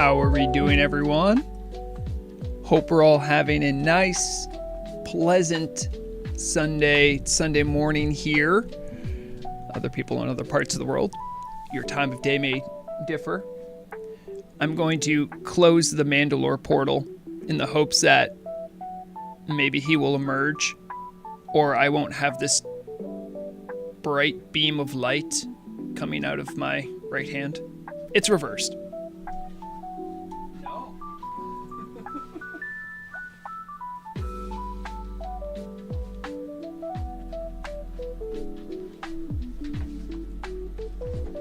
How are we doing, everyone? Hope we're all having a nice, pleasant Sunday morning here. Other people in other parts of the world, your time of day may differ. I'm going to close the Mandalore portal in the hopes that maybe he will emerge, or I won't have this bright beam of light coming out of my right hand. It's reversed. No.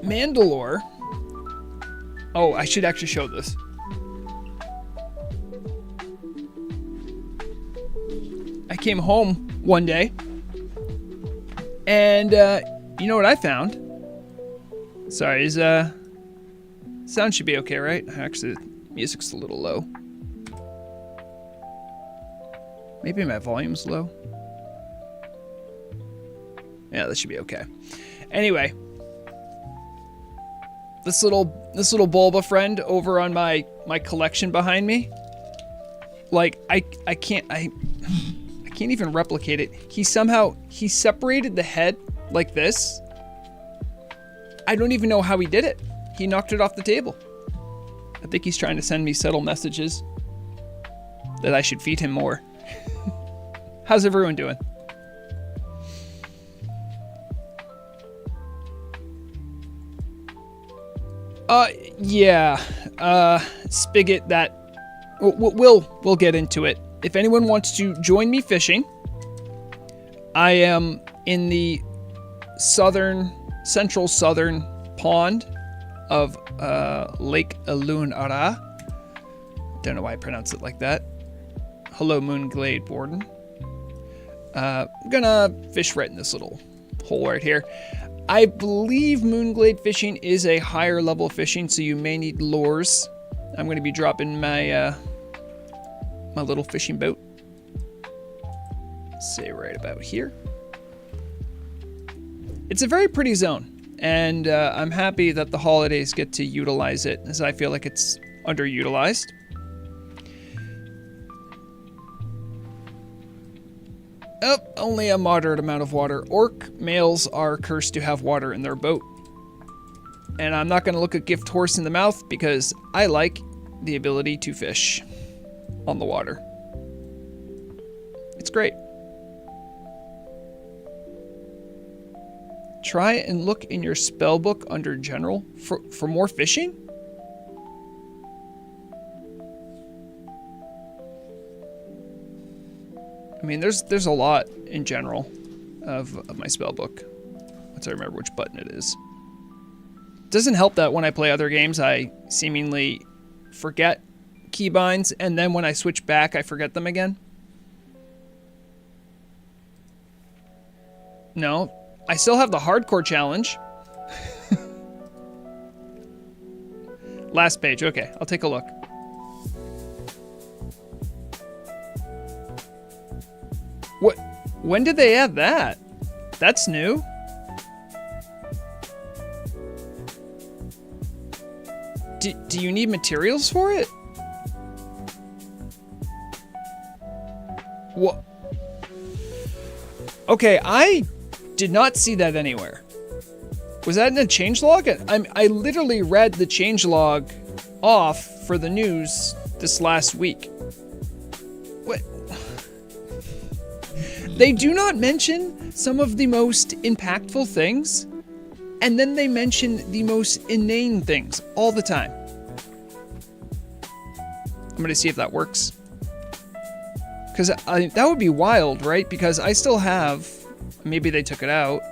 Mandalore. Oh, I should actually show this. I came home one day, and you know what I found? Sorry, sound should be okay, right? Actually, the music's a little low. Maybe my volume's low. Yeah, that should be okay. Anyway, this little Bulba friend over on my collection behind me, like I can't even replicate it. He separated the head like this. I don't even know how he did it. He knocked it off the table. I think he's trying to send me subtle messages that I should feed him more. How's everyone doing? Yeah. Spigot, that we'll get into it. If anyone wants to join me fishing, I am in the central southern pond of Lake Alunara. Don't know why I pronounce it like that. Hello, Moonglade Warden. I'm gonna fish right in this little hole right here. I believe Moonglade fishing is a higher level fishing, so you may need lures. I'm going to be dropping my my little fishing boat. Say right about here. It's a very pretty zone, and I'm happy that the holidays get to utilize it, as I feel like it's underutilized. Oh, only a moderate amount of water. Orc males are cursed to have water in their boat. And I'm not going to look a gift horse in the mouth because I like the ability to fish on the water. It's great. Try and look in your spell book under general for more fishing? I mean, there's a lot in general of my spell book. Once I remember which button it is. Doesn't help that when I play other games, I seemingly forget keybinds, and then when I switch back, I forget them again. No, I still have the hardcore challenge. Last page, okay, I'll take a look. What? When did they add that? That's new. Do you need materials for it? What? Okay, I did not see that anywhere. Was that in a changelog? I literally read the changelog off for the news this last week. What? They do not mention some of the most impactful things, and then they mention the most inane things all the time. I'm going to see if that works. Because that would be wild, right? Because I still have... Maybe they took it out.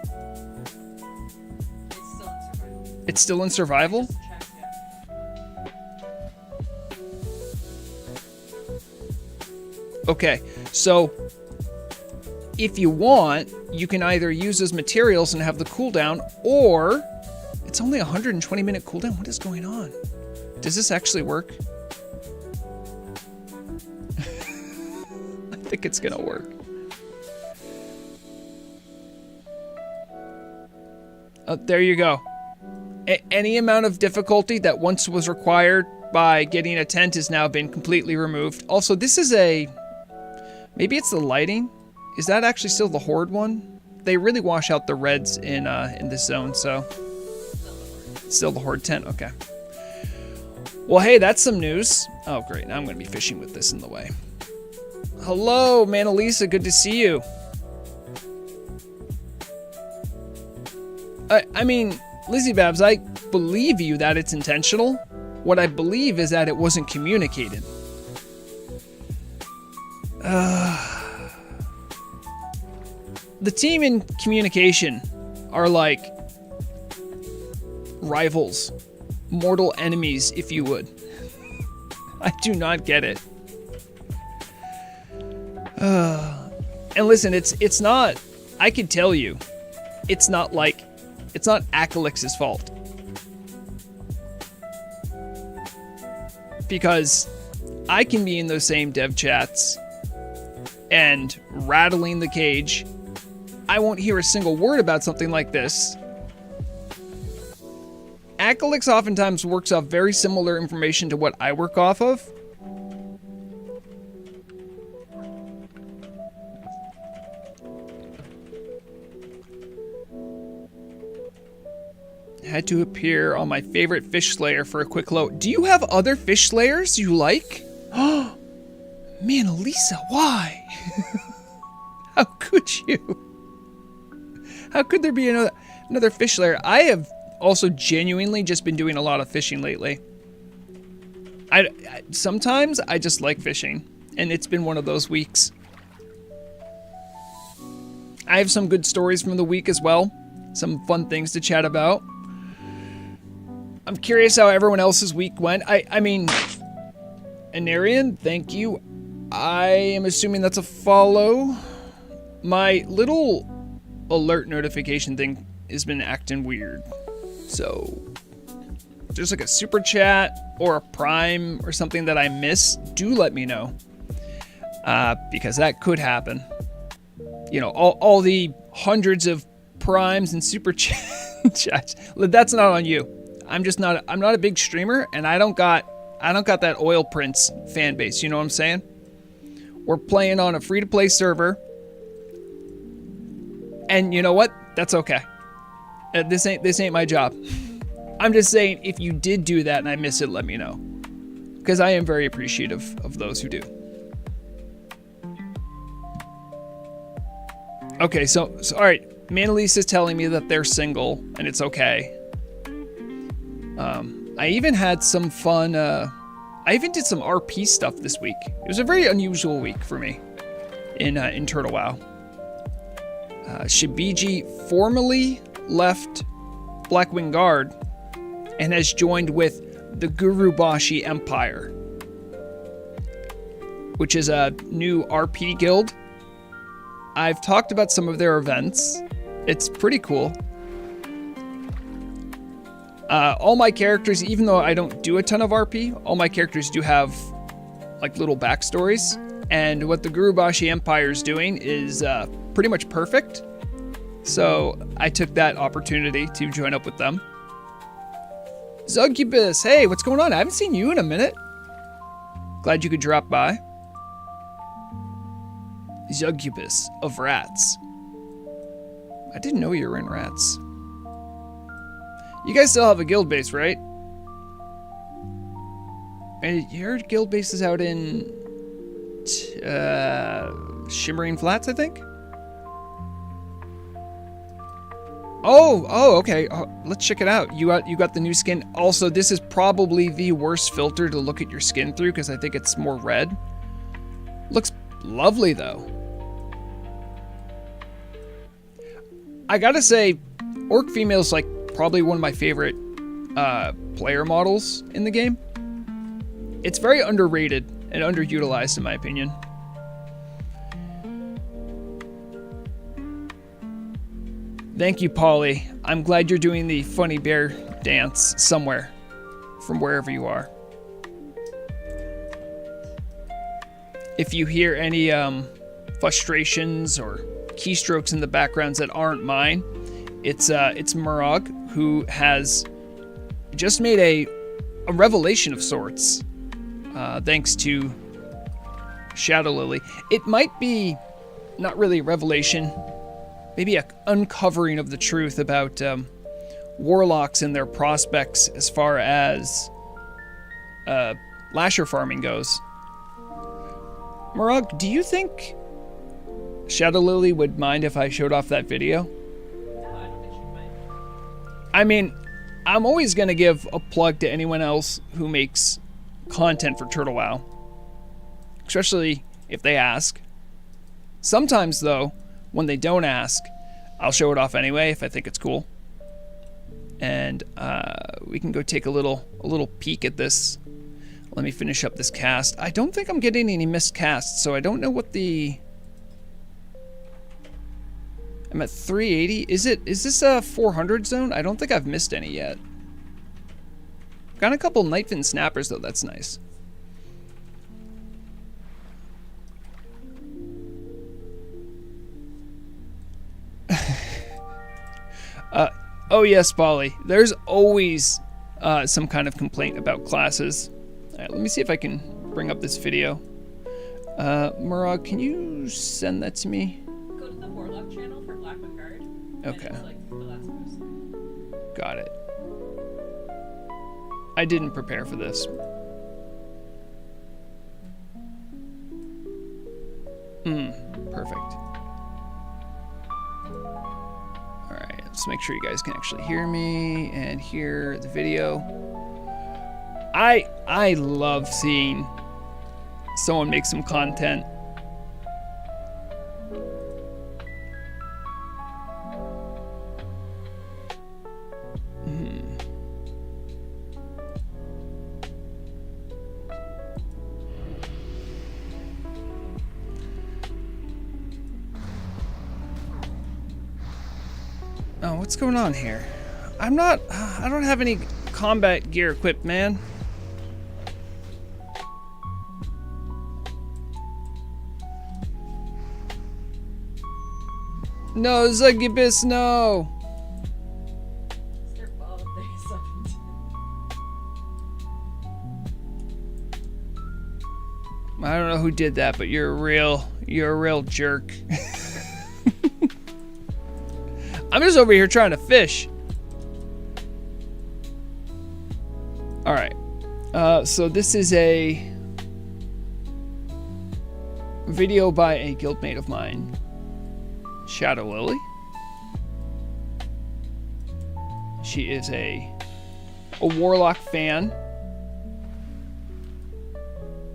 It's still in survival? Okay, so... If you want, you can either use those materials and have the cooldown, or it's only 120 minute cooldown. What is going on? Does this actually work? I think it's gonna work. There you go. Any amount of difficulty that once was required by getting a tent has now been completely removed. Also, this is a... Maybe it's the lighting? Is that actually still the Horde one? They really wash out the reds in this zone, so... Still the Horde tent, okay. Well, hey, that's some news. Oh, great, now I'm going to be fishing with this in the way. Hello, Manalisa, good to see you. I mean, Lizzie Babs, I believe you that it's intentional. What I believe is that it wasn't communicated. The team in communication are like rivals, mortal enemies, if you would. I do not get it. And listen, it's not, I can tell you, it's not Acalix's fault. Because I can be in those same dev chats and rattling the cage. I won't hear a single word about something like this. Acalix oftentimes works off very similar information to what I work off of. Had to appear on my favorite fish slayer for a quick load. Do you have other fish slayers you like? Oh, man, Elisa, why? How could you? How could there be another fish slayer? I have also genuinely just been doing a lot of fishing lately. Sometimes I just like fishing, and it's been one of those weeks. I have some good stories from the week as well. Some fun things to chat about. I'm curious how everyone else's week went. I mean, Anarian, thank you. I am assuming that's a follow. My little alert notification thing has been acting weird. So, if there's like a super chat or a prime or something that I missed, do let me know. Because that could happen. You know, all the hundreds of primes and super chats. That's not on you. I'm not a big streamer, and I don't got that Oil Prince fan base, you know what I'm saying? We're playing on a free-to-play server. And you know what? That's okay. This ain't my job. I'm just saying, if you did do that and I miss it, let me know. Because I am very appreciative of those who do. Okay, so all right. Manalise is telling me that they're single, and it's okay. I even had some fun, I even did some RP stuff this week. It was a very unusual week for me in Turtle WoW. Shibiji formally left Blackwing Guard and has joined with the Gurubashi Empire, which is a new RP guild. I've talked about some of their events. It's pretty cool. All my characters, even though I don't do a ton of RP, all my characters do have like little backstories. And what the Gurubashi Empire is doing is pretty much perfect. So I took that opportunity to join up with them. Zugubus, hey, what's going on? I haven't seen you in a minute. Glad you could drop by. Zugubus of Rats. I didn't know you were in Rats. You guys still have a guild base, right? And your guild base is out in Shimmering Flats, I think? Oh, okay. Let's check it out. You got the new skin. Also, this is probably the worst filter to look at your skin through because I think it's more red. Looks lovely, though. I gotta say, Orc Female's like probably one of my favorite player models in the game. It's very underrated and underutilized in my opinion. Thank you, Polly. I'm glad you're doing the funny bear dance somewhere from wherever you are. If you hear any frustrations or keystrokes in the backgrounds that aren't mine, it's Murag, who has just made a a revelation of sorts, thanks to Shadow Lily. It might be not really a revelation, maybe an uncovering of the truth about warlocks and their prospects as far as lasher farming goes. Murug, do you think Shadow Lily would mind if I showed off that video? No, I don't think she'd mind. I mean, I'm always going to give a plug to anyone else who makes content for Turtle WoW, especially if they ask. Sometimes, though, when they don't ask, I'll show it off anyway if I think it's cool. And we can go take a little peek at this. Let me finish up this cast. I don't think I'm getting any missed casts, so I don't know what the... I'm at 380. Is this a 400 zone? I don't think I've missed any yet. Got a couple Nightfin snappers though, that's nice. Oh yes, Polly. There's always some kind of complaint about classes. All right, let me see if I can bring up this video. Murag, can you send that to me? Go to the Warlock channel for Black Guard. Okay. And it's like the last post. Got it. I didn't prepare for this. Perfect. Alright, let's make sure you guys can actually hear me and hear the video. I love seeing someone make some content. Oh, what's going on here? I don't have any combat gear equipped, man. No, Zugibus, no! I don't know who did that, but you're a real jerk. I'm just over here trying to fish. Alright. So this is a video by a guildmate of mine, Shadow Lily. She is a Warlock fan.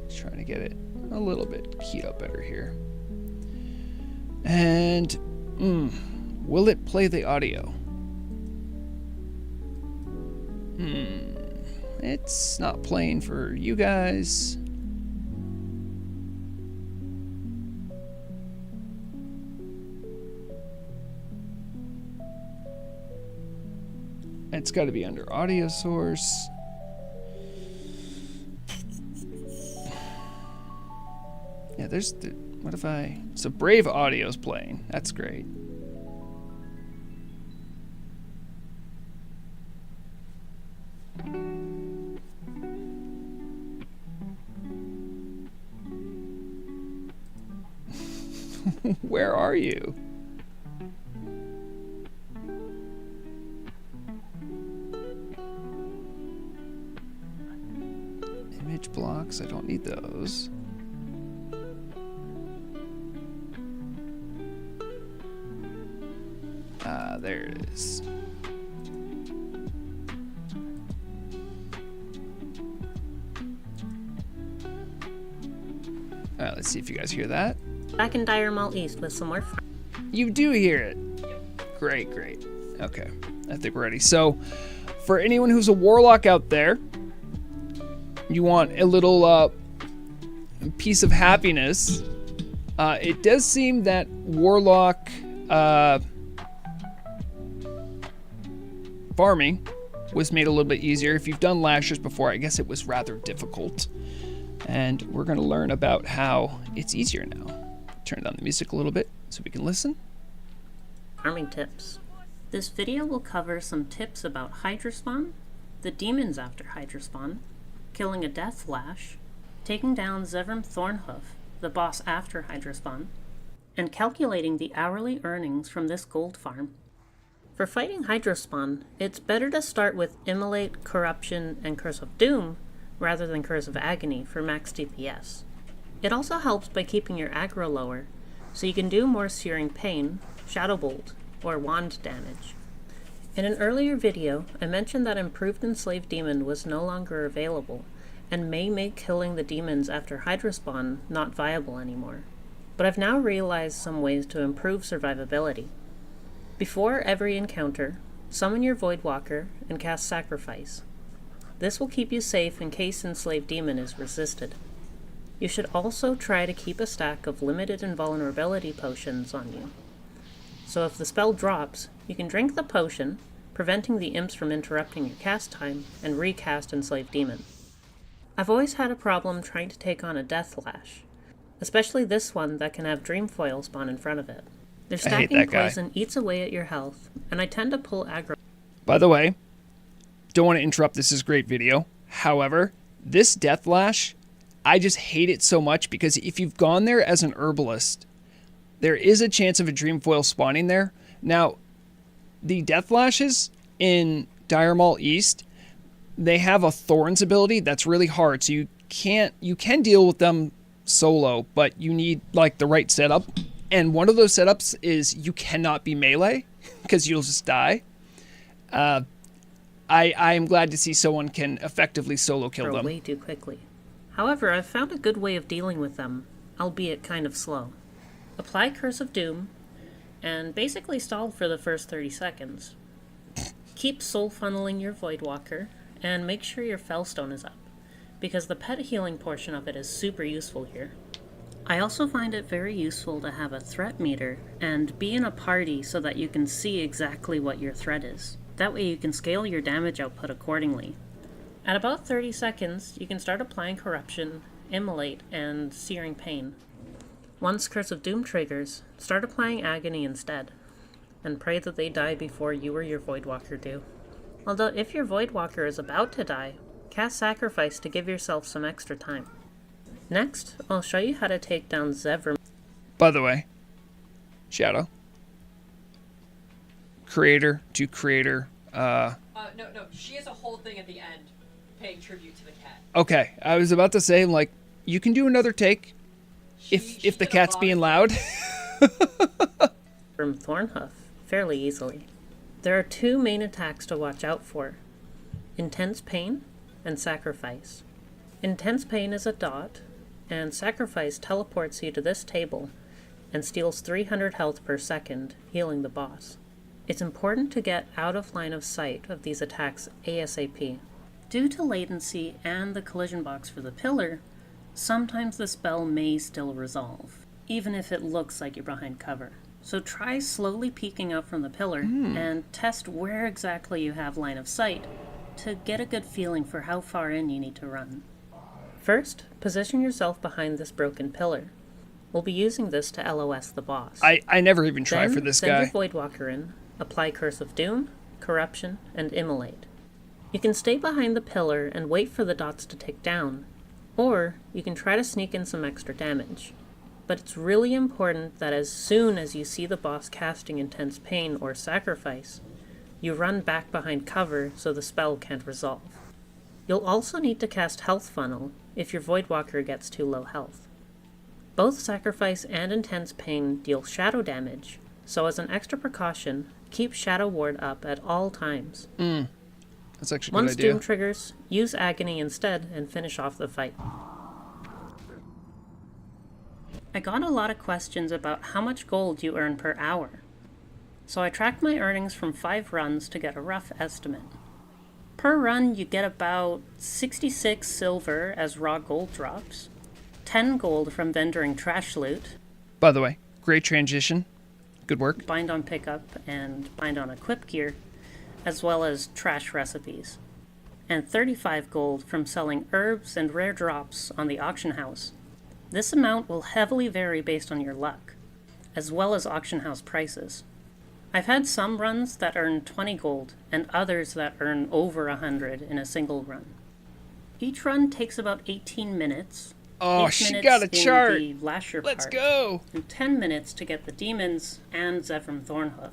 Just trying to get it a little bit keyed up better here. And will it play the audio? It's not playing for you guys. It's got to be under audio source. Yeah, what if so Brave Audio's playing. That's great. Where are you? Image blocks, I don't need those. There it is. Alright, let's see if you guys hear that. Back in Dire Mall East with some more. You do hear it. Great, great. Okay, I think we're ready. So, for anyone who's a Warlock out there, you want a little piece of happiness. It does seem that Warlock farming was made a little bit easier. If you've done lashers before, I guess it was rather difficult. And we're going to learn about how it's easier now. Turn down the music a little bit so we can listen. Farming tips. This video will cover some tips about Hydra spawn, the demons after Hydra spawn, killing a Death Lash, taking down Zevram Thornhoof, the boss after Hydra spawn, and calculating the hourly earnings from this gold farm. For fighting Hydra spawn, it's better to start with Immolate, Corruption, and Curse of Doom rather than Curse of Agony for max DPS. It also helps by keeping your aggro lower, so you can do more Searing Pain, Shadow Bolt, or Wand damage. In an earlier video, I mentioned that Improved Enslaved Demon was no longer available, and may make killing the demons after Hydra spawn not viable anymore. But I've now realized some ways to improve survivability. Before every encounter, summon your Voidwalker and cast Sacrifice. This will keep you safe in case Enslaved Demon is resisted. You should also try to keep a stack of limited invulnerability potions on you. So if the spell drops, you can drink the potion, preventing the imps from interrupting your cast time, and recast Enslaved Demon. I've always had a problem trying to take on a Death Lash, especially this one that can have Dreamfoil spawn in front of it. Their stacking poison eats away at your health, and I tend to pull aggro. By the way, don't want to interrupt, this is a great video. However, this Death Lash, I just hate it so much because if you've gone there as an herbalist, there is a chance of a Dreamfoil spawning there. Now, the Death Lashes in Dire Maul East, they have a Thorns ability that's really hard, so you can deal with them solo, but you need like the right setup. And one of those setups is you cannot be melee because you'll just die. I am glad to see someone can effectively solo kill them way too quickly. However, I've found a good way of dealing with them, albeit kind of slow. Apply Curse of Doom, and basically stall for the first 30 seconds. Keep soul funneling your Voidwalker, and make sure your Fellstone is up, because the pet healing portion of it is super useful here. I also find it very useful to have a threat meter, and be in a party so that you can see exactly what your threat is. That way you can scale your damage output accordingly. At about 30 seconds, you can start applying Corruption, Immolate, and Searing Pain. Once Curse of Doom triggers, start applying Agony instead, and pray that they die before you or your Voidwalker do. Although if your Voidwalker is about to die, cast Sacrifice to give yourself some extra time. Next, I'll show you how to take down Zevram. By the way, Shadow. Creator to creator. No, she has a whole thing at the end paying tribute to the cat. Okay, I was about to say, like, you can do another take if the cat's being loud. From Thornhoof fairly easily. There are two main attacks to watch out for: Intense Pain and Sacrifice. Intense Pain is a dot, and Sacrifice teleports you to this table and steals 300 health per second, healing the boss. It's important to get out of line of sight of these attacks ASAP. Due to latency and the collision box for the pillar, sometimes the spell may still resolve, even if it looks like you're behind cover. So try slowly peeking out from the pillar and test where exactly you have line of sight to get a good feeling for how far in you need to run. First, position yourself behind this broken pillar. We'll be using this to LOS the boss. I never even try for this guy. Send your Voidwalker in, apply Curse of Doom, Corruption, and Immolate. You can stay behind the pillar and wait for the dots to tick down, or you can try to sneak in some extra damage. But it's really important that as soon as you see the boss casting Intense Pain or Sacrifice, you run back behind cover so the spell can't resolve. You'll also need to cast Health Funnel if your Voidwalker gets too low health. Both Sacrifice and Intense Pain deal shadow damage, so as an extra precaution, keep Shadow Ward up at all times. That's actually a good Once idea. Doom triggers, use Agony instead and finish off the fight. I got a lot of questions about how much gold you earn per hour, so I tracked my earnings from 5 runs to get a rough estimate. Per run, you get about 66 silver as raw gold drops, 10 gold from vendoring trash loot, By the way, great transition. Good work. bind on pickup, and bind on equip gear, as well as trash recipes, and 35 gold from selling herbs and rare drops on the auction house. This amount will heavily vary based on your luck, as well as auction house prices. I've had some runs that earn 20 gold and others that earn over 100 in a single run. Each run takes about 18 minutes. Oh, 8 she minutes got a in chart. the Lasher Let's part, go. and 10 minutes to get the demons and Zevram Thornhoof,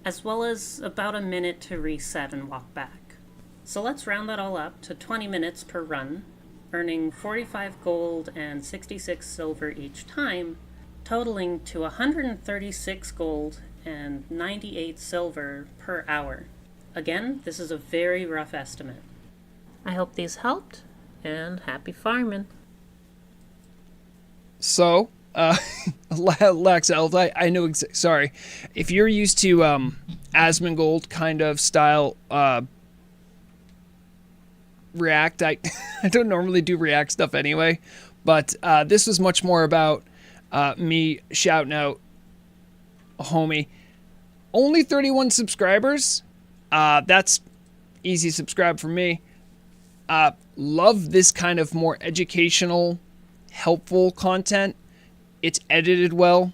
as well as about a minute to reset and walk back. So let's round that all up to 20 minutes per run, earning 45 gold and 66 silver each time, totaling to 136 gold and 98 silver per hour. Again, this is a very rough estimate. I hope these helped, and happy farming. So, Lax Elves, I know, sorry. If you're used to Asmongold kind of style React, I don't normally do React stuff anyway, but this was much more about me shouting out a homie. Only 31 subscribers. That's easy subscribe for me. Love this kind of more educational, helpful content. It's edited well.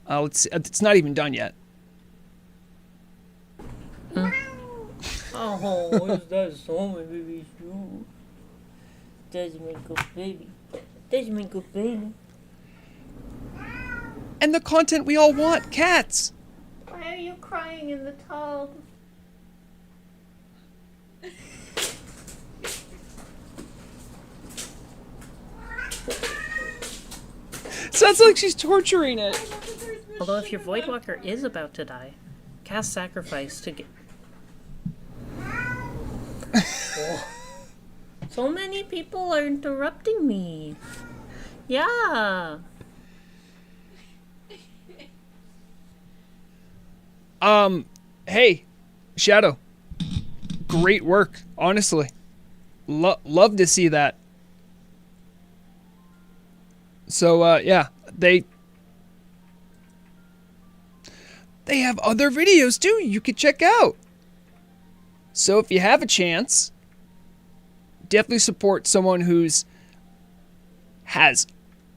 It's not even done yet. Oh, is that so my baby's shoe? That's my good baby. That's my good baby. And the content we all want, cats. Why are you crying in the tub? Sounds like she's torturing it. Although if your Voidwalker is about to die, cast Sacrifice to get... Oh. So many people are interrupting me. Yeah. Hey, Shadow. Great work, honestly. Love to see that. So, yeah, they have other videos too you could check out. So if you have a chance, definitely support someone who's has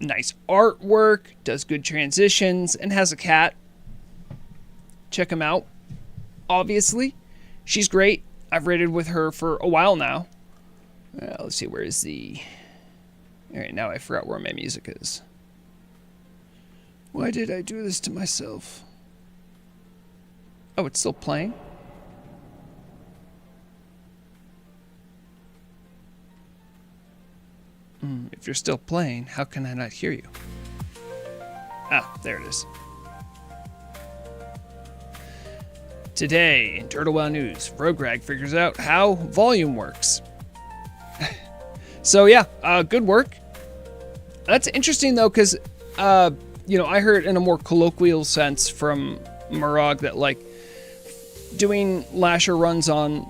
nice artwork, does good transitions, and has a cat. Check him out. Obviously, she's great. I've raided with her for a while now. Let's see, where is the... Alright, now I forgot where my music is. Why did I do this to myself? Oh, it's still playing? If you're still playing, how can I not hear you? Ah, there it is. Today, in Turtlewell News, Rograg figures out how volume works. So yeah, good work. That's interesting though, because you know, I heard in a more colloquial sense from Murag that like doing lasher runs on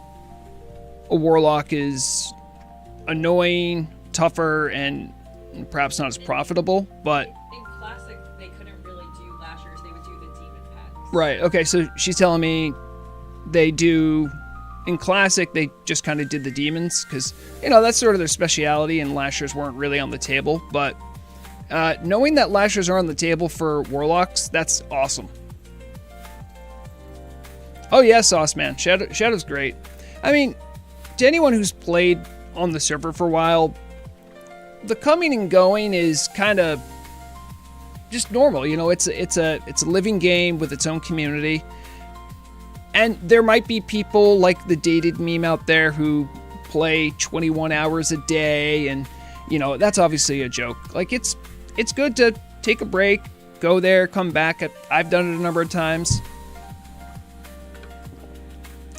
a warlock is annoying, tougher, and perhaps not as profitable. But in classic, they couldn't really do lashers; they would do the demon packs. Right. Okay. So she's telling me they do. In Classic, they just kind of did the demons because, you know, that's sort of their speciality, and lashers weren't really on the table. But knowing that lashers are on the table for warlocks, that's awesome. Oh yeah, Sauce Man. Shadow's great. I mean, to anyone who's played on the server for a while, the coming and going is kind of just normal. You know, it's a living game with its own community. And there might be people like the dated meme out there who play 21 hours a day, and you know, that's obviously a joke. Like it's good to take a break, go there, come back. I've done it a number of times.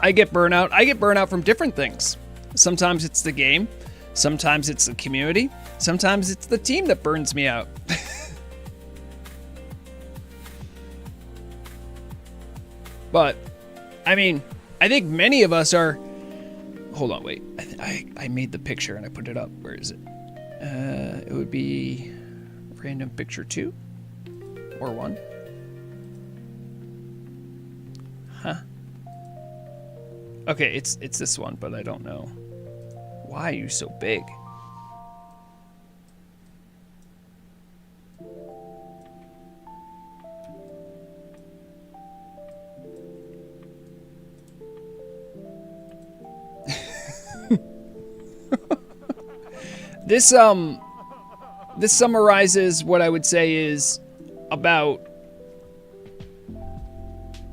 I get burnout. I get burnout from different things. Sometimes it's the game, sometimes it's the community, sometimes it's the team that burns me out. But I mean, I think many of us are... Hold on, wait. I made the picture and I put it up. Where is it? It would be random picture 2 or 1. Huh. Okay, it's this one, but I don't know. Why are you so big? This summarizes what I would say is about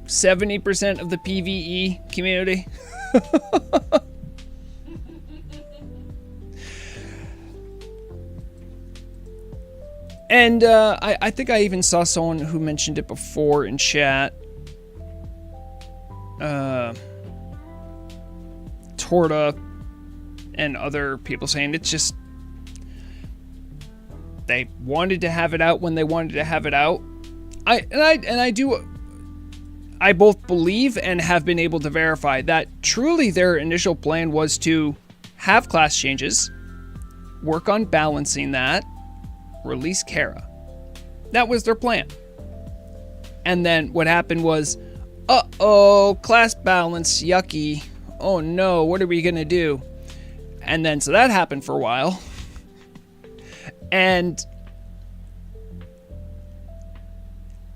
70% of the PvE community. And I think I even saw someone who mentioned it before in chat. Torta and other people saying it's just they wanted to have it out when they wanted to have it out. I both believe and have been able to verify that truly their initial plan was to have class changes, work on balancing that, release Kara. That was their plan. And then what happened was, uh-oh, class balance, yucky. Oh no, what are we gonna do? And then, so that happened for a while. And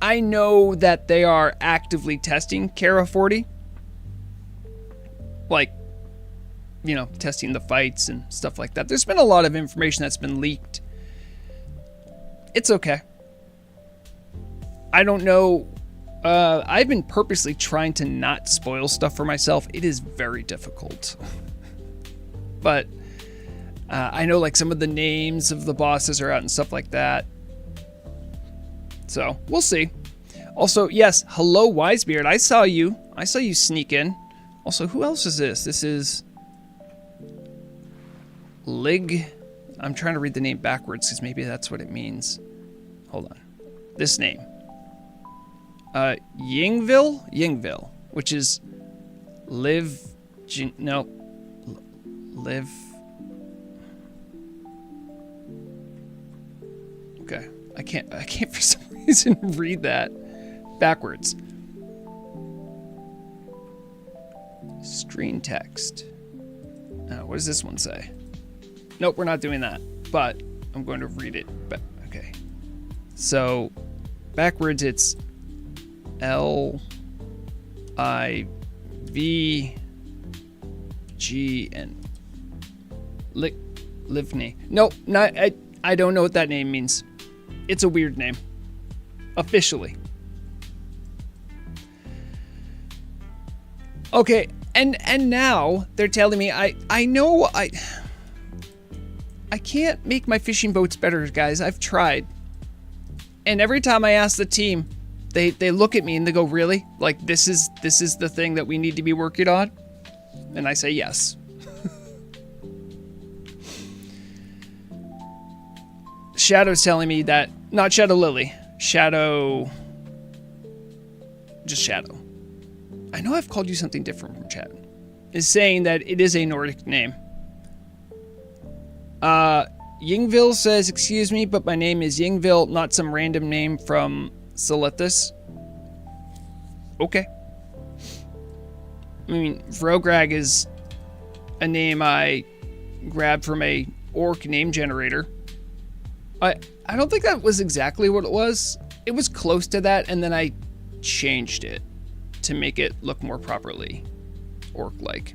I know that they are actively testing Kara 40. Like, you know, testing the fights and stuff like that. There's been a lot of information that's been leaked. It's okay. I don't know. I've been purposely trying to not spoil stuff for myself. It is very difficult. But I know like some of the names of the bosses are out and stuff like that. So we'll see. Also, yes, hello Wisebeard. I saw you sneak in. Also, who else is this? This is Lig. I'm trying to read the name backwards because maybe that's what it means. Hold on. This name. Yingville, which is live. Okay, I can't for some reason read that backwards. Screen text. What does this one say? Nope, we're not doing that. But I'm going to read it. But okay. So backwards, it's L-I-V-G-N. Livni. Nope, not. I don't know what that name means. It's a weird name. Officially. Okay, and now they're telling me I know I can't make my fishing boats better, guys. I've tried. And every time I ask the team, they look at me and they go, "Really? Like this is the thing that we need to be working on?" And I say, "Yes." Shadow's telling me that, not Shadow Lily, Shadow, just Shadow. I know I've called you something different from chat. Is saying that it is a Nordic name. Yingville says, "Excuse me, but my name is Yingville, not some random name from Solithus." Okay. I mean, Vrograg is a name I grabbed from a orc name generator. I don't think that was exactly what it was. It was close to that, and then I changed it to make it look more properly orc-like.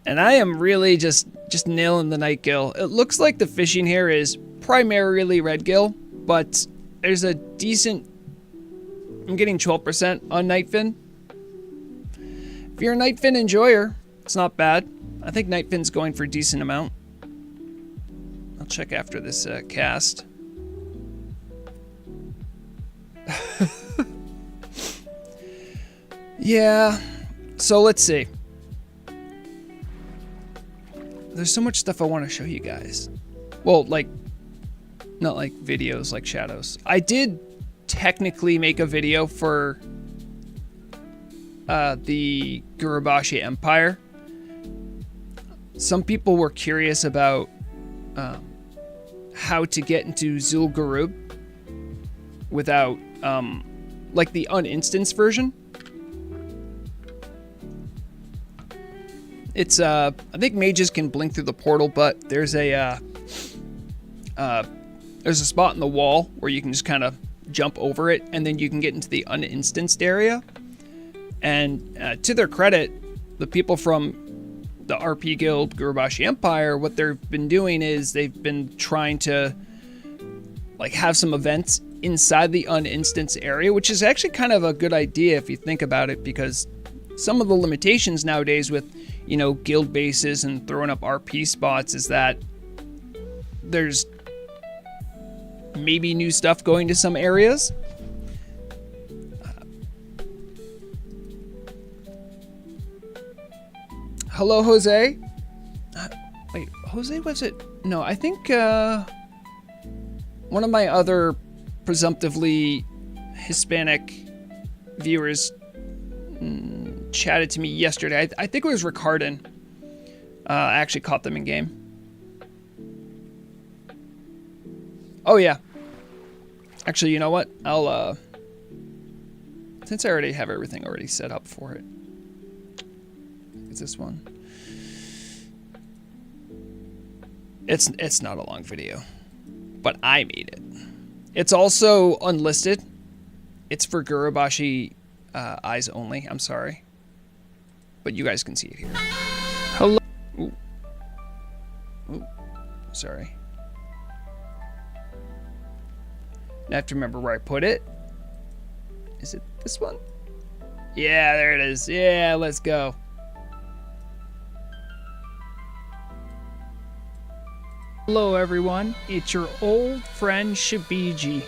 And I am really just nailing the night gill. It looks like the fishing here is primarily red gill, but there's a decent... I'm getting 12% on Nightfin. If you're a Nightfin enjoyer, it's not bad. I think Nightfin's going for a decent amount. I'll check after this cast. Yeah, so let's see. There's so much stuff I want to show you guys. Well, like, not like videos like Shadows. I did technically make a video for the Gurubashi Empire. Some people were curious about how to get into Zul'Gurub without, like the uninstance version. It's, I think mages can blink through the portal, but there's a spot in the wall where you can just kind of jump over it, and then you can get into the uninstanced area. And to their credit, the people from the RP Guild, Gurubashi Empire, what they've been doing is they've been trying to like have some events inside the uninstance area, which is actually kind of a good idea if you think about it, because some of the limitations nowadays with, you know, guild bases and throwing up RP spots is that there's maybe new stuff going to some areas. Hello, Jose. Wait, Jose, was it? No, I think one of my other presumptively Hispanic viewers chatted to me yesterday. I think it was Ricardin. I actually caught them in game. Oh yeah. Actually, you know what? I'll since I already have everything already set up for it. Is this one? It's not a long video, but I made it. It's also unlisted. It's for Gurubashi eyes only. I'm sorry, but you guys can see it here. Hello. Ooh. Ooh. Sorry. I have to remember where I put it. Is it this one? Yeah, there it is. Yeah, let's go. Hello everyone, it's your old friend Shibiji,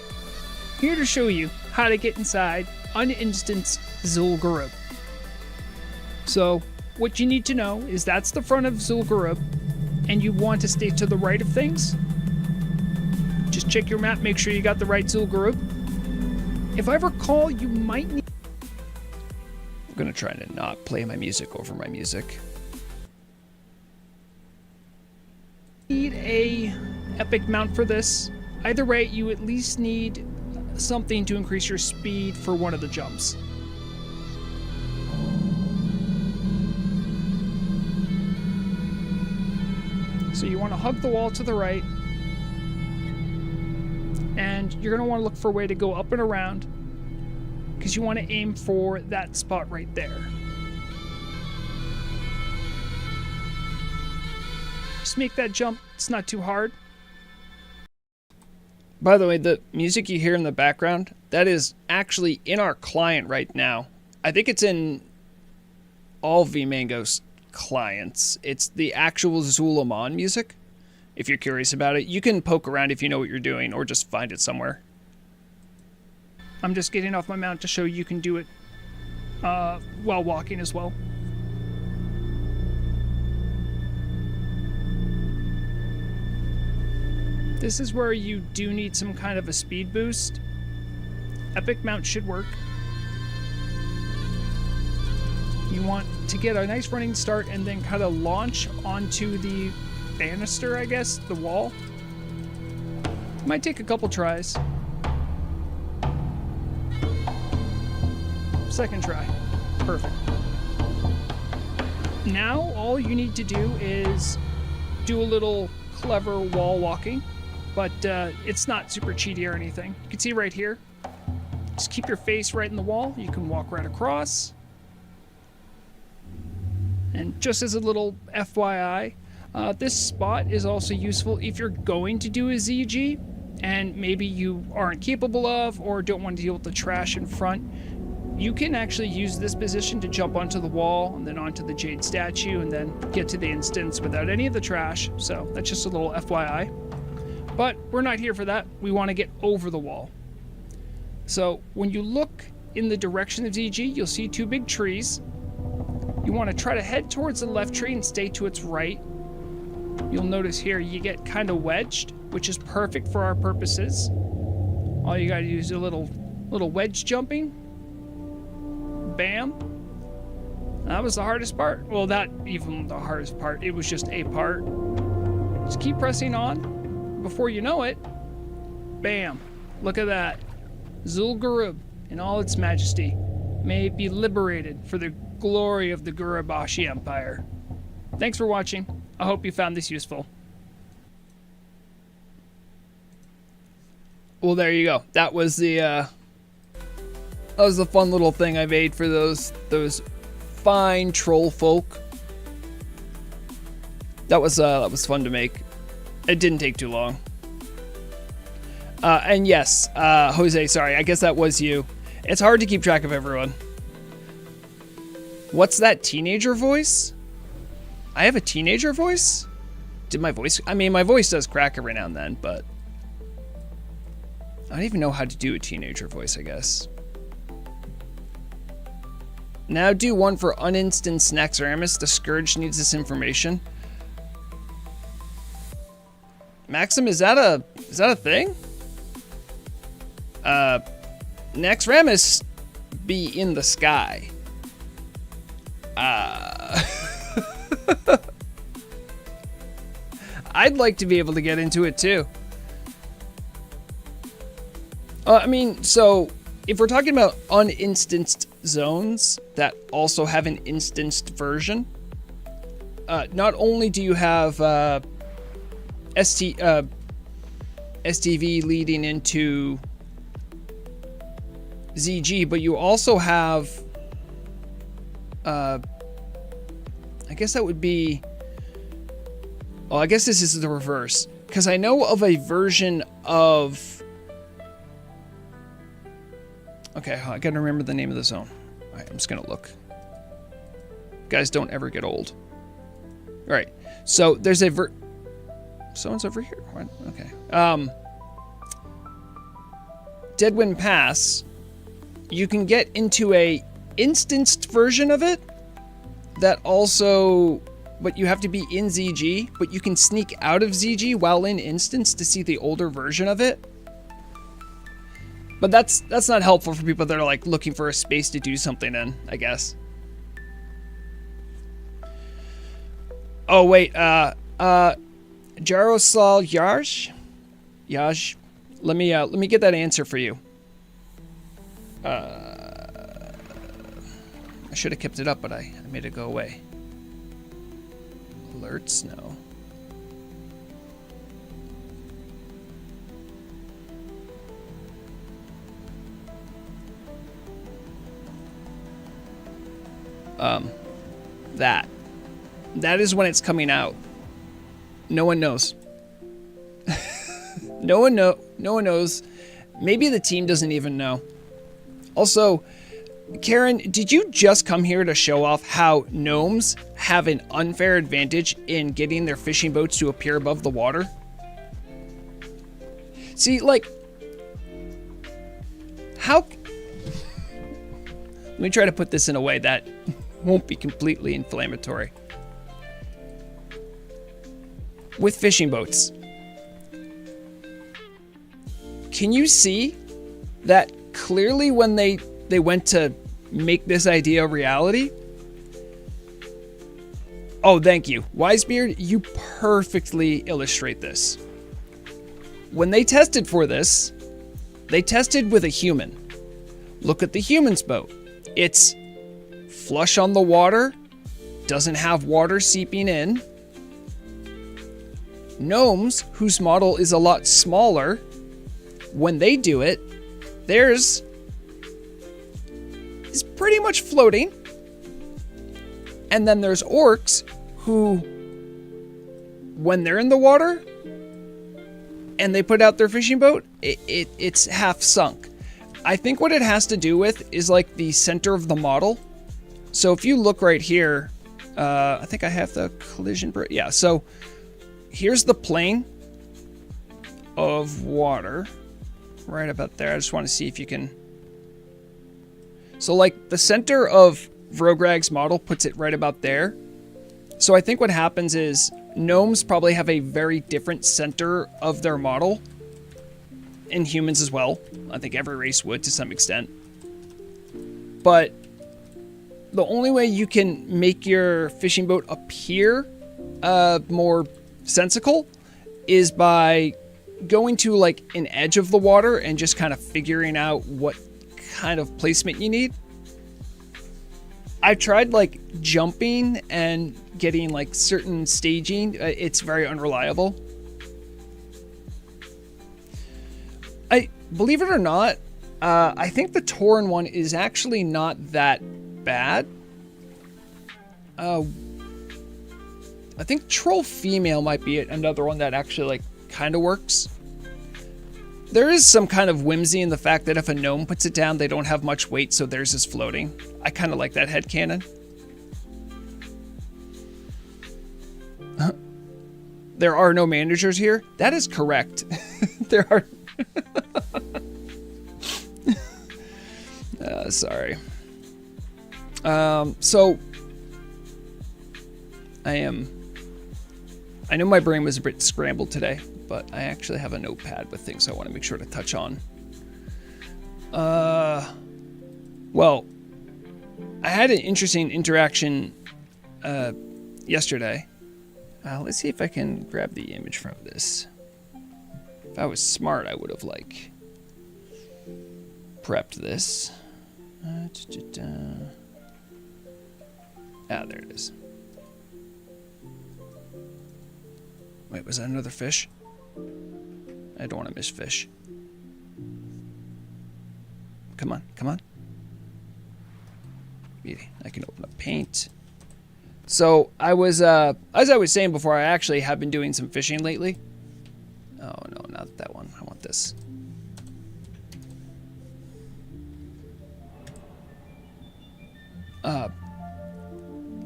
here to show you how to get inside uninstance Zul'Gurub. So, what you need to know is that's the front of Zul'Gurub, and you want to stay to the right of things. Just check your map, make sure you got the right Zul'Gurub. If I recall, you might need... I'm gonna try to not play my music over my music. Need a epic mount for this. Either way, you at least need something to increase your speed for one of the jumps. So you want to hug the wall to the right, and you're going to want to look for a way to go up and around, because you want to aim for that spot right there. Just make that jump. It's not too hard. By the way, the music you hear in the background, that is actually in our client right now. I think it's in all vMango's clients. It's the actual Zul'Gurub music. If you're curious about it, you can poke around if you know what you're doing, or just find it somewhere. I'm just getting off my mount to show you can do it while walking as well. This is where you do need some kind of a speed boost. Epic mount should work. You want to get a nice running start and then kind of launch onto the banister, I guess, the wall. Might take a couple tries. Second try. Perfect. Now all you need to do is do a little clever wall walking. But it's not super cheaty or anything. You can see right here. Just keep your face right in the wall. You can walk right across. And just as a little FYI, this spot is also useful if you're going to do a ZG and maybe you aren't capable of or don't want to deal with the trash in front. You can actually use this position to jump onto the wall and then onto the jade statue and then get to the instance without any of the trash. So that's just a little FYI. But we're not here for that. We want to get over the wall. So when you look in the direction of ZG, you'll see two big trees. You want to try to head towards the left tree and stay to its right. You'll notice here you get kind of wedged, which is perfect for our purposes. All you gotta do is a little wedge jumping. Bam. That was the hardest part. Well, not even the hardest part. It was just a part. Just keep pressing on. Before you know it, bam, look at that. Zul'Gurub in all its majesty. May it be liberated for the glory of the Gurubashi Empire. Thanks for watching. I hope you found this useful. Well, there you go. That was the That was a fun little thing I made for those fine troll folk. That was fun to make. It didn't take too long. And yes, Jose, sorry, I guess that was you. It's hard to keep track of everyone. What's that teenager voice? I have a teenager voice? Did my voice... I mean, my voice does crack every now and then, but... I don't even know how to do a teenager voice, I guess. Now do one for uninstanced Naxxramas. The Scourge needs this information. Maxim, is that a thing? Naxxramas be in the sky. I'd like to be able to get into it too. I mean, so if we're talking about uninstanced zones that also have an instanced version, not only do you have STV leading into ZG, but you also have, I guess that would be, well, I guess this is the reverse, because I know of a version of, okay, I gotta remember the name of the zone. All right, I'm just gonna look. Guys don't ever get old. All right, so there's a someone's over here. What? Okay. Deadwind Pass, you can get into a instanced version of it that also, but you have to be in ZG, but you can sneak out of ZG while in instance to see the older version of it. But that's not helpful for people that are like looking for a space to do something in, I guess. Oh wait, Jaroslav Yaj, let me get that answer for you. I should have kept it up, but I made it go away. Alerts, no. That is when it's coming out. No one knows. No one knows. Maybe the team doesn't even know. Also, Karen, did you just come here to show off how gnomes have an unfair advantage in getting their fishing boats to appear above the water? See, like, how... Let me try to put this in a way that won't be completely inflammatory. With fishing boats, can you see that clearly when they went to make this idea a reality? Oh, thank you. Wisebeard, you perfectly illustrate this. When they tested for this, they tested with a human. Look at the human's boat. It's flush on the water, doesn't have water seeping in. Gnomes, whose model is a lot smaller, when they do it, theirs is pretty much floating. And then there's orcs who, when they're in the water and they put out their fishing boat, it's half sunk. I think what it has to do with is like the center of the model. So if you look right here, I think I have the collision. Yeah, so here's the plane of water right about there. I just want to see if you can. So like the center of Vrograg's model puts it right about there. So I think what happens is gnomes probably have a very different center of their model, and humans as well. I think every race would to some extent. But the only way you can make your fishing boat appear more sensical is by going to like an edge of the water and just kind of figuring out what kind of placement you need. I've tried like jumping and getting like certain staging. It's very unreliable. Believe it or not, I think the Tauren one is actually not that bad. I think Troll Female might be another one that actually, like, kind of works. There is some kind of whimsy in the fact that if a gnome puts it down, they don't have much weight, so theirs is floating. I kind of like that headcanon. There are no managers here? That is correct. There are... sorry. So... I know my brain was a bit scrambled today, but I actually have a notepad with things I want to make sure to touch on. Well, I had an interesting interaction yesterday. Let's see if I can grab the image from this. If I was smart, I would have, like, prepped this. There it is. Wait, was that another fish? I don't want to miss fish. Come on, come on. Beauty. I can open up paint. So I was, as I was saying before, I actually have been doing some fishing lately. Oh no, not that one. I want this.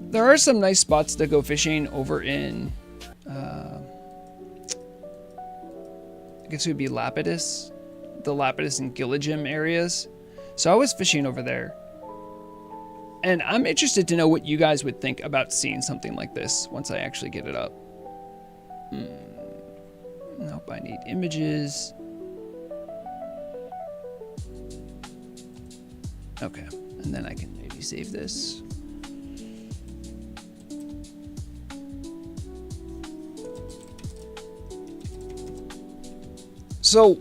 There are some nice spots to go fishing over in, I guess it would be Lapidus, the Lapidus and Gilligim areas. So I was fishing over there. And I'm interested to know what you guys would think about seeing something like this once I actually get it up. Nope, I need images. Okay, and then I can maybe save this. So,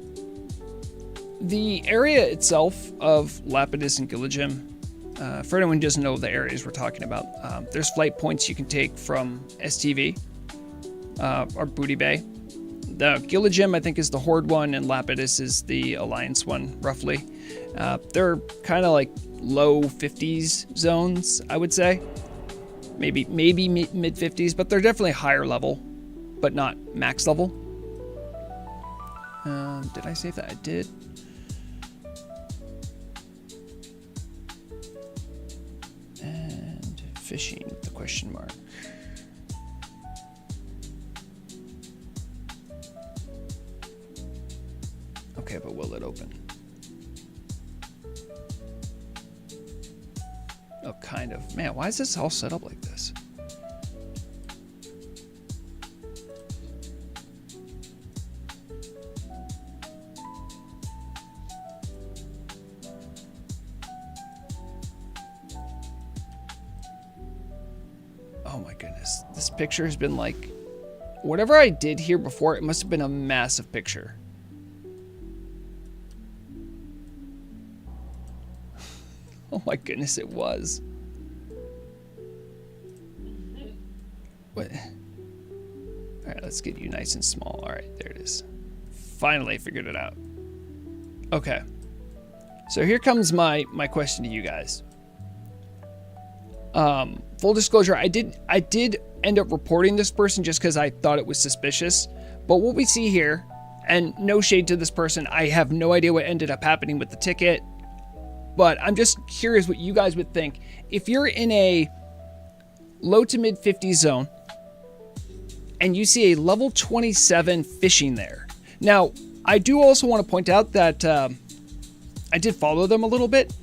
the area itself of Lapidus and Gilligim, for anyone who doesn't know the areas we're talking about, there's flight points you can take from STV, or Booty Bay. The Gilligim, I think, is the Horde one, and Lapidus is the Alliance one, roughly. They're kind of like low 50s zones, I would say. Maybe mid 50s, but they're definitely higher level, but not max level. Did I save that? I did. And fishing with the question mark. Okay, but will it open? Oh, kind of. Man, why is this all set up like this? Oh my goodness. This picture has been like... Whatever I did here before, it must have been a massive picture. Oh my goodness, it was. What? Alright, let's get you nice and small. Alright, there it is. Finally figured it out. Okay. So here comes my question to you guys. Full disclosure, I did end up reporting this person just because I thought it was suspicious. But what we see here, and no shade to this person, I have no idea what ended up happening with the ticket. But I'm just curious what you guys would think. If you're in a low to mid 50s zone and you see a level 27 fishing there. Now, I do also want to point out that I did follow them a little bit.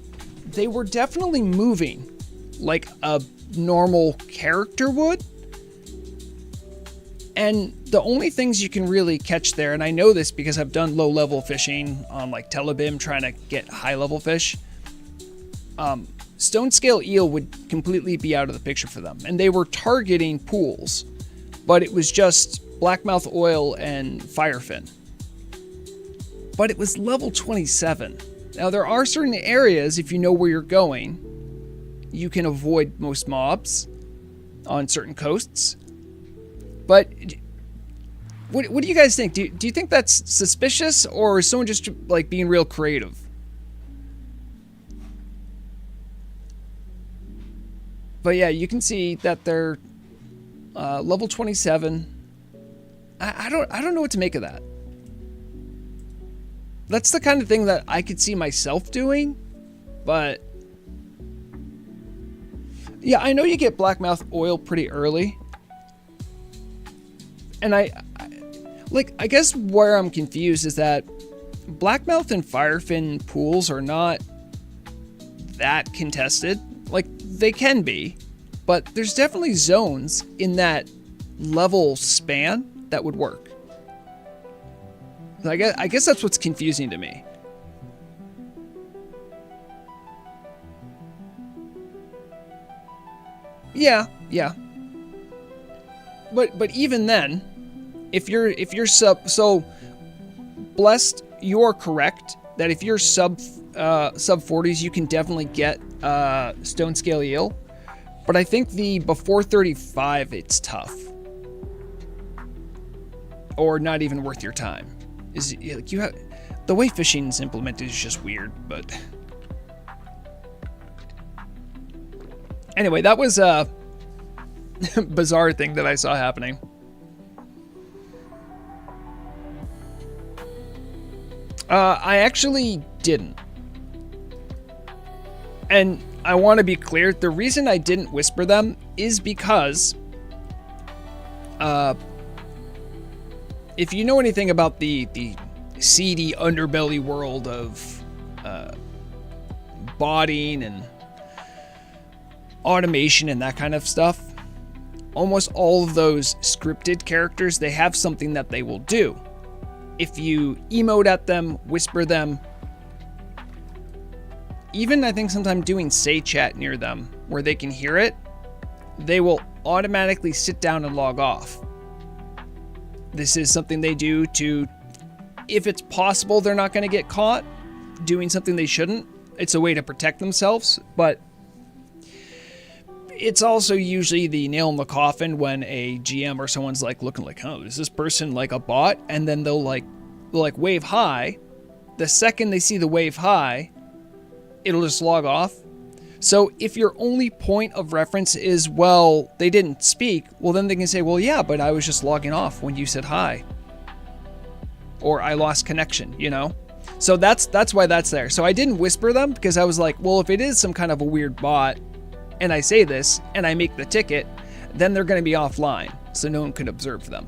They were definitely moving like a normal character would. And the only things you can really catch there, and I know this because I've done low level fishing on like Telebim trying to get high level fish. Stone scale eel would completely be out of the picture for them. And they were targeting pools, but it was just blackmouth oil and firefin. But it was level 27. Now there are certain areas, if you know where you're going, you can avoid most mobs on certain coasts. But what do you guys think? Do you think that's suspicious, or is someone just like being real creative? But yeah, you can see that they're level 27. I don't know what to make of that. That's the kind of thing that I could see myself doing, but yeah, I know you get blackmouth oil pretty early. And I guess where I'm confused is that blackmouth and firefin pools are not that contested. Like, they can be, but there's definitely zones in that level span that would work. I guess that's what's confusing to me. Yeah. But even then, if you're so blessed, you're correct that if you're sub 40s, you can definitely get stone scale eel. But I think the before 35, it's tough, or not even worth your time. Is like you have the way fishing's implemented is just weird, but anyway, that was a bizarre thing that I saw happening. I actually didn't. And I want to be clear, the reason I didn't whisper them is because if you know anything about the seedy underbelly world of botting and automation and that kind of stuff, almost all of those scripted characters, they have something that they will do. If you emote at them, whisper them, even I think sometimes doing say chat near them where they can hear it, they will automatically sit down and log off. This is something they do to, if it's possible they're not going to get caught doing something they shouldn't, it's a way to protect themselves, but it's also usually the nail in the coffin when a GM or someone's like looking like, oh, is this person like a bot? And then they'll wave hi. The second they see the wave hi, it'll just log off. So if your only point of reference is, well, they didn't speak, well, then they can say, well, yeah, but I was just logging off when you said hi. Or I lost connection, you know? So that's why that's there. So I didn't whisper them because I was like, well, if it is some kind of a weird bot and I say this and I make the ticket, then they're going to be offline. So no one can observe them.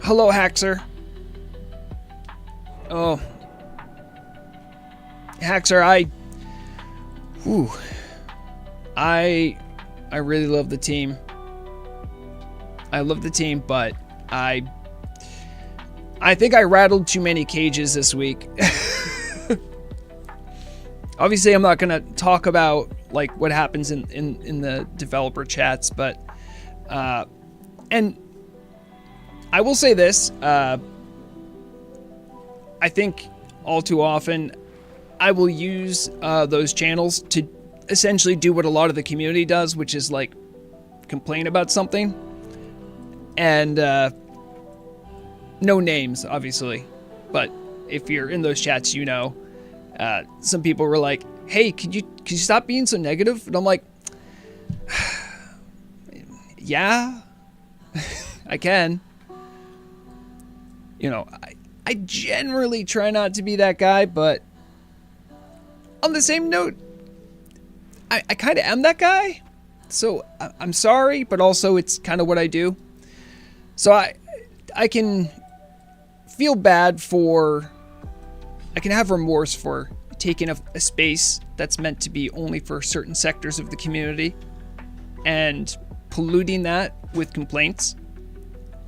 Hello, Haxer. Oh. Haxer, I really love the team. I love the team, but I think I rattled too many cages this week. Obviously, I'm not going to talk about like what happens in the developer chats, but and I will say this, I think all too often I will use those channels to essentially do what a lot of the community does, which is like complain about something. And no names, obviously, but if you're in those chats, you know, some people were like, hey, can you stop being so negative? And I'm like, yeah, I can. You know, I generally try not to be that guy, but on the same note, I kind of am that guy. So I'm sorry, but also it's kind of what I do. So I can feel bad for, I can have remorse for taking a space that's meant to be only for certain sectors of the community and polluting that with complaints.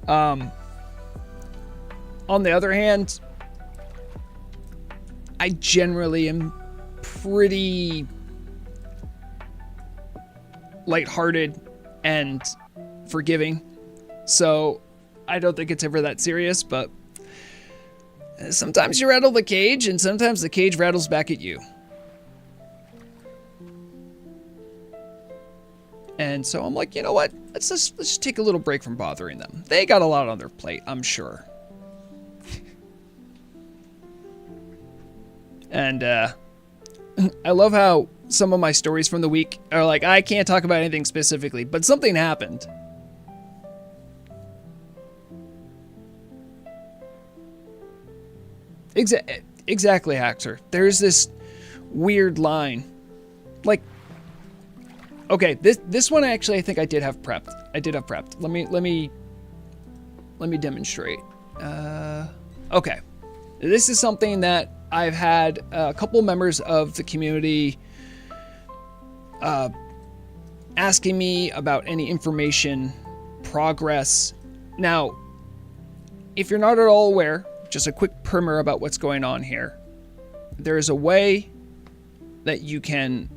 On the other hand, I generally am pretty lighthearted and forgiving, so I don't think it's ever that serious, but sometimes you rattle the cage and sometimes the cage rattles back at you. And so I'm like, you know what? Let's just take a little break from bothering them. They got a lot on their plate, I'm sure. And I love how some of my stories from the week are like, I can't talk about anything specifically, but something happened. Exactly, Haxer. There's this weird line. Like, okay, this one actually I think I did have prepped. Let me demonstrate. Okay. This is something that I've had a couple members of the community asking me about any information, progress. Now, if you're not at all aware, just a quick primer about what's going on here. There is a way that you can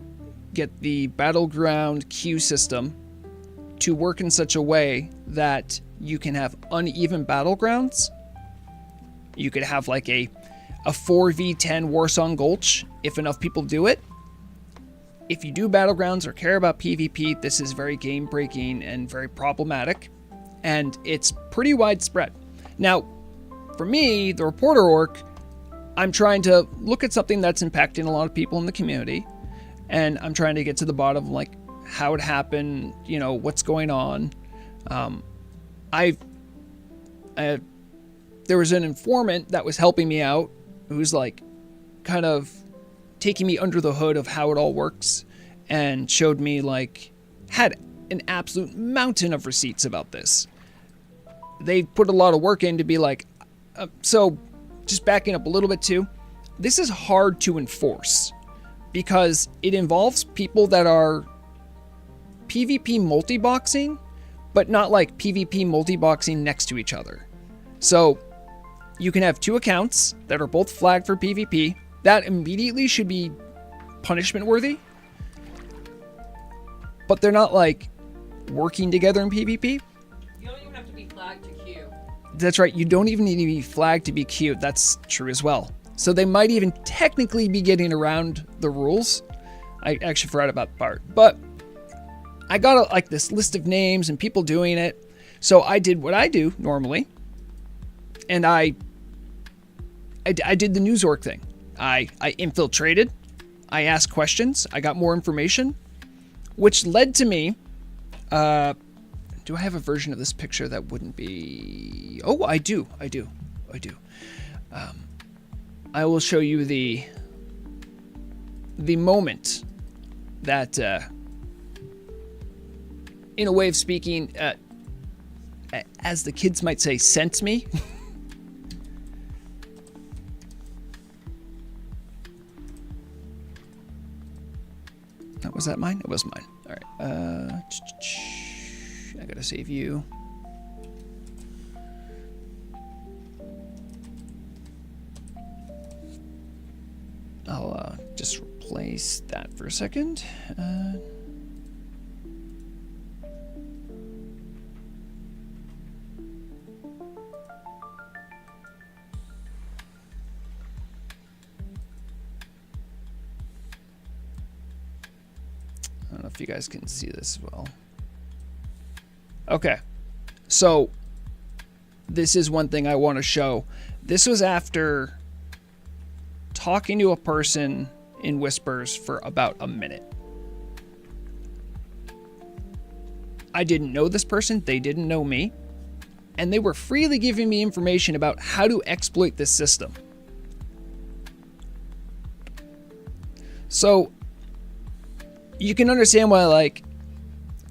get the Battleground queue system to work in such a way that you can have uneven battlegrounds. You could have like a 4v10 Warsong Gulch if enough people do it. If you do battlegrounds or care about PvP, this is very game breaking and very problematic, and it's pretty widespread. Now, for me, the reporter orc, I'm trying to look at something that's impacting a lot of people in the community, and I'm trying to get to the bottom of like how it happened, you know, what's going on. There was an informant that was helping me out who's like kind of taking me under the hood of how it all works, and showed me like, had an absolute mountain of receipts about this. They put a lot of work in to be like, so just backing up a little bit too, this is hard to enforce because it involves people that are PvP multi-boxing, but not like PvP multi-boxing next to each other. So you can have two accounts that are both flagged for PvP. That immediately should be punishment worthy, but they're not like working together in PvP. You don't even have to be flagged to queue. That's right, you don't even need to be flagged to be queued. That's true as well. So they might even technically be getting around the rules. I actually forgot about the part, but I got like this list of names and people doing it. So I did what I do normally, and I did the news org thing. I infiltrated, I asked questions, I got more information, which led to me, do I have a version of this picture that wouldn't be, oh, I do. I will show you the moment that, in a way of speaking, as the kids might say, sent me. Was that mine? It was mine. All right. I gotta save you. I'll just replace that for a second. I don't know if you guys can see this well. Okay, so this is one thing I want to show. This was after talking to a person in Whispers for about a minute. I didn't know this person, they didn't know me, and they were freely giving me information about how to exploit this system. So you can understand why, like,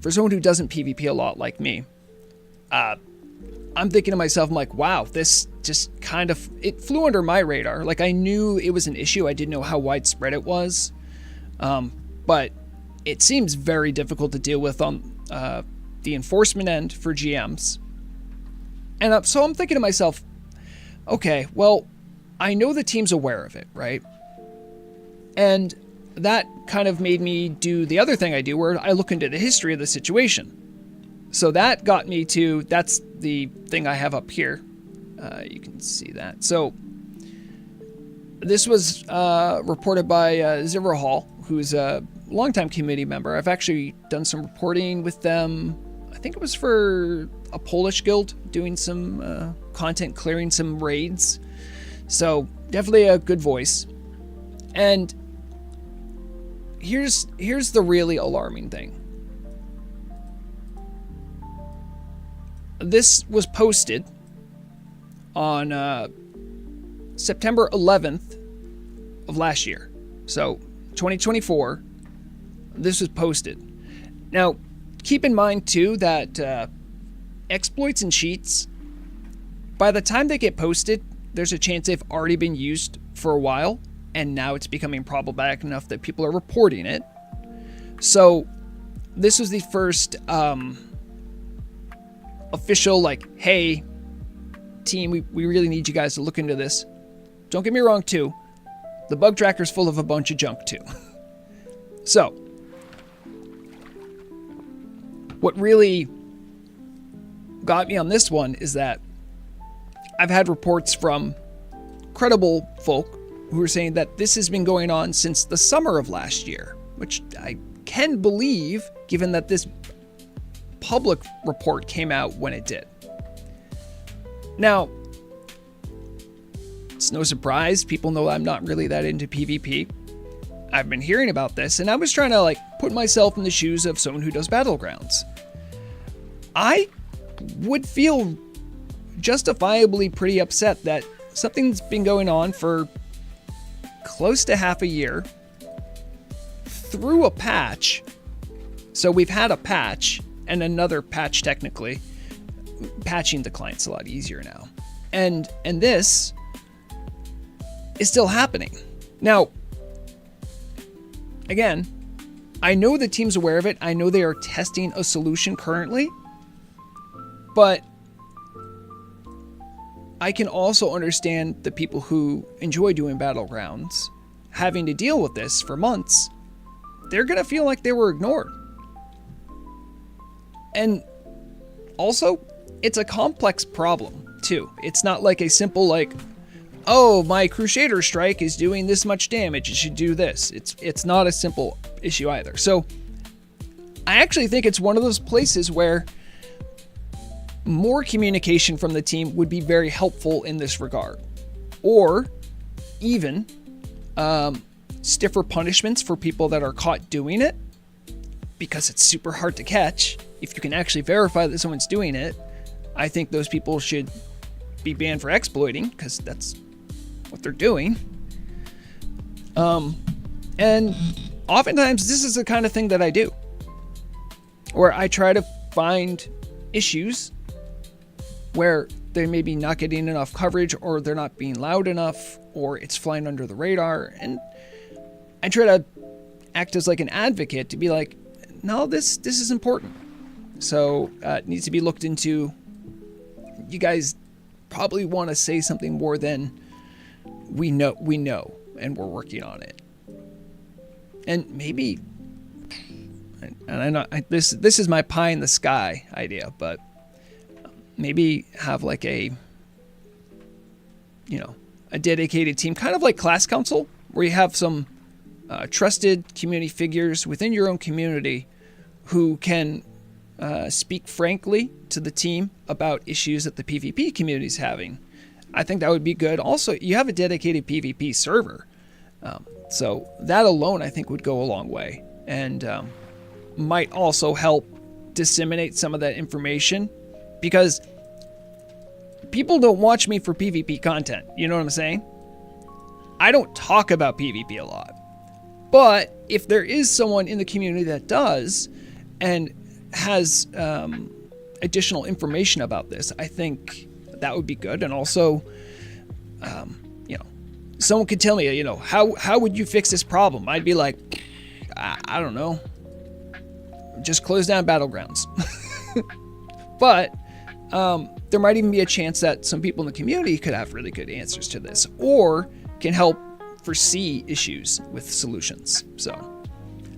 for someone who doesn't PvP a lot like me, I'm thinking to myself, I'm like, wow, this just kind of, it flew under my radar. Like, I knew it was an issue. I didn't know how widespread it was. But it seems very difficult to deal with on the enforcement end for GMs. And so I'm thinking to myself, okay, well, I know the team's aware of it, right? And that kind of made me do the other thing I do, where I look into the history of the situation. So that got me to, that's the thing I have up here. You can see that. So this was reported by Zivra Hall, who's a longtime committee member. I've actually done some reporting with them. I think it was for a Polish guild, doing some content, clearing some raids. So definitely a good voice. And here's the really alarming thing. This was posted on September 11th of last year. So 2024, this was posted. Now, keep in mind too that exploits and cheats, by the time they get posted, there's a chance they've already been used for a while, and now it's becoming problematic enough that people are reporting it. So this was the first official, like, hey, team, we really need you guys to look into this. Don't get me wrong, too. The bug tracker's full of a bunch of junk, too. So, what really got me on this one is that I've had reports from credible folk who are saying that this has been going on since the summer of last year, which I can believe, given that this public report came out when it did. Now, it's no surprise. People know I'm not really that into PvP. I've been hearing about this, and I was trying to put myself in the shoes of someone who does Battlegrounds. I would feel justifiably pretty upset that something's been going on for close to half a year through a patch. So we've had a patch and another patch technically. Patching the client's a lot easier now. And this is still happening. Now, again, I know the team's aware of it. I know they are testing a solution currently. But I can also understand the people who enjoy doing Battlegrounds having to deal with this for months. They're going to feel like they were ignored. And also, it's a complex problem, too. It's not like a simple, oh, my Crusader strike is doing this much damage, it should do this. It's not a simple issue either. So, I actually think it's one of those places where more communication from the team would be very helpful in this regard. Or even stiffer punishments for people that are caught doing it, because it's super hard to catch. If you can actually verify that someone's doing it, I think those people should be banned for exploiting, because that's what they're doing. And oftentimes this is the kind of thing that I do, where I try to find issues where they're maybe not getting enough coverage, or they're not being loud enough, or it's flying under the radar. And I try to act as like an advocate to be like, no, this is important. So it needs to be looked into. You guys probably want to say something more than we know, and we're working on it. And maybe, and I know this is my pie in the sky idea, but maybe have like a dedicated team, kind of like Class Council, where you have some trusted community figures within your own community who can speak frankly to the team about issues that the PvP community is having. I think that would be good. Also, you have a dedicated PvP server. So that alone, I think, would go a long way, and might also help disseminate some of that information, because people don't watch me for PvP content. You know what I'm saying? I don't talk about PvP a lot. But if there is someone in the community that does and has additional information about this, I think that would be good. And also, someone could tell me, how would you fix this problem? I'd be like, I don't know. Just close down Battlegrounds. But there might even be a chance that some people in the community could have really good answers to this, or can help foresee issues with solutions. So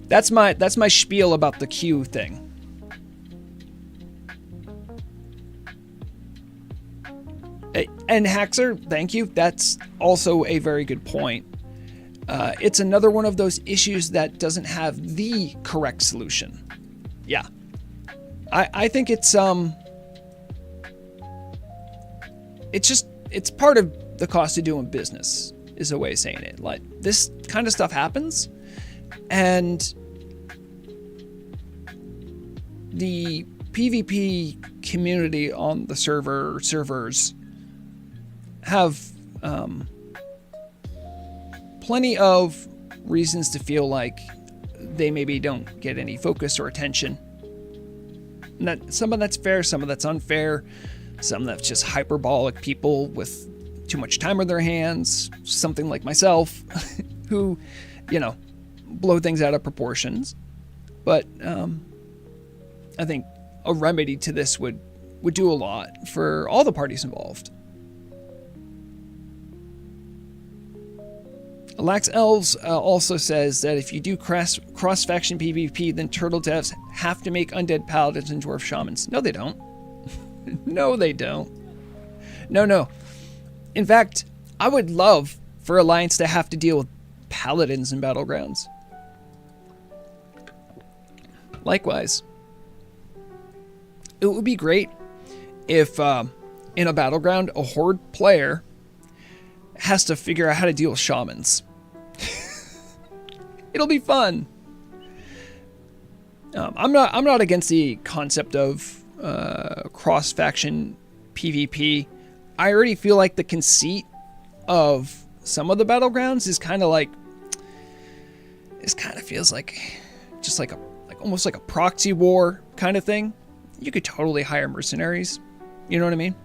that's my spiel about the queue thing. And Haxer, thank you. That's also a very good point. It's another one of those issues that doesn't have the correct solution. Yeah. I think it's part of the cost of doing business, is a way of saying it. Like, this kind of stuff happens, And the PvP community on the servers have plenty of reasons to feel like they maybe don't get any focus or attention. And that some of that's fair, some of that's unfair, some that's just hyperbolic people with too much time on their hands, something like myself, who, blow things out of proportions. But I think a remedy to this would do a lot for all the parties involved. Lax Elves also says that if you do cross-faction PvP, then turtle devs have to make undead paladins and dwarf shamans. No, they don't. No, they don't. No. In fact, I would love for Alliance to have to deal with paladins in Battlegrounds. Likewise. It would be great if, in a Battleground, a Horde player has to figure out how to deal with shamans. It'll be fun. I'm not against the concept of cross-faction PvP. I already feel like the conceit of some of the Battlegrounds is kind of like, it kind of feels like just like almost like a proxy war kind of thing. You could totally hire mercenaries. You know what I mean?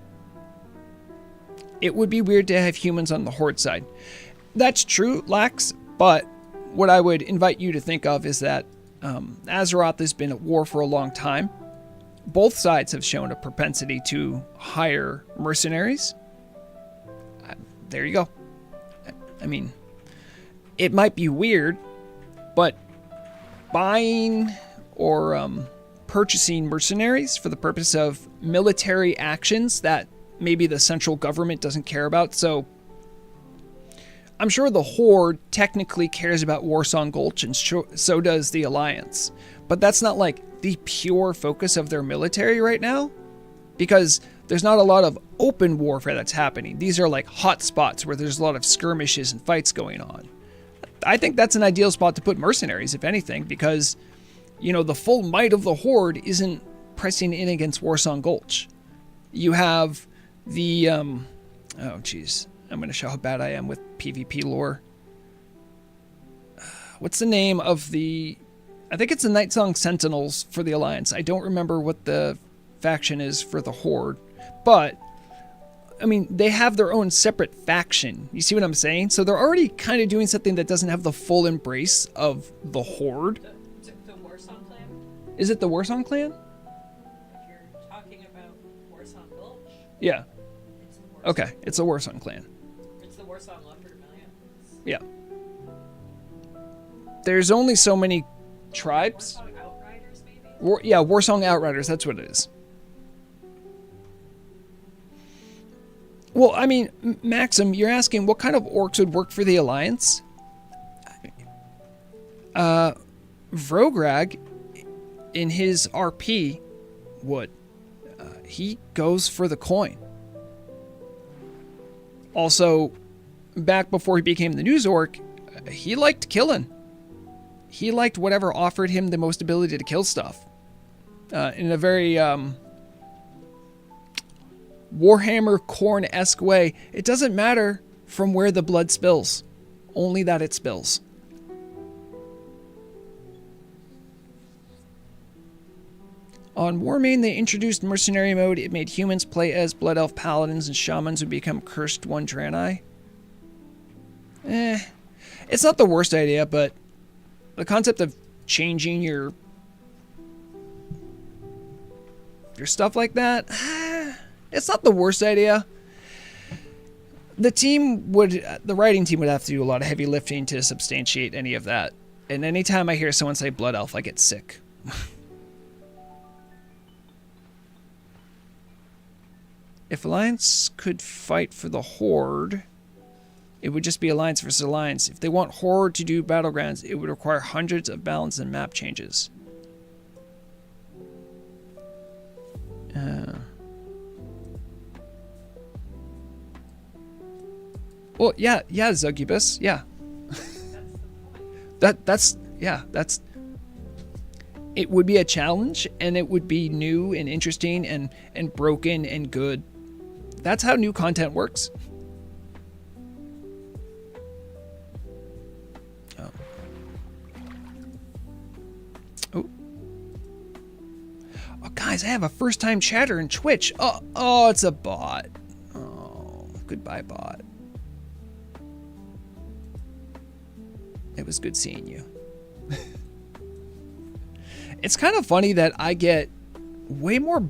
It would be weird to have humans on the Horde side. That's true, Lax, but what I would invite you to think of is that Azeroth has been at war for a long time. Both sides have shown a propensity to hire mercenaries. There you go. I mean, it might be weird, but buying or purchasing mercenaries for the purpose of military actions that maybe the central government doesn't care about. So I'm sure the Horde technically cares about Warsong Gulch, and so does the Alliance. But that's not like the pure focus of their military right now, because there's not a lot of open warfare that's happening. These are like hot spots where there's a lot of skirmishes and fights going on. I think that's an ideal spot to put mercenaries, if anything, because, the full might of the Horde isn't pressing in against Warsong Gulch. You have the, oh geez, I'm going to show how bad I am with PvP lore. What's the name of I think it's the Nightsong Sentinels for the Alliance. I don't remember what the faction is for the Horde, but, I mean, they have their own separate faction. You see what I'm saying? So they're already kind of doing something that doesn't have the full embrace of the Horde. The Warsong clan? Is it the Warsong clan? If you're talking about Warsong Gulch, Yeah. it's the Warsong. Okay, it's the Warsong clan. It's the Warsong Lumber Million. Yeah. There's only so many tribes. Warsong Outriders, maybe? Warsong Outriders, that's what it is. Well, I mean, Maxim, you're asking what kind of orcs would work for the Alliance? Vrograg, in his RP, would. He goes for the coin. Also, back before he became the news orc, he liked killing. He liked whatever offered him the most ability to kill stuff. In a very Warhammer Khorne-esque way. It doesn't matter from where the blood spills, only that it spills. On Warmane, they introduced mercenary mode. It made humans play as Blood Elf Paladins, and shamans would become Cursed One Draenei. It's not the worst idea, but the concept of changing your stuff like that, it's not the worst idea. The writing team would have to do a lot of heavy lifting to substantiate any of that. And anytime I hear someone say Blood Elf, I get sick. If Alliance could fight for the Horde, it would just be Alliance versus Alliance. If they want Horde to do Battlegrounds, it would require hundreds of balance and map changes. Well, yeah, Zugubus, yeah. That's the point. Yeah, it would be a challenge, and it would be new and interesting and broken and good. That's how new content works. Oh, guys, I have a first-time chatter in Twitch. Oh, it's a bot. Oh, goodbye, bot. It was good seeing you. It's kind of funny that I get way more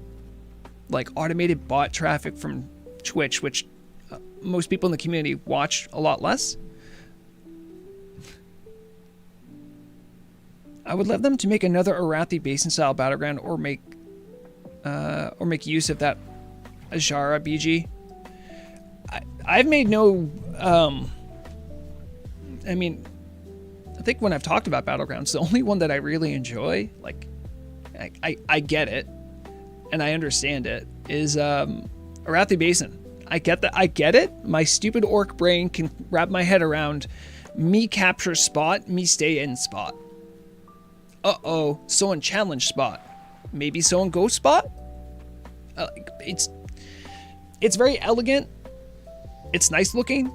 like automated bot traffic from Twitch, which most people in the community watch a lot less. I would love them to make another Arathi Basin style Battleground, or make use of that Ajara BG. I've made no. I mean, I think when I've talked about Battlegrounds, the only one that I really enjoy, like, I get it, and I understand it, is Arathi Basin. I get that. I get it. My stupid orc brain can wrap my head around me capture spot, me stay in spot. Uh-oh, someone challenge spot. Maybe someone go spot? It's very elegant. It's nice looking.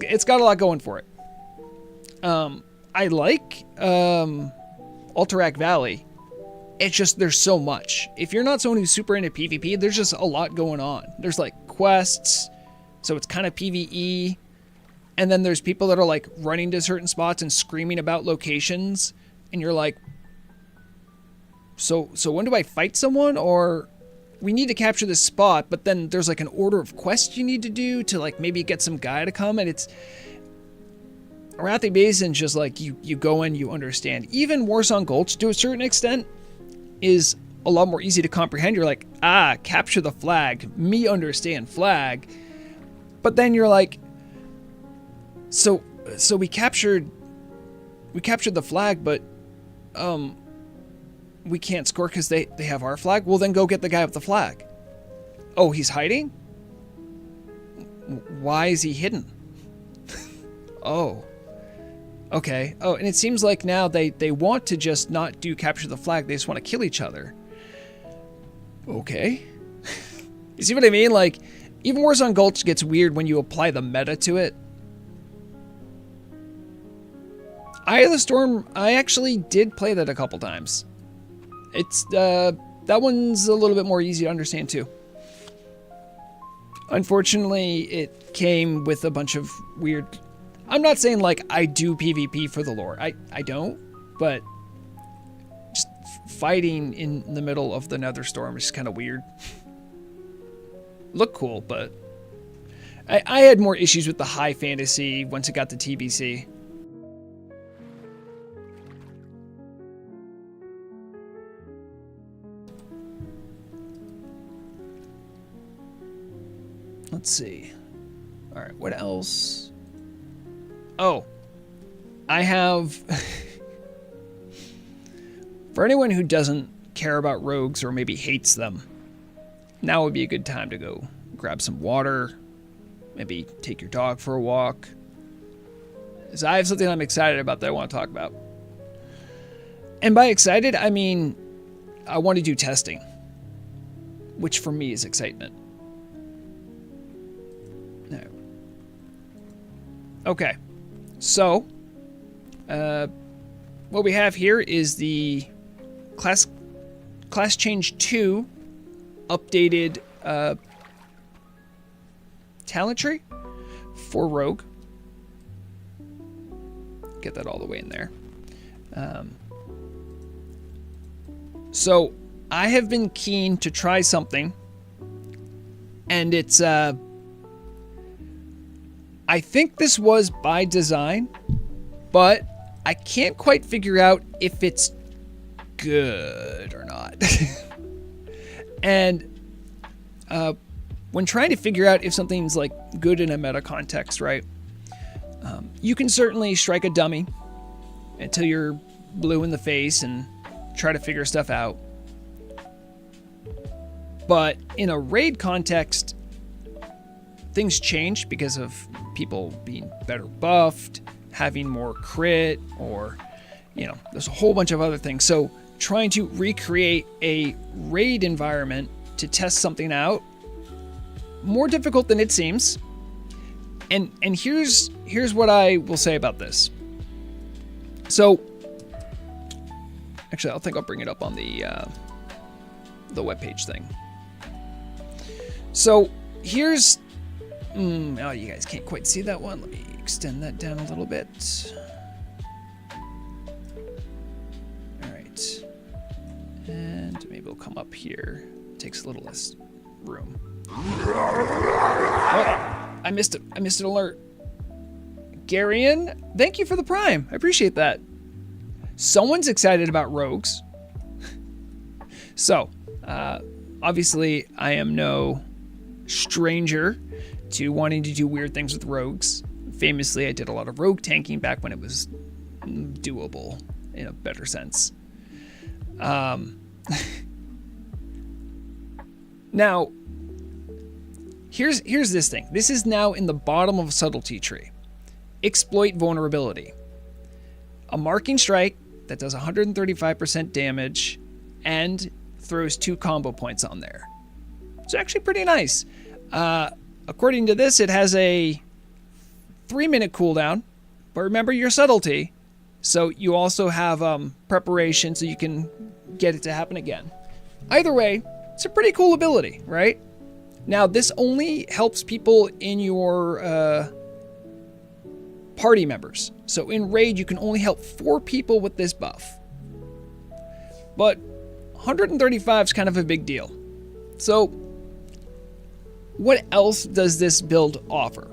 It's got a lot going for it. I like Alterac Valley. It's just, there's so much. If you're not someone who's super into PvP, there's just a lot going on. There's like quests, so it's kind of PvE. And then there's people that are like running to certain spots and screaming about locations. And you're like, so when do I fight someone? Or we need to capture this spot, but then there's like an order of quests you need to do to like maybe get some guy to come. And it's, Arathi Basin's just like, you go in, you understand. Even Warsong Gulch, to a certain extent, is a lot more easy to comprehend. You're like, capture the flag. Me understand flag. But then you're like, so we captured the flag, but we can't score because they have our flag. Well, then go get the guy with the flag. Oh, he's hiding? Why is he hidden? Oh. Okay. Oh, and it seems like now they want to just not do capture the flag. They just want to kill each other. Okay. You see what I mean? Like, even Warzone Gulch gets weird when you apply the meta to it. Eye of the Storm, I actually did play that a couple times. It's, that one's a little bit more easy to understand too. Unfortunately, it came with a bunch of weird... I'm not saying like I do PvP for the lore. I don't, but just fighting in the middle of the Nether Storm is just kind of weird. Look cool, but I had more issues with the high fantasy once it got to TBC. Let's see. All right, what else? Oh, I have, for anyone who doesn't care about rogues or maybe hates them, now would be a good time to go grab some water, maybe take your dog for a walk. So I have something I'm excited about that I want to talk about. And by excited, I mean, I want to do testing, which for me is excitement. No. Okay. So, what we have here is the class change 2 updated talent tree for Rogue. Get that all the way in there. So, I have been keen to try something, and it's I think this was by design, but I can't quite figure out if it's good or not. And when trying to figure out if something's like good in a meta context, right? You can certainly strike a dummy until you're blue in the face and try to figure stuff out. But in a raid context, things change because of people being better buffed, having more crit, or there's a whole bunch of other things. So trying to recreate a raid environment to test something out, more difficult than it seems. And here's what I will say about this. So actually, I think I'll bring it up on the webpage thing. So here's, oh, you guys can't quite see that one. Let me extend that down a little bit. All right, and maybe it'll come up here. It takes a little less room. Oh, I missed it. I missed an alert. Garion, thank you for the Prime. I appreciate that. Someone's excited about rogues. So, obviously, I am no stranger to wanting to do weird things with rogues. Famously, I did a lot of rogue tanking back when it was doable in a better sense. Now, here's this thing. This is now in the bottom of a subtlety tree. Exploit vulnerability. A marking strike that does 135% damage and throws 2 combo points on there. It's actually pretty nice. According to this, it has a 3-minute cooldown, but remember your subtlety, so you also have preparation so you can get it to happen again. Either way, it's a pretty cool ability, right? Now, this only helps people in your party members. So in raid, you can only help 4 people with this buff. But 135 is kind of a big deal. So what else does this build offer?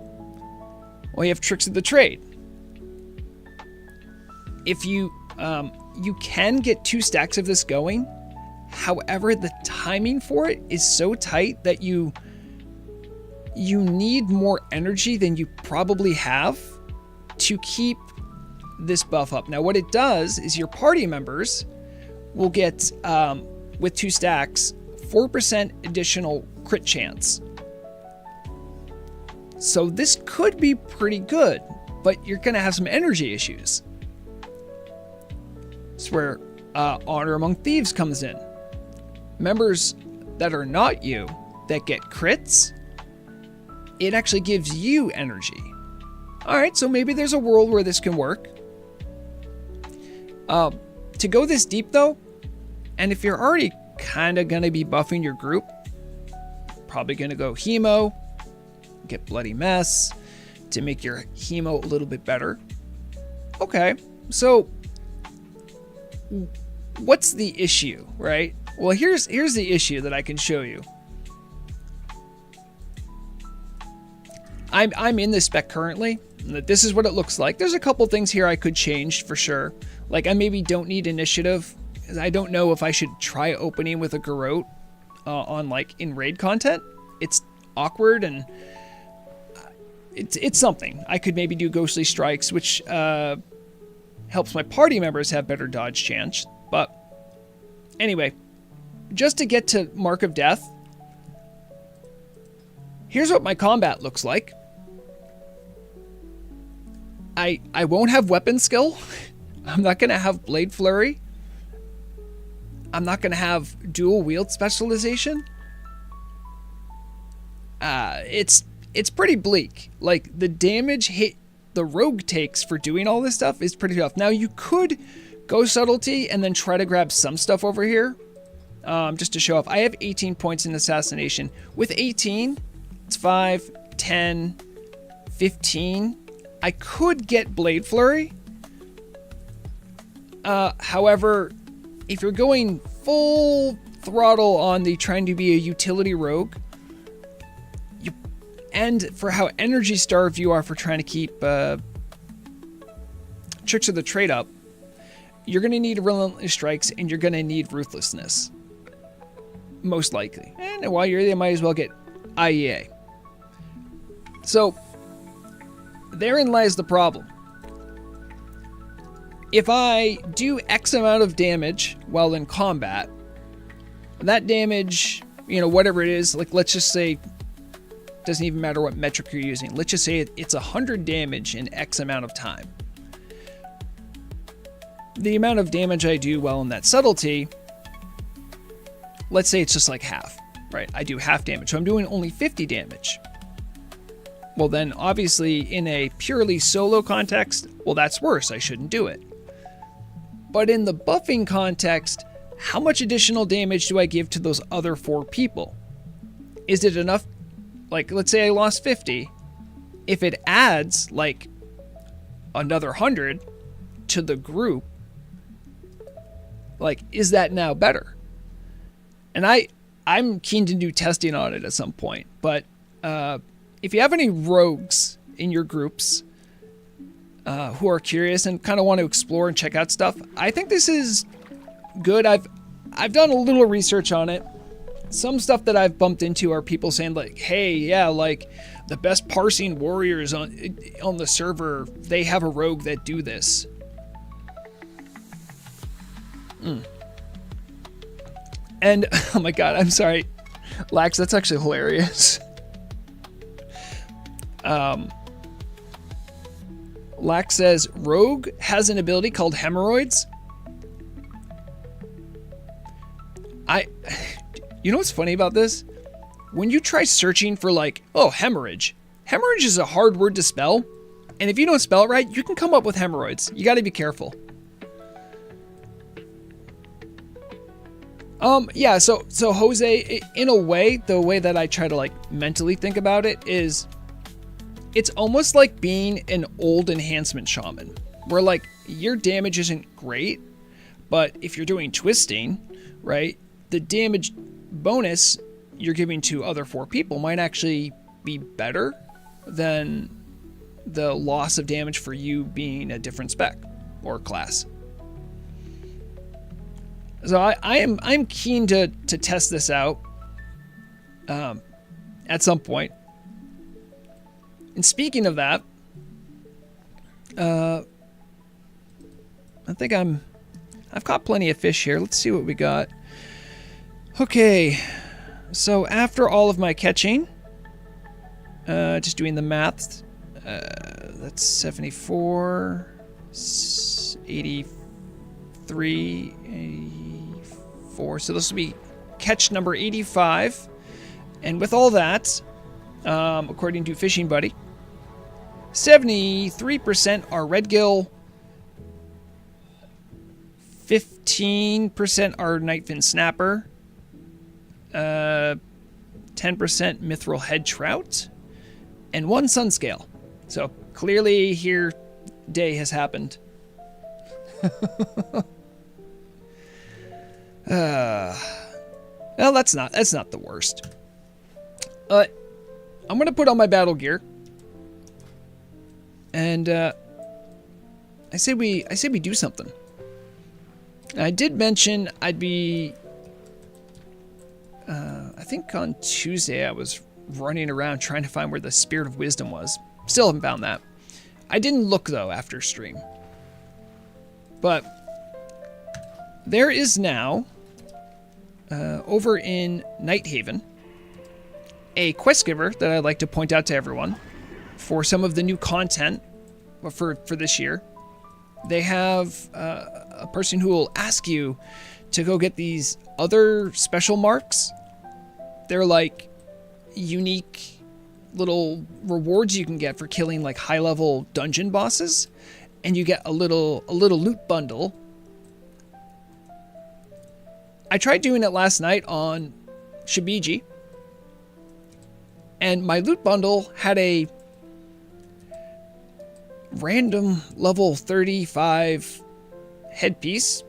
Well, you have Tricks of the Trade. If you can get 2 stacks of this going. However, the timing for it is so tight that you need more energy than you probably have to keep this buff up. Now, what it does is your party members will get, with 2 stacks, 4% additional crit chance. So this could be pretty good, but you're going to have some energy issues. It's where Honor Among Thieves comes in. Members that are not you that get crits, it actually gives you energy. All right, so maybe there's a world where this can work. To go this deep though, and if you're already kind of going to be buffing your group, probably going to go Hemo, get Bloody Mess to make your Hemo a little bit better. Okay, so what's the issue, right? Well, here's the issue that I can show you. I'm in this spec currently. This is what it looks like. There's a couple things here I could change for sure. Like I maybe don't need initiative. I don't know if I should try opening with a Garrote on like in raid content. It's awkward and it's something. I could maybe do Ghostly Strikes, which helps my party members have better dodge chance. But anyway, just to get to Mark of Death, here's what my combat looks like. I won't have weapon skill. I'm not going to have Blade Flurry. I'm not going to have dual wield specialization. It's pretty bleak. Like the damage hit the rogue takes for doing all this stuff is pretty tough. Now you could go subtlety and then try to grab some stuff over here. Just to show off. I have 18 points in assassination. With 18, it's 5, 10, 15. I could get Blade Flurry. However, if you're going full throttle on the trying to be a utility rogue, and for how energy starved you are for trying to keep Tricks of the Trade up, you're going to need Relentless Strikes and you're going to need Ruthlessness. Most likely. And while you're there, you might as well get IEA. So, therein lies the problem. If I do X amount of damage while in combat, that damage, whatever it is, like let's just say, doesn't even matter what metric you're using. Let's just say it's 100 damage in X amount of time. the amount of damage I do while in that subtlety, let's say it's just like half, right? I do half damage, so I'm doing only 50 damage. Well, then obviously in a purely solo context, well, that's worse. I shouldn't do it. But in the buffing context, how much additional damage do I give to those other 4 people? Is it enough? Like, let's say I lost 50. If it adds like another 100 to the group, like, is that now better? And I'm keen to do testing on it at some point. But if you have any rogues in your groups who are curious and kind of want to explore and check out stuff, I think this is good. I've done a little research on it. Some stuff that I've bumped into are people saying like, hey, yeah, like the best parsing warriors on the server, they have a rogue that do this. And, oh my god, I'm sorry. Lax, that's actually hilarious. Lax says, Rogue has an ability called hemorrhoids. You know what's funny about this? When you try searching for like, oh, hemorrhage is a hard word to spell. And if you don't spell it right, you can come up with hemorrhoids. You got to be careful. Yeah, so Jose, in a way, the way that I try to like mentally think about it is it's almost like being an old enhancement shaman where like your damage isn't great, but if you're doing twisting, right, the damage bonus you're giving to other 4 people might actually be better than the loss of damage for you being a different spec or class. So I'm keen to test this out at some point. And speaking of that, I think I've caught plenty of fish here. Let's see what we got. Okay, so after all of my catching, just doing the math, that's 74, 83, 84. So this will be catch number 85. And with all that, according to Fishing Buddy, 73% are redgill, 15% are knightfin snapper, 10% mithril head trout, and 1 sunscale. So clearly here day has happened. Well, that's not the worst. I'm gonna put on my battle gear, and I say we do something. I did mention I'd be. I think on Tuesday I was running around trying to find where the Spirit of Wisdom was. Still haven't found that. I didn't look though after stream. But there is now over in Nighthaven a quest giver that I'd like to point out to everyone for some of the new content for this year. They have a person who will ask you to go get these other special marks. They're like unique little rewards you can get for killing like high-level dungeon bosses, and you get a little loot bundle. I tried doing it last night on Shibiji, and my loot bundle had a random level 35 headpiece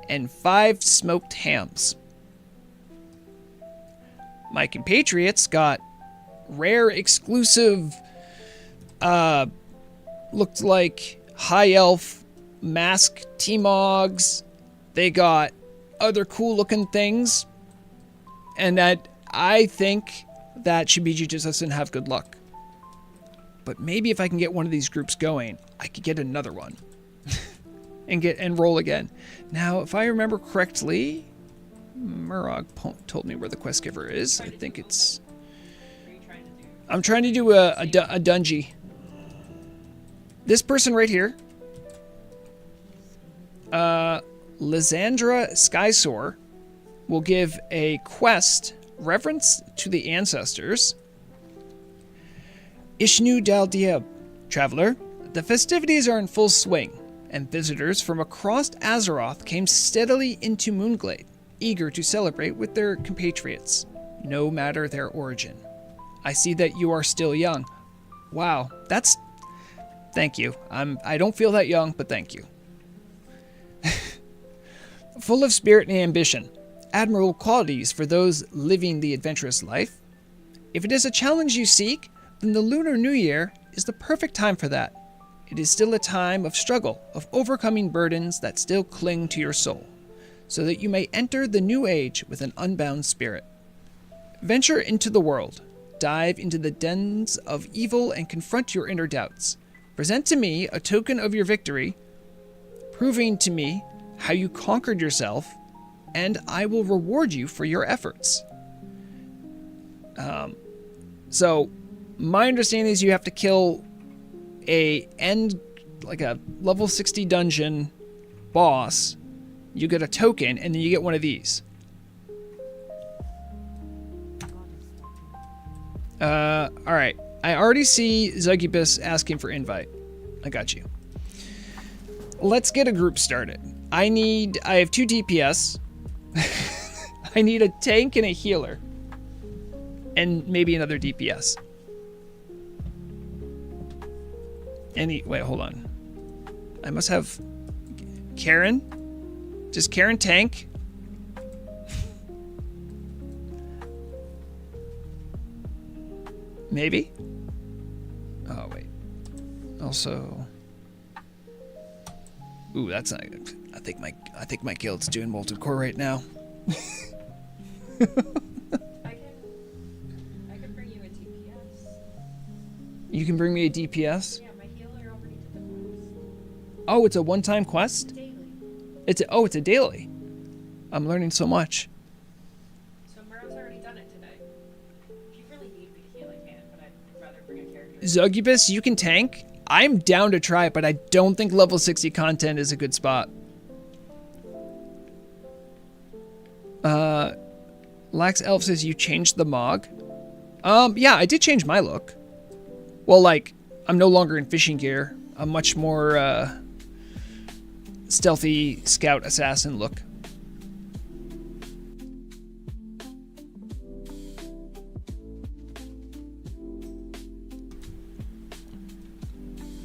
and 5 smoked hams. My compatriots got rare exclusive, looked like high elf mask T-Mogs. They got other cool looking things. And that I think that Shibiji just doesn't have good luck. But maybe if I can get one of these groups going, I could get another one. and roll again. Now, if I remember correctly, Murog told me where the quest giver is. I think it's... I'm trying to do a dungeon. This person right here. Lysandra Skysoar will give a quest, Reverence to the Ancestors. Ishnu Daldieb, Traveler, the festivities are in full swing, and visitors from across Azeroth came steadily into Moonglade, eager to celebrate with their compatriots, no matter their origin. I see that you are still young. Wow, thank you. I don't feel that young, but thank you. Full of spirit and ambition, admirable qualities for those living the adventurous life. If it is a challenge you seek, then the Lunar New Year is the perfect time for that. It is still a time of struggle, of overcoming burdens that still cling to your soul, so that you may enter the new age with an unbound spirit. Venture into the world, dive into the dens of evil and confront your inner doubts. Present to me a token of your victory, proving to me how you conquered yourself, and I will reward you for your efforts. So my understanding is you have to kill a level 60 dungeon boss. You get a token, and then you get one of these. Alright. I already see Zul'Gurub asking for invite. I got you. Let's get a group started. I have 2 DPS. I need a tank and a healer. And maybe another DPS. Wait, hold on. I must have Karen. Does Karen tank? Maybe? Oh, wait. Also... Ooh, that's not good. I think my guild's doing Molten Core right now. I can bring you a DPS. You can bring me a DPS? Yeah, my healer already did the quest. Oh, it's a one-time quest? Daily. It's a daily. I'm learning so much. So Morass already done it today. If you really need me to heal, I can, but I'd rather bring a character. Zul'Gurub, you can tank? I'm down to try it, but I don't think level 60 content is a good spot. Lax Elf says you changed the Mog. Yeah, I did change my look. Well, like, I'm no longer in fishing gear. I'm much more, stealthy scout assassin look.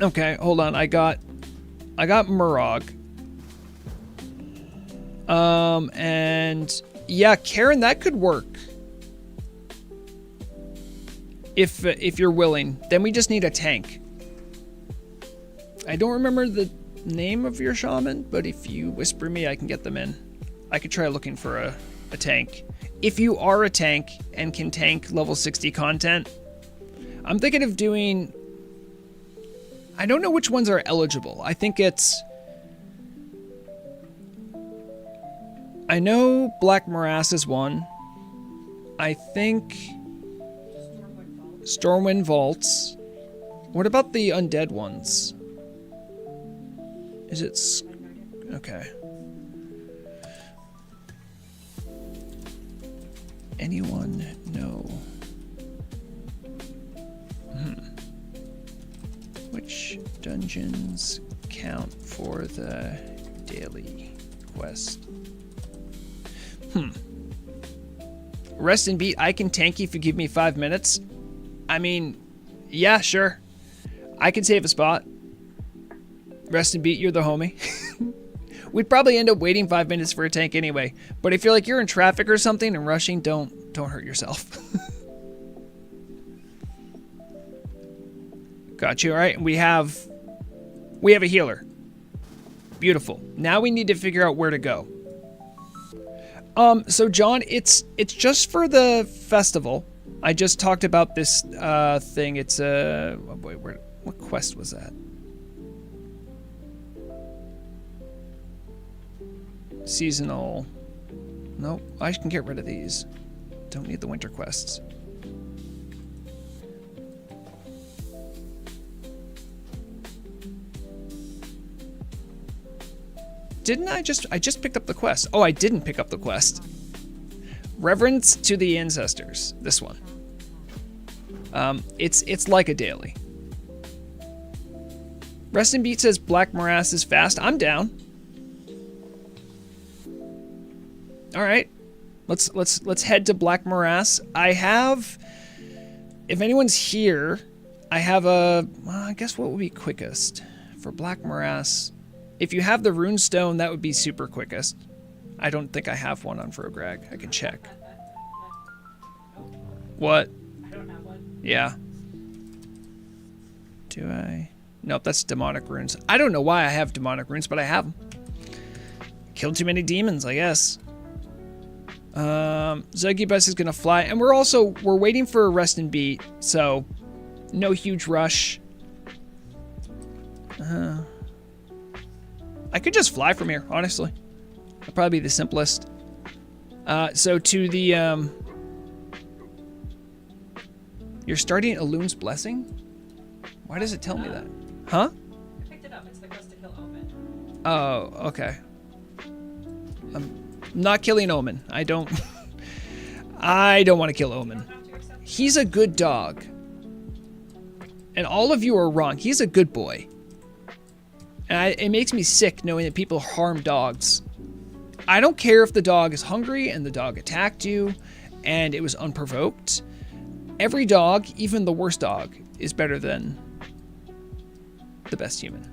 Okay, hold on. I got Murog. And yeah, Karen, that could work. If you're willing. Then we just need a tank. I don't remember the name of your shaman, but if you whisper me, I can get them in. I could try looking for a tank. If you are a tank and can tank level 60 content, I'm thinking of doing... I don't know which ones are eligible. I think it's... I know Black Morass is one. I think... Stormwind Vaults. What about the undead ones? Is it... Okay. Anyone know? Which dungeons count for the daily quest? Rest and beat, I can tank you if you give me 5 minutes. I mean, yeah, sure. I can save a spot. Rest and beat, you're the homie. We'd probably end up waiting 5 minutes for a tank anyway. But if you're like you're in traffic or something and rushing, don't hurt yourself. Got you. All right. We have a healer. Beautiful. Now we need to figure out where to go. So John, it's just for the festival. I just talked about this thing. It's what quest was that? Seasonal. Nope. I can get rid of these. Don't need the winter quests. didn't I just picked up the quest. Oh, I didn't pick up the quest. Reverence to the ancestors. This one. It's like a daily. Rest in Beat says Black Morass is fast. I'm down. All right. Let's head to Black Morass. I have, if anyone's here, I have a, well, I guess what would be quickest for Black Morass? If you have the runestone, that would be super quickest. I don't think I have one on Frograg. I can check. What? I don't have one. Yeah. Do I? Nope, that's demonic runes. I don't know why I have demonic runes, but I have them. Killed too many demons, I guess. Zugibus is gonna fly, and we're waiting for a rest and beat, so no huge rush. I could just fly from here, honestly. That'd probably be the simplest. So to the you're starting Elun's Blessing? Why does it tell me that? Huh? I picked it up. It's the quest to kill Omen. Oh, okay. I'm not killing Omen. I don't want to kill Omen. He's a good dog. And all of you are wrong. He's a good boy. And it makes me sick knowing that people harm dogs. I don't care if the dog is hungry and the dog attacked you and it was unprovoked. Every dog, even the worst dog, is better than the best human.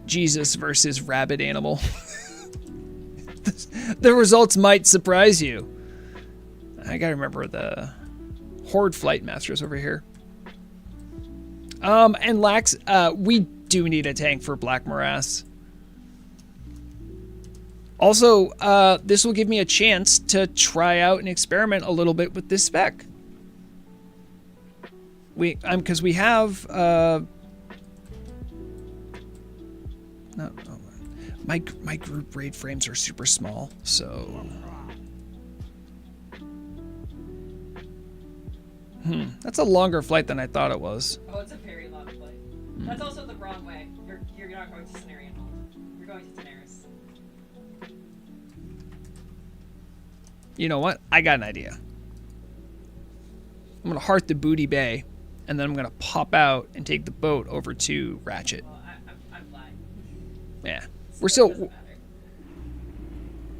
Jesus versus rabid animal. The results might surprise you. I gotta remember the Horde Flight Masters over here. And Lax, we do need a tank for Black Morass. Also, this will give me a chance to try out and experiment a little bit with this spec. Because we have, no, my group raid frames are super small, so. That's a longer flight than I thought it was. Oh, it's a very long flight. That's also the wrong way. You're not going to Cenarian Hold. You're going to Daenerys. You know what? I got an idea. I'm gonna heart the Booty Bay, and then I'm gonna pop out and take the boat over to Ratchet. Well, I'm flying. Yeah, So we're it still. doesn't matter.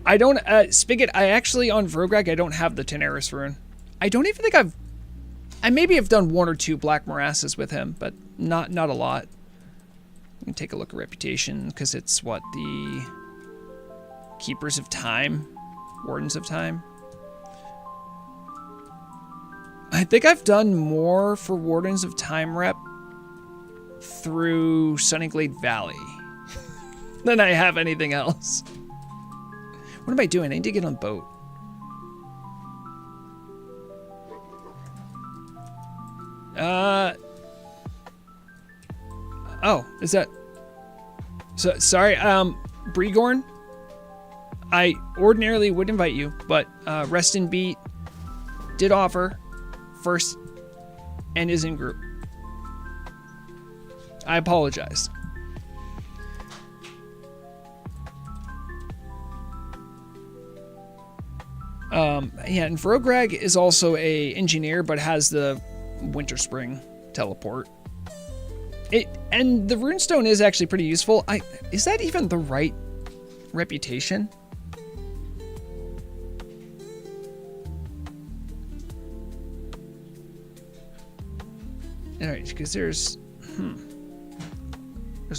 I don't Spigot. I actually on Vrograg I don't have the Daenerys rune. I don't even think I maybe have done one or two Black Morasses with him, but not a lot. You can take a look at reputation because it's what the Keepers of Time, Wardens of Time. I think I've done more for Wardens of Time rep through Sunnyglade Valley than I have anything else. What am I doing? I need to get on boat. Oh, is that... So, sorry, Bregorn, I ordinarily would invite you, but Rest and Beat did offer first and is in group. I apologize. Yeah, and Vrograg is also a engineer, but has the Winter Spring teleport. And the runestone is actually pretty useful. Is that even the right reputation? Alright, because there's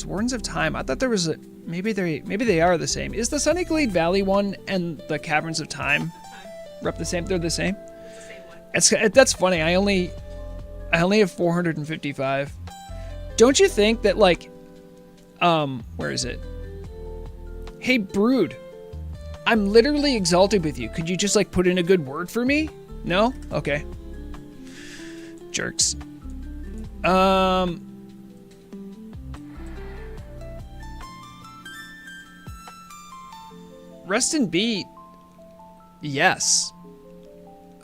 Wardens of Time. I thought there was a maybe they are the same. Is the Sunnyglade Valley one and the Caverns of Time rep the same? They're the same. That's funny. I only have 455. Don't you think that, like, where is it? Hey, Brood, I'm literally exalted with you. Could you just, like, put in a good word for me? No? Okay. Jerks. Rest and Beat, yes.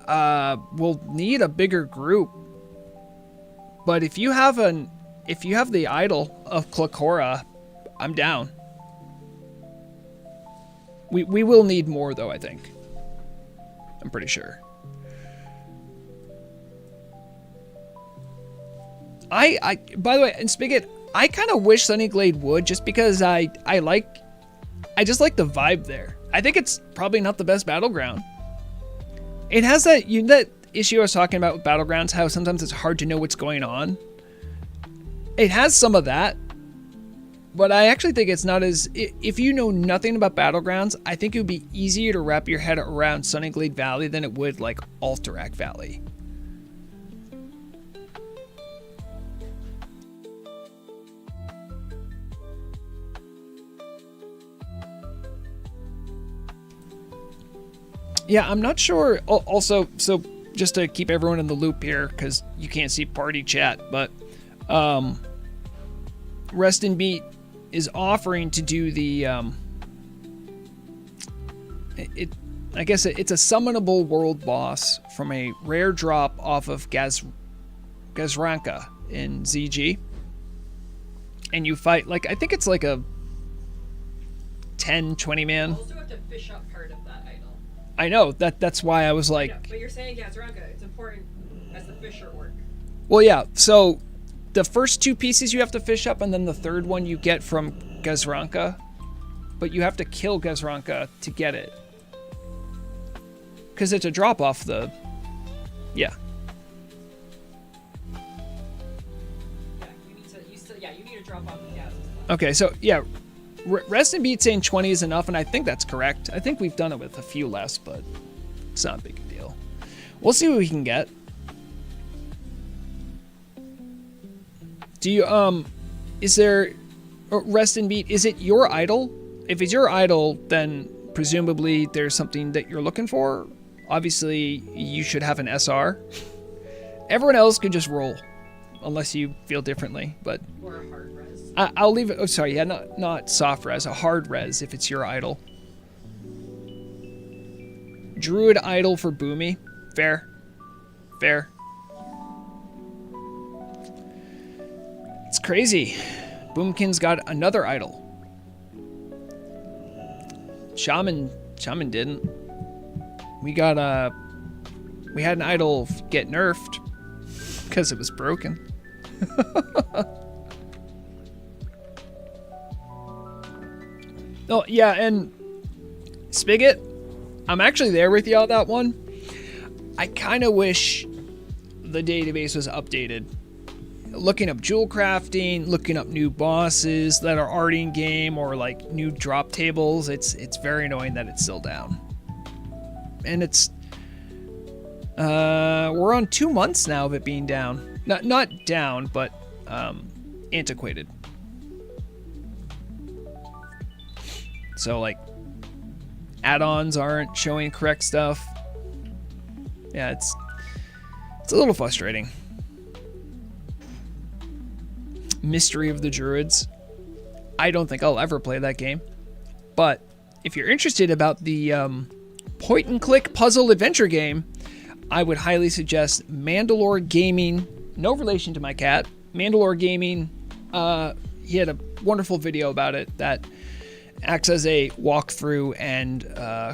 We'll need a bigger group But if you have the idol of Klakora, I'm down. We will need more though, I think. I'm pretty sure. I by the way, and Spigot, I kind of wish Sunnyglade would, just because I just like the vibe there. I think it's probably not the best Battleground. It has that issue I was talking about with Battlegrounds, how sometimes it's hard to know what's going on. It has some of that, but I actually think it's not as... If you know nothing about Battlegrounds, I think it would be easier to wrap your head around Sunnyglade Valley than it would, like, Alterac Valley. Yeah, I'm not sure. Also, so just to keep everyone in the loop here, because you can't see party chat, but Rest and Beat is offering to do the I guess it's a summonable world boss from a rare drop off of Gazranka in ZG, and you fight, like, I think it's like a 10-20 man. You also have to fish up part of that idol. I know, that's why I was like... No, but you're saying Gazranka, it's important as the fisher work. Well, yeah, so the first 2 pieces you have to fish up, and then the third one you get from Gazranka, but you have to kill Gazranka to get it. Because it's a drop off the... Yeah. You need to drop off the gas. Okay, so, yeah, Rest and Beat saying 20 is enough, and I think that's correct. I think we've done it with a few less, but it's not a big deal. We'll see what we can get. Do you, is there... Rest and Beat, is it your idol? If it's your idol, then presumably there's something that you're looking for. Obviously, you should have an SR. Everyone else could just roll, unless you feel differently, but... Or a hard res. I'll leave it... Oh, sorry, yeah, not soft res, a hard res if it's your idol. Druid idol for Boomy. Fair. Fair. It's crazy. Boomkin's got another idol. Shaman didn't. We had an idol get nerfed because it was broken. Oh, yeah, and Spigot, I'm actually there with you on that one. I kind of wish the database was updated. Looking up jewel crafting, looking up new bosses that are already in game, or like new drop tables, it's very annoying that it's still down. And it's we're on 2 months now of it being down. Not down, but antiquated. So like add-ons aren't showing correct stuff. Yeah, it's a little frustrating. Mystery of the Druids. I don't think I'll ever play that game. But if you're interested about the point-and-click puzzle adventure game, I would highly suggest Mandalore Gaming. No relation to my cat. Mandalore Gaming. He had a wonderful video about it that acts as a walkthrough and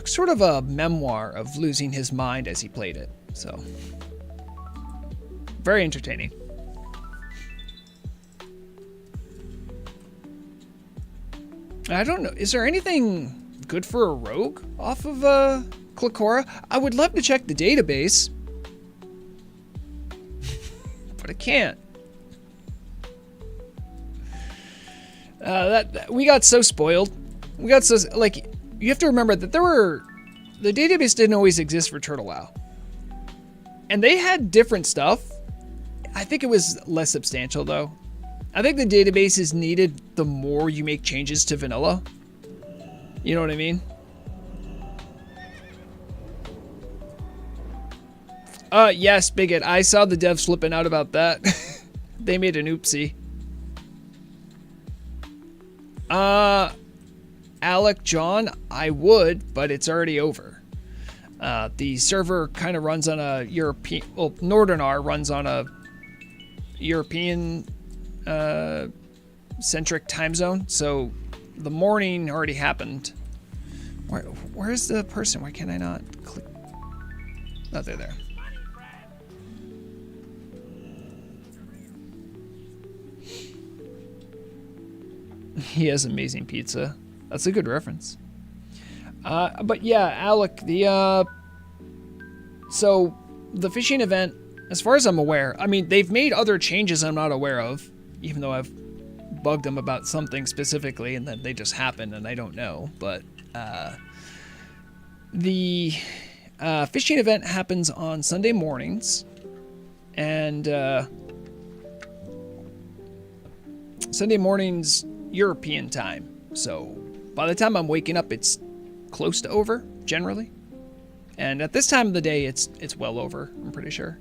sort of a memoir of losing his mind as he played it. So, very entertaining. I don't know. Is there anything good for a rogue off of Klakora? I would love to check the database, but I can't. We got so spoiled. We got so, like, you have to remember that the database didn't always exist for Turtle WoW, and they had different stuff. I think it was less substantial though. I think the database is needed the more you make changes to vanilla. You know what I mean? Yes, Bigot. I saw the devs flipping out about that. They made an oopsie. Alec John, I would, but it's already over. The server kind of runs on a European... Well, Northern R runs on a European centric time zone, so the morning already happened. Where's the person? Why can I not click? Oh, they're there. He has amazing pizza. That's a good reference. But yeah, Alec, so the fishing event, as far as I'm aware, I mean, they've made other changes I'm not aware of, even though I've bugged them about something specifically, and then they just happen and I don't know. But the fishing event happens on Sunday mornings, and Sunday mornings European time. So by the time I'm waking up, it's close to over, generally. And at this time of the day, it's well over, I'm pretty sure.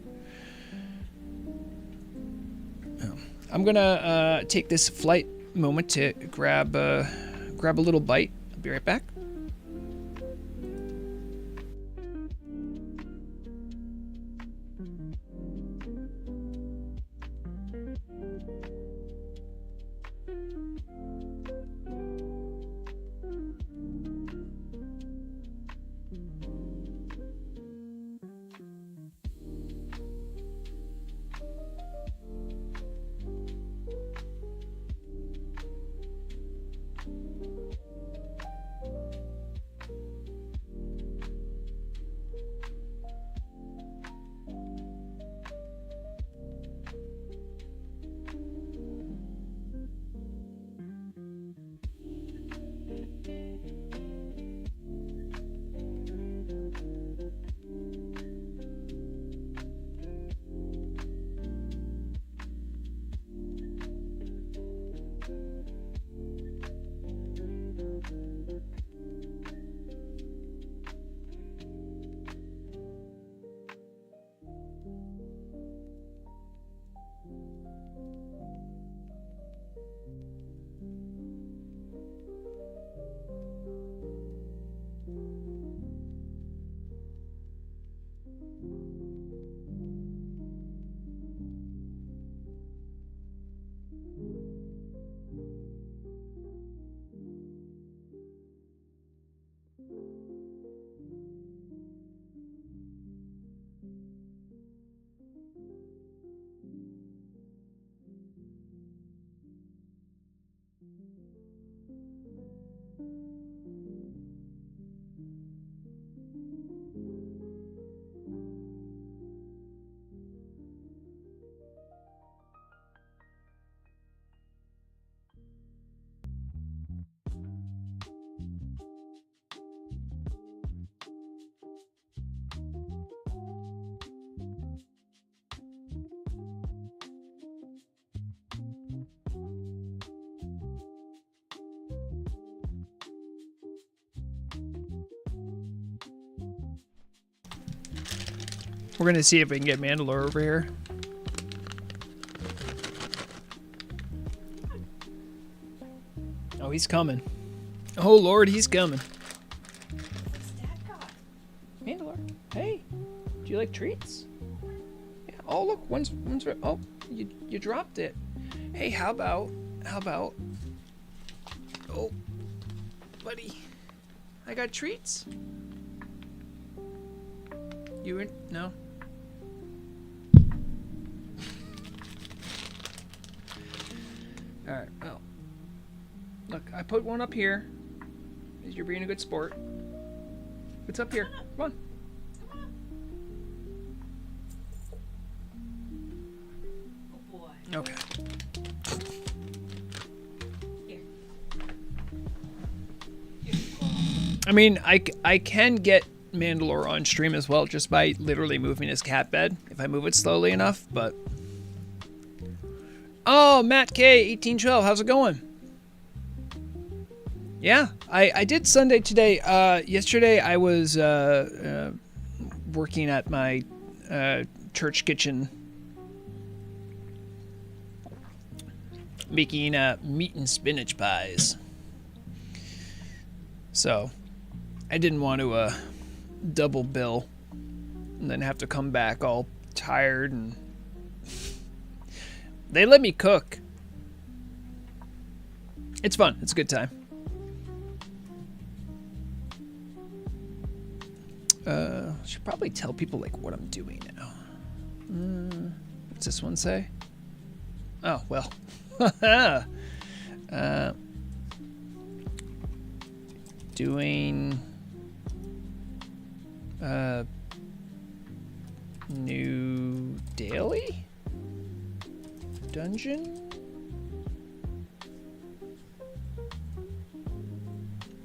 I'm gonna take this flight moment to grab a little bite. I'll be right back. We're gonna see if we can get Mandalore over here. Oh, he's coming. Oh Lord, he's coming. What's Dad got? Mandalore, hey, do you like treats? Yeah. Oh look, one's. Oh, you dropped it. Hey, how about? Oh, buddy, I got treats. You in? No. All right. Well, look, I put one up here. You're being a good sport. It's up here. Come on. Oh boy. Okay. Here. I mean, I can get Mandalore on stream as well, just by literally moving his cat bed if I move it slowly enough. But oh, Matt K 1812, how's it going? Yeah, I did Sunday today. Yesterday I was working at my church kitchen, making meat and spinach pies. So I didn't want to double bill and then have to come back all tired and They let me cook. It's fun. It's a good time. Should probably tell people like what I'm doing now. What's this one say? Oh, well. Doing new daily dungeon.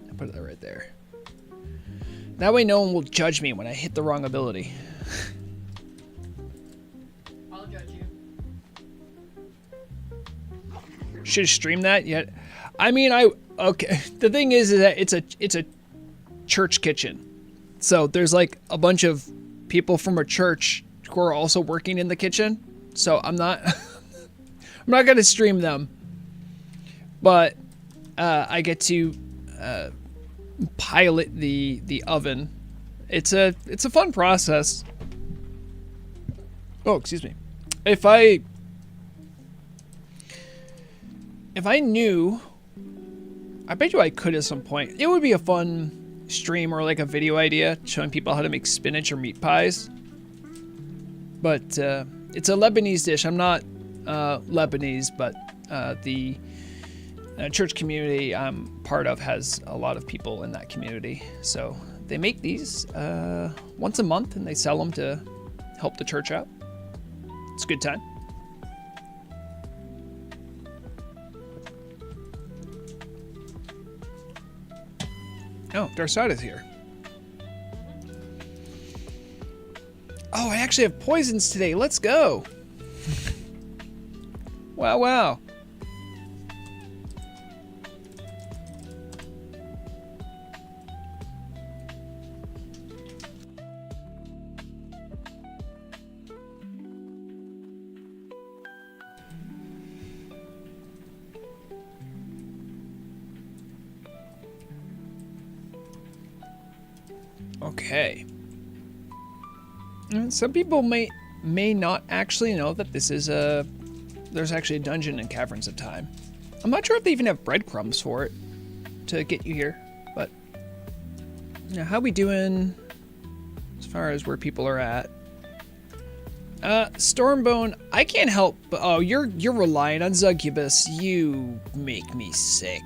I put that right there. That way no one will judge me when I hit the wrong ability. I'll judge you. Should have streamed that yet. I mean, okay. The thing is that it's a church kitchen. So there's like a bunch of people from a church who are also working in the kitchen. So I'm not I'm not going to stream them. But I get to pilot the oven. It's a fun process. Oh, excuse me. If I knew, I bet you I could at some point. It would be a fun stream or like a video idea showing people how to make spinach or meat pies. But it's a Lebanese dish. I'm not Lebanese, but the church community I'm part of has a lot of people in that community. So they make these once a month and they sell them to help the church out. It's a good time. Oh, Darsada's here. Oh, I actually have poisons today. Let's go. Wow, wow. Okay. And some people may not actually know that this is there's actually a dungeon in Caverns of Time. I'm not sure if they even have breadcrumbs for it to get you here, but now how we doing as far as where people are at? Stormbone, I can't help but oh, you're relying on Zul'Gurub. You make me sick.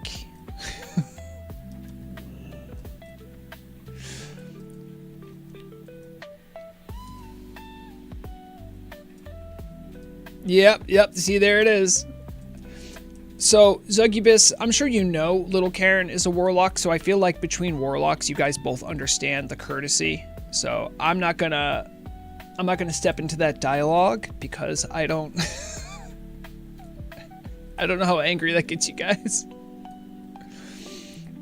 Yep. See, there it is. So, Zul'Gurub, I'm sure you know Little Karen is a warlock, so I feel like between warlocks, you guys both understand the courtesy. So, I'm not gonna step into that dialogue because I don't I don't know how angry that gets you guys.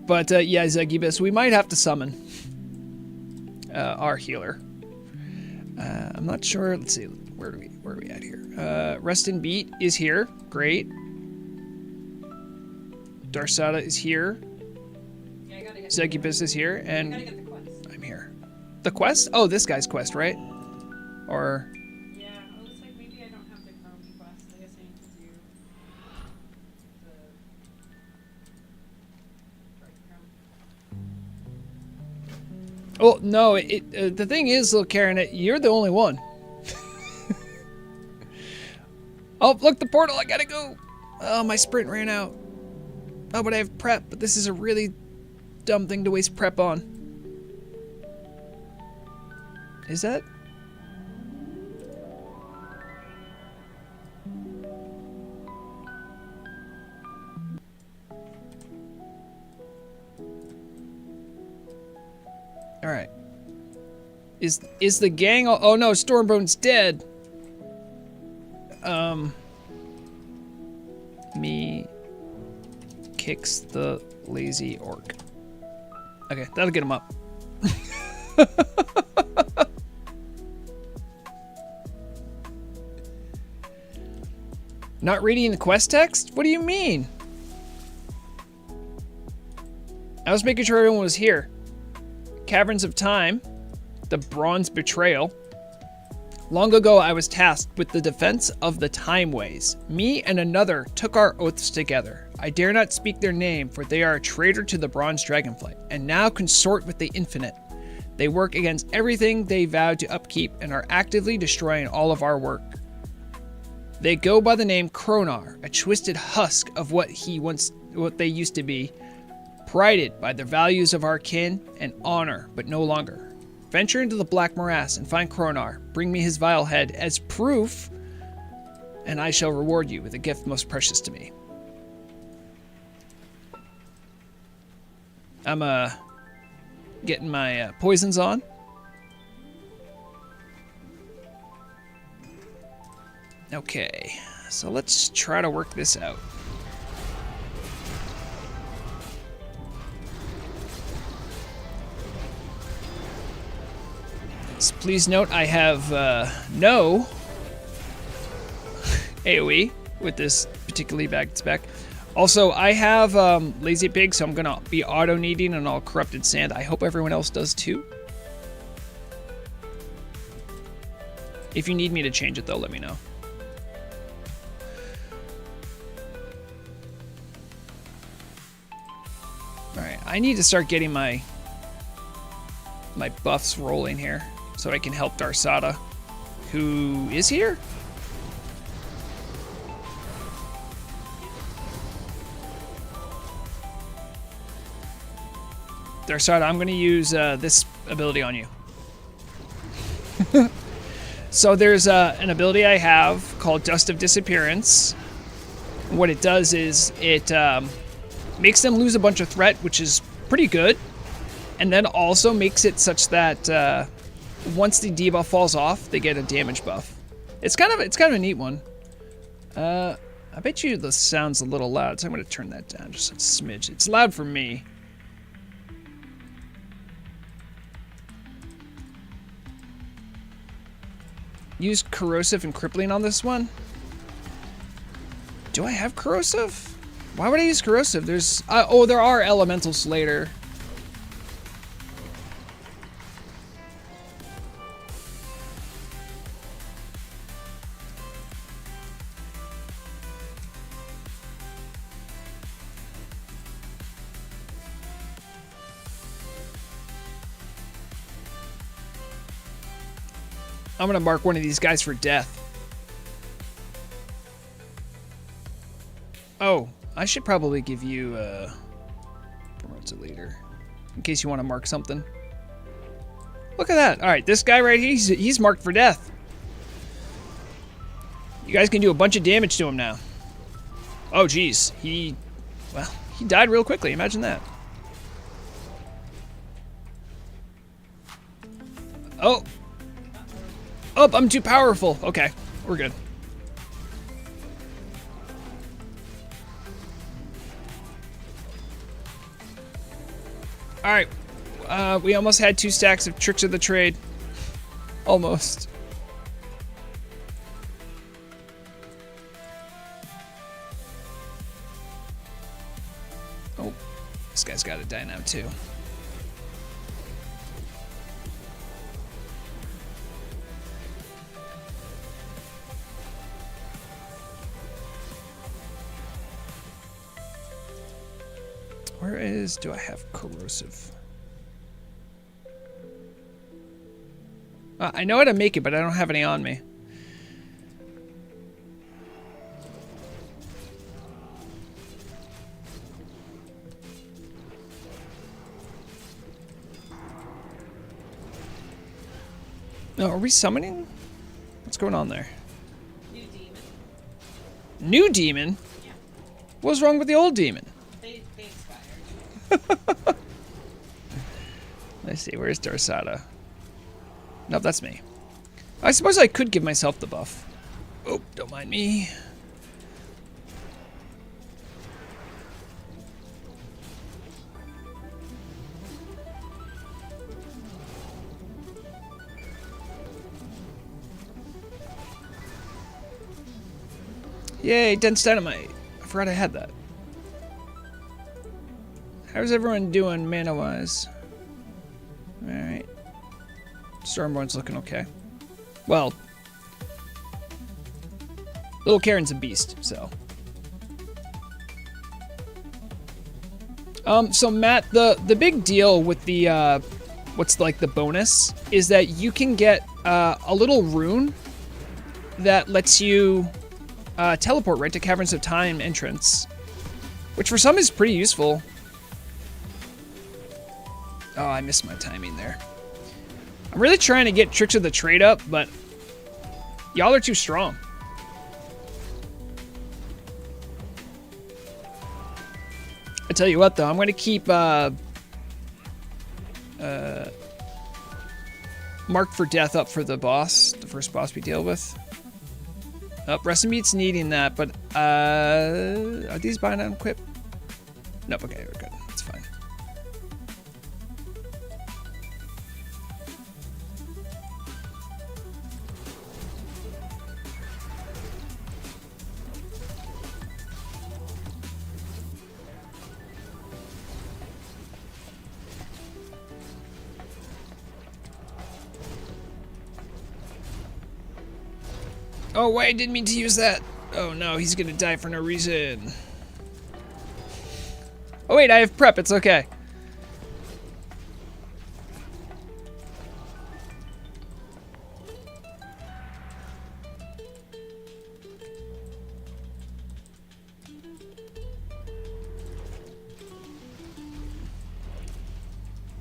But yeah, Zul'Gurub, we might have to summon our healer. I'm not sure. Let's see. Where are we at here? Rest and Beat is here. Great. Darsada is here. Yeah, I gotta get Zul'Gurub is here, I and gotta get the quest. I'm here. The quest? Oh, this guy's quest, right? Or Yeah, it looks like maybe I don't have the Chromie quest. I guess I need to do the oh no! The thing is, Little Karen, you're the only one. Oh, look, the portal! I gotta go. Oh, my sprint ran out. Oh, but I have prep. But this is a really dumb thing to waste prep on. Is that? All right. Is the gang? Oh no, Stormbone's dead. Me kicks the lazy orc. Okay, that'll get him up. Not reading the quest text? What do you mean? I was making sure everyone was here. Caverns of Time, the Bronze Betrayal, Long ago, I was tasked with the defense of the Timeways. Me and another took our oaths together. I dare not speak their name, for they are a traitor to the Bronze Dragonflight, and now consort with the Infinite. They work against everything they vowed to upkeep and are actively destroying all of our work. They go by the name Kronar, a twisted husk of what they used to be, prided by the values of our kin and honor, but no longer. Venture into the Black Morass and find Kronar. Bring me his vile head as proof, and I shall reward you with a gift most precious to me. I'm getting my poisons on. Okay, so let's try to work this out. So please note I have no AoE with this particularly bad spec. Also, I have Lazy Pig, so I'm going to be auto-needing on all Corrupted Sand. I hope everyone else does too. If you need me to change it, though, let me know. Alright, I need to start getting my buffs rolling here so I can help Darsada, who is here? Darsada, I'm going to use this ability on you. So there's an ability I have called Dust of Disappearance. What it does is it makes them lose a bunch of threat, which is pretty good. And then also makes it such that once the debuff falls off, they get a damage buff. It's kind of a neat one. I bet you the sound's a little loud, so I'm going to turn that down just a smidge. It's loud for me. Use corrosive and crippling on this one. Do I have corrosive? Why would I use corrosive? There's oh, there are elementals later. I'm gonna mark one of these guys for death. Oh, I should probably give you promote to leader in case you want to mark something. Look at that. All right, this guy right here, he's marked for death. You guys can do a bunch of damage to him now. Oh, geez. He died real quickly. Imagine that. Oh. Oh, I'm too powerful. Okay, we're good. All right, we almost had 2 stacks of Tricks of the Trade. Almost. Oh, this guy's got to die now too. Where do I have corrosive? I know how to make it, but I don't have any on me. No, are we summoning? What's going on there? New demon. New demon? Yeah. What's wrong with the old demon? They expired. Let's see, where's Darsada? Nope, that's me. I suppose I could give myself the buff. Oh, don't mind me. Yay, dense dynamite. I forgot I had that. How's everyone doing mana-wise? Alright. Stormborn's looking okay. Well, Little Karen's a beast, so. So Matt, the big deal with the, what's like the bonus is that you can get a little rune that lets you teleport right to Caverns of Time entrance, which for some is pretty useful. Oh, I missed my timing there. I'm really trying to get Tricks of the Trade up, but y'all are too strong. I tell you what, though, I'm going to keep Mark for Death up for the boss, the first boss we deal with. Rest and Meat's needing that, but are these bind on equip? Nope, okay, we're good. That's fine. Oh, wait, I didn't mean to use that. Oh no, he's gonna die for no reason. Oh wait, I have prep, it's okay.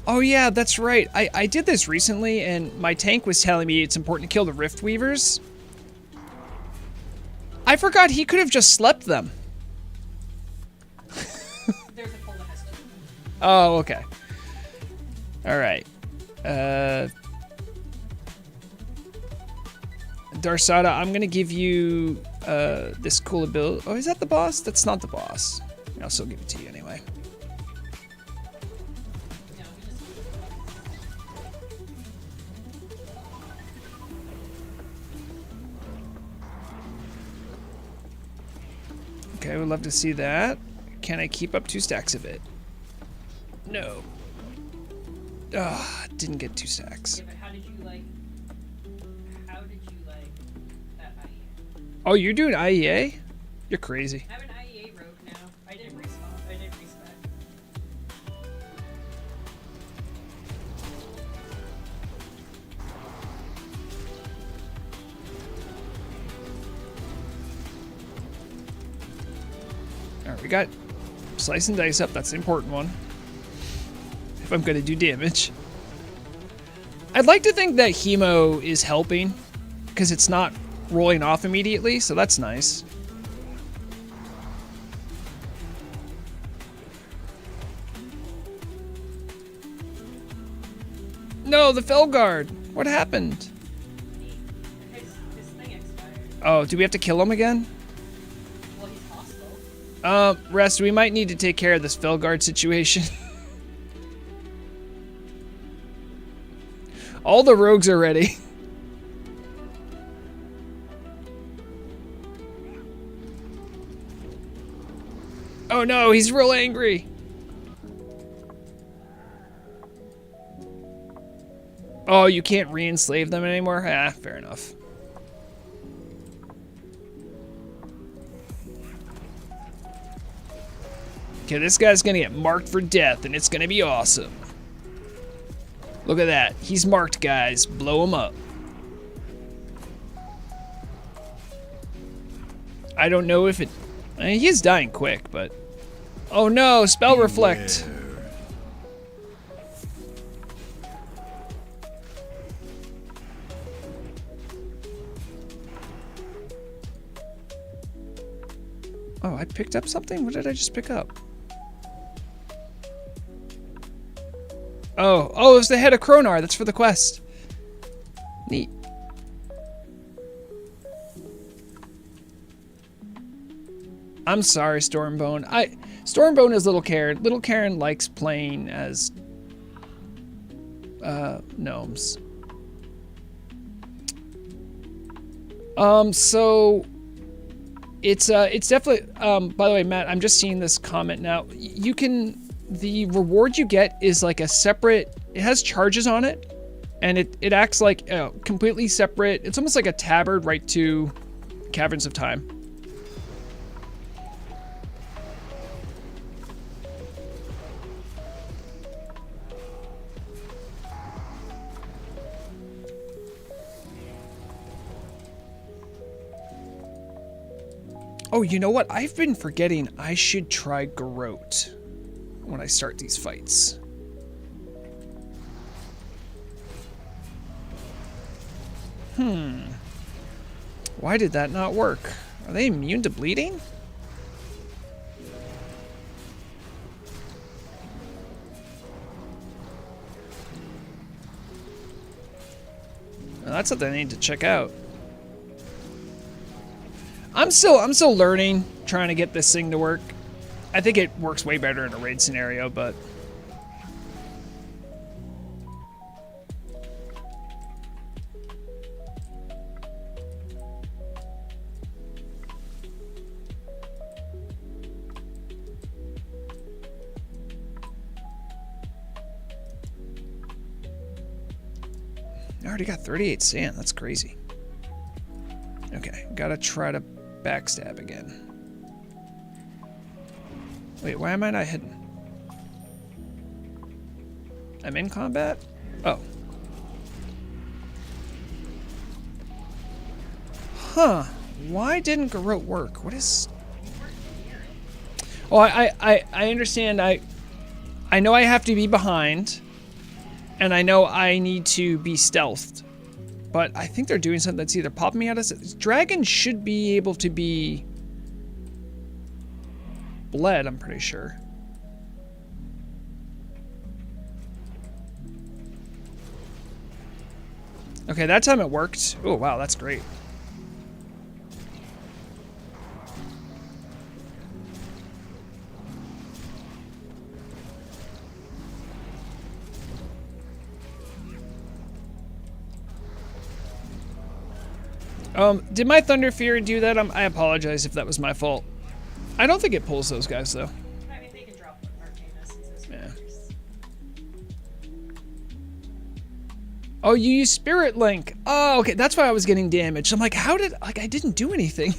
Oh yeah, that's right. I did this recently and my tank was telling me it's important to kill the Rift Weavers. I forgot he could have just slept them. There's a pull that has to. Oh, okay. All right. Darsada, I'm gonna give you this cool ability. Oh, is that the boss? That's not the boss. I'll still give it to you anyway. No, we just. Okay, I would love to see that. Can I keep up 2 stacks of it? No. Ah, didn't get 2 stacks. Yeah, but how did you like that IEA? Oh, you're doing IEA? You're crazy. I have an IEA rogue now. I didn't respawn. I didn't respec. Alright, we got slice and dice up. That's the important one. If I'm gonna do damage. I'd like to think that Hemo is helping, because it's not rolling off immediately, so that's nice. No, the Felguard! What happened? His thing expired. Oh, do we have to kill him again? Well, he's hostile. Rest, we might need to take care of this Felguard situation. All the rogues are ready. Oh no, he's real angry. Oh, you can't re-enslave them anymore? Ah, fair enough. Okay, this guy's gonna get marked for death, and it's gonna be awesome. Look at that. He's marked, guys. Blow him up. I don't know if it... I mean, he is dying quick, but... Oh no, spell reflect. Oh, I picked up something? What did I just pick up? Oh, it was the head of Kronar. That's for the quest. Neat. I'm sorry, Stormbone. Stormbone is Little Karen. Little Karen likes playing as gnomes. So it's definitely by the way, Matt, I'm just seeing this comment now. You can the reward you get is like a separate, it has charges on it, and it acts like a completely separate, it's almost like a tabard right to Caverns of Time. Oh, you know what? I've been forgetting I should try Garrote when I start these fights. Why did that not work? Are they immune to bleeding? Well, that's something I need to check out. I'm still learning, trying to get this thing to work. I think it works way better in a raid scenario, but I already got 38 sand. That's crazy. Okay, gotta try to backstab again. Wait, why am I not hidden? I'm in combat? Oh. Huh. Why didn't Garrote work? What is... Oh, I understand. I know I have to be behind. And I know I need to be stealthed. But I think they're doing something that's either popping me out of... Dragons should be able to be... bled, I'm pretty sure. Okay, that time it worked. Oh, wow, that's great. Did my Thunder Fury do that? I apologize if that was my fault. I don't think it pulls those guys, though. I mean, they can drop Arcanus since this Yeah. works. Oh, you use Spirit Link. Oh, okay, that's why I was getting damaged. I'm like, how did... Like, I didn't do anything.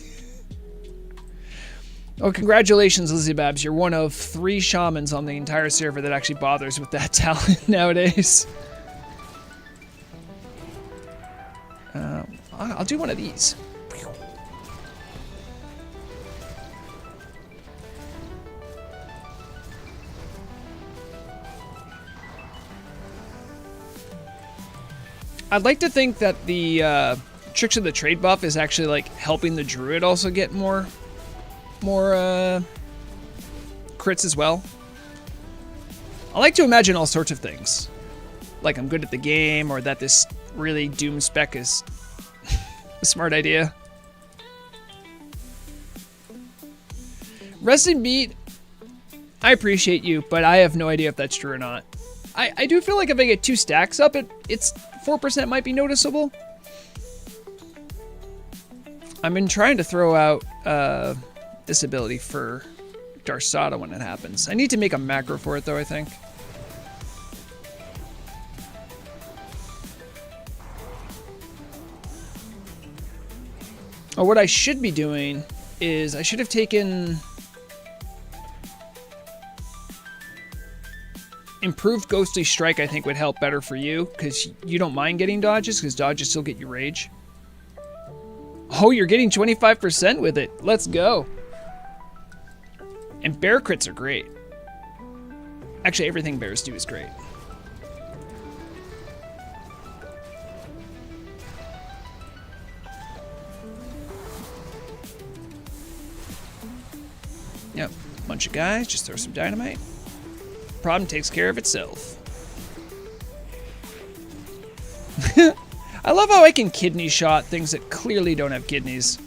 Oh, congratulations, Lizzie Babs. You're one of 3 shamans on the entire server that actually bothers with that talent nowadays. I'll do one of these. I'd like to think that the Tricks of the Trade buff is actually like helping the druid also get more crits as well. I like to imagine all sorts of things. Like I'm good at the game, or that this really doom spec is a smart idea. Resident Beat, I appreciate you, but I have no idea if that's true or not. I do feel like if I get 2 stacks up, it's 4% might be noticeable. I've been trying to throw out this ability for Darsada when it happens. I need to make a macro for it though, I think. Oh, what I should be doing is I should have taken improved Ghostly Strike. I think would help better for you because you don't mind getting dodges because dodges still get you rage. Oh, you're getting 25% with it. Let's go. And bear crits are great. Actually, everything bears do is great. Yep, bunch of guys, just throw some dynamite. Problem takes care of itself. I love how I can kidney shot things that clearly don't have kidneys.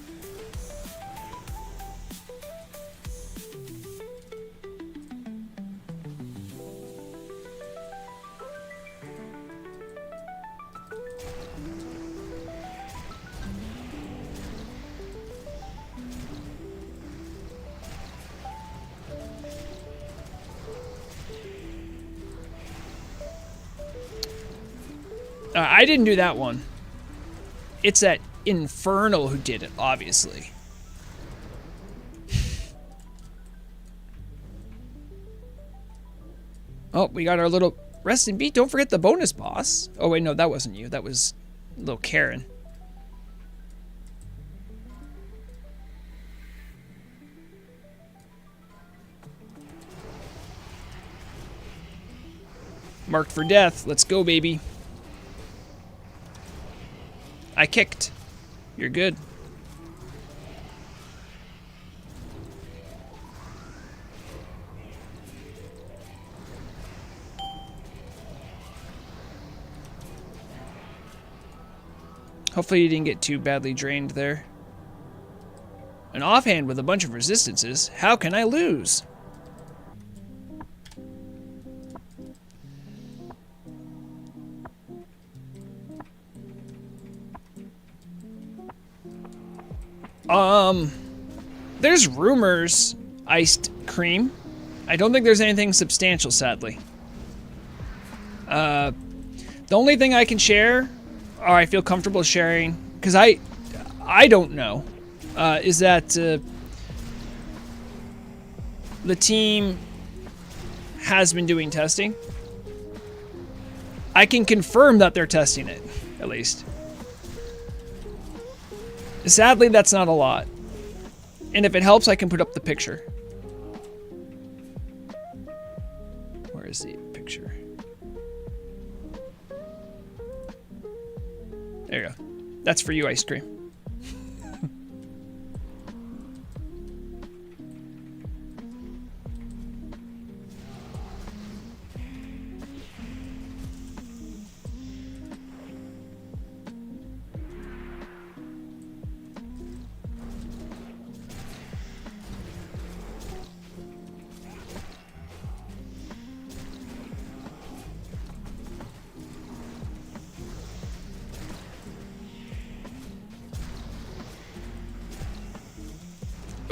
I didn't do that one. It's that Infernal who did it, obviously. Oh, we got our little rest and beat. Don't forget the bonus boss. Oh, wait, no, that wasn't you. That was little Karen. Marked for death. Let's go, baby. I kicked. You're good. Hopefully you didn't get too badly drained there. An offhand with a bunch of resistances. How can I lose? There's rumors, iced cream. I don't think there's anything substantial, sadly. The only thing I can share, or I feel comfortable sharing, because I don't know, is that the team has been doing testing. I can confirm that they're testing it, at least. Sadly, that's not a lot. And if it helps, I can put up the picture. Where is the picture? There you go. That's for you, ice cream.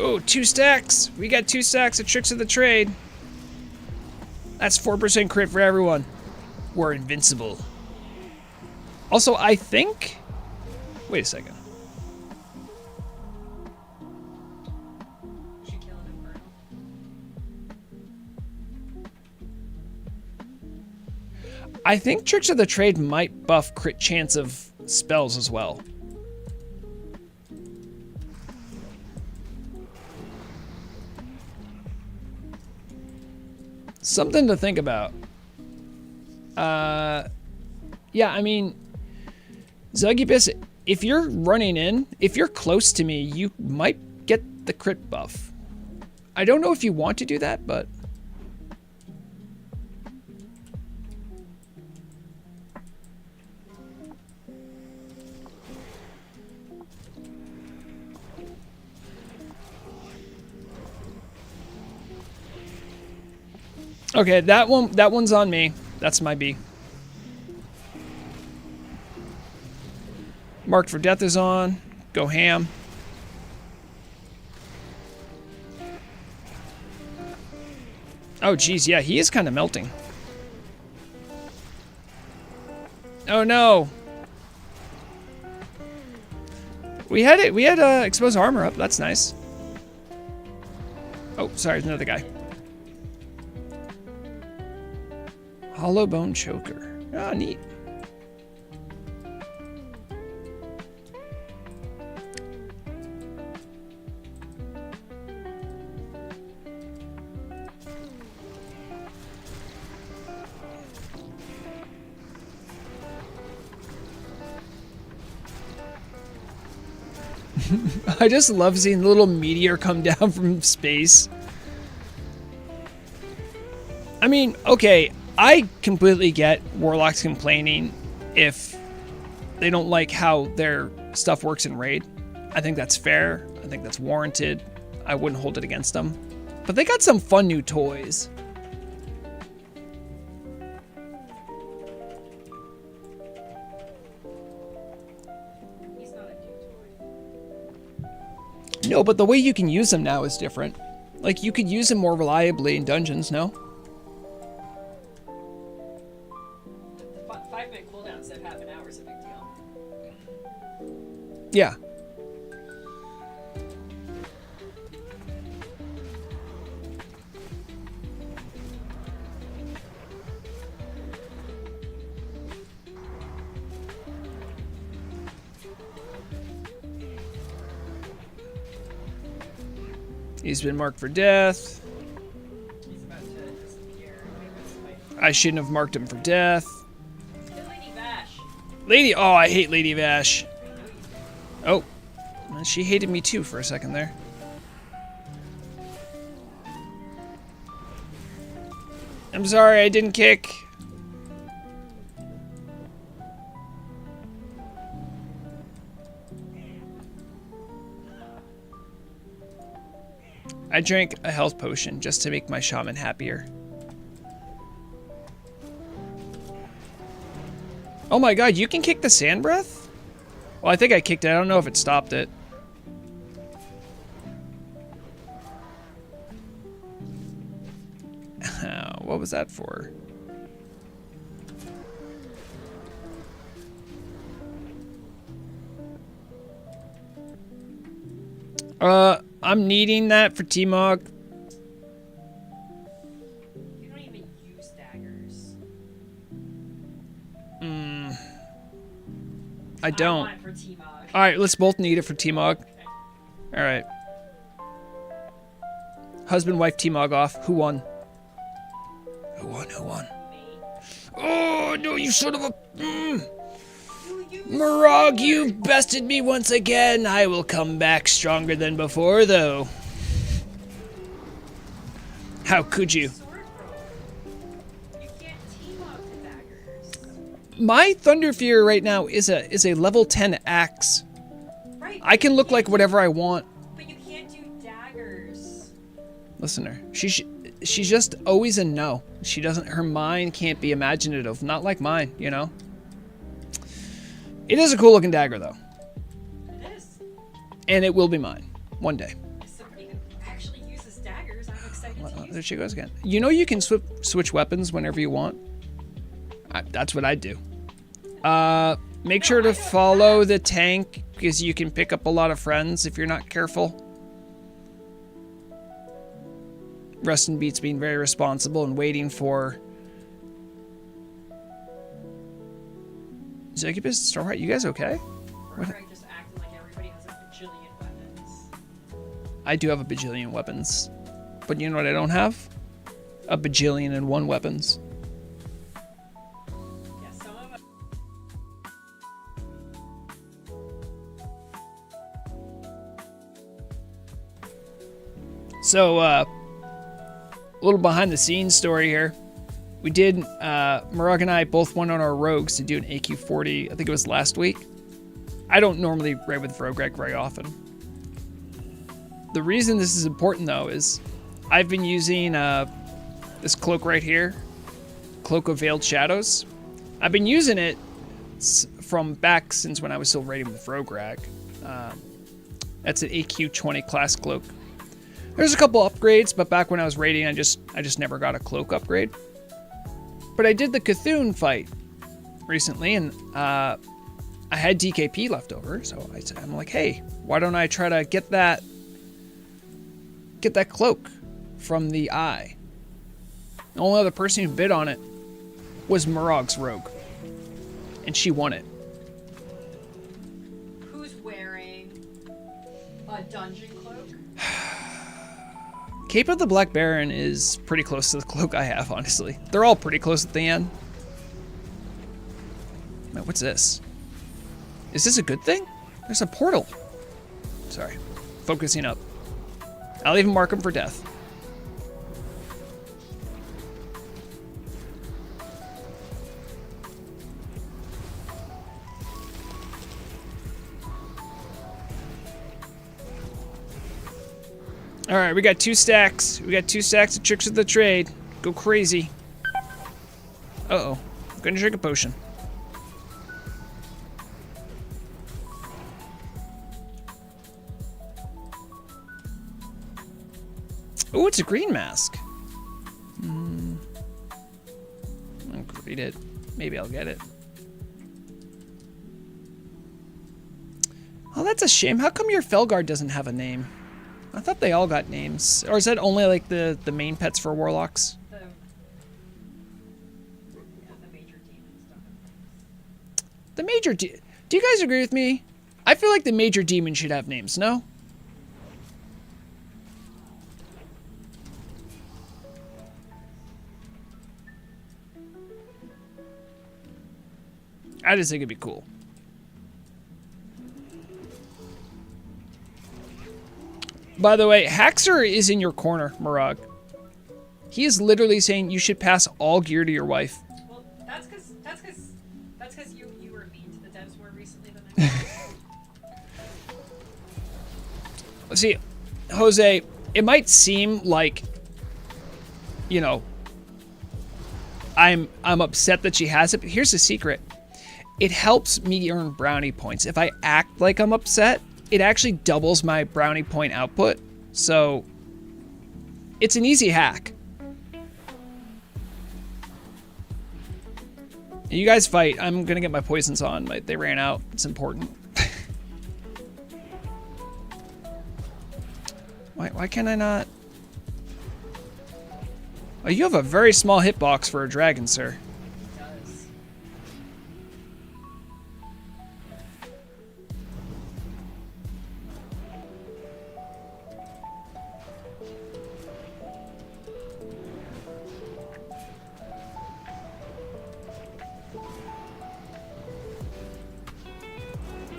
Oh, 2 stacks. We got 2 stacks of Tricks of the Trade. That's 4% crit for everyone. We're invincible. Also, I think... Wait a second. She killing him, Colonel. I think Tricks of the Trade might buff crit chance of spells as well. Something to think about. Yeah, I mean, Zugibus, if you're running in, if you're close to me, you might get the crit buff. I don't know if you want to do that, but... Okay, that one's on me. That's my B. Marked for death is on. Go ham. Oh geez, yeah, he is kind of melting. Oh no. We had exposed armor up. That's nice. Oh, sorry, there's another guy. Hollow bone choker. Oh, neat. I just love seeing the little meteor come down from space. I mean, okay, I completely get Warlocks complaining if they don't like how their stuff works in Raid. I think that's fair. I think that's warranted. I wouldn't hold it against them. But they got some fun new toys. He's not a new toy. No, but the way you can use them now is different. Like, you could use them more reliably in dungeons, no? The 5-minute cooldown instead of half an hour is a big deal. Yeah. He's been marked for death. He's about to disappear. I think that's I shouldn't have marked him for death. Good Lady Vash. Lady, oh, I hate Lady Vash. Oh, well, she hated me too for a second there. I'm sorry, I didn't kick. I drank a health potion just to make my shaman happier. Oh my god, you can kick the sand breath? Well, I think I kicked it. I don't know if it stopped it. What was that for? I'm needing that for T-Mog. You don't even use daggers. I don't. I want it for T-Mog. Alright, let's both need it for T-Mog. Okay. Alright. Husband, wife, T-Mog off. Who won? Who won? Who won? Me. Oh, no, you son of a... You use Morag, you've bested me once again. I will come back stronger than before, though. How could you? sword roll. You can't T-Mog to daggers. My Thunderfear right now is a level 10 axe. Right. I can look like whatever I want. But you can't do daggers. Listen to her. She's just always a no. She doesn't. Her mind can't be imaginative. Not like mine, you know. It is a cool looking dagger though, It is. and it will be mine one day. As somebody who actually uses daggers, I'm excited to use There she goes again. You know you can switch weapons whenever you want. That's what I do. Make sure to follow the tank because you can pick up a lot of friends if you're not careful. Rustin Beats being very responsible and waiting for Zagibus, Starheart, you guys okay? Warlock just acting like everybody has a bajillion weapons. I do have a bajillion weapons. But you know what I don't have? A bajillion and one weapons. Yeah, some of us. So, a little behind the scenes story here. We did, Morag and I both went on our rogues to do an AQ40, I think it was last week. I don't normally raid with Vrogreg very often. The reason this is important though is I've been using this cloak right here, Cloak of Veiled Shadows. I've been using it from back since when I was still raiding with Vrogreg. That's an AQ20 class cloak. There's a couple upgrades, but back when I was raiding, I just never got a cloak upgrade. But I did the Cthulhu fight recently, and I had DKP left over, so I'm like, hey, why don't I try to get that cloak from the eye? The only other person who bid on it was Morag's rogue, and she won it. Who's wearing a dungeon cloak? Cape of the Black Baron is pretty close to the cloak I have, honestly. They're all pretty close at the end. Man, what's this? Is this a good thing? There's a portal. Sorry. Focusing up. I'll even mark him for death. All right, we got 2 stacks. We got 2 stacks of Tricks of the Trade. Go crazy. Uh-oh. I'm gonna drink a potion. Oh, it's a green mask. I'll read it. Maybe I'll get it. Oh, that's a shame. How come your Felguard doesn't have a name? I thought they all got names. Or is that only like the main pets for warlocks? The major demons don't have names. The major do you guys agree with me? I feel like the major demon should have names, no? I just think it'd be cool. By the way, Haxer is in your corner, Murag. He is literally saying you should pass all gear to your wife. Well, that's because you were mean to the devs more recently than I was. See, Jose, it might seem like, you know, I'm upset that she has it, but here's the secret. It helps me earn brownie points. If I act like I'm upset, it actually doubles my brownie point output. So it's an easy hack. You guys fight. I'm gonna get my poisons on. They ran out. It's important. Why can I not? Oh, you have a very small hitbox for a dragon, sir. It does.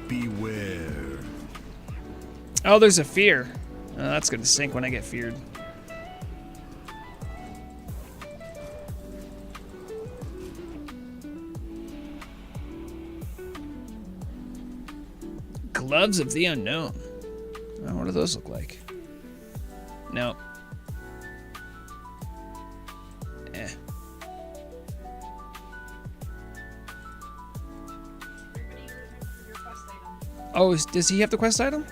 Beware. Oh, there's a fear. Oh, that's gonna sink when I get feared. Gloves of the Unknown. Oh, what do those look like? No. Eh. Everybody with your quest item. Oh, does he have the quest item?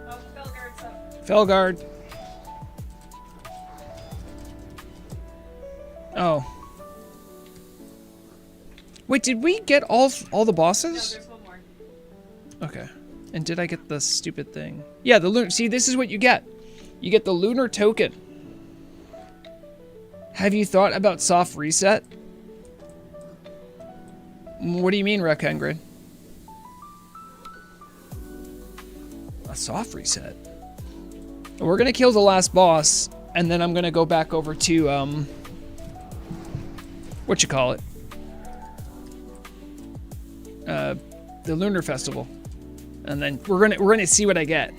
Oh, Felguard's up. Felguard. Oh. Wait, did we get all the No, bosses? there's one more. Okay. And did I get the stupid thing? Yeah, the lunar. See, this is what you get. You get the lunar token. Have you thought about soft reset? What do you mean, Rekengrid? A soft reset? We're gonna kill the last boss, and then I'm gonna go back over to what you call it? The Lunar Festival, and then we're gonna see what I get.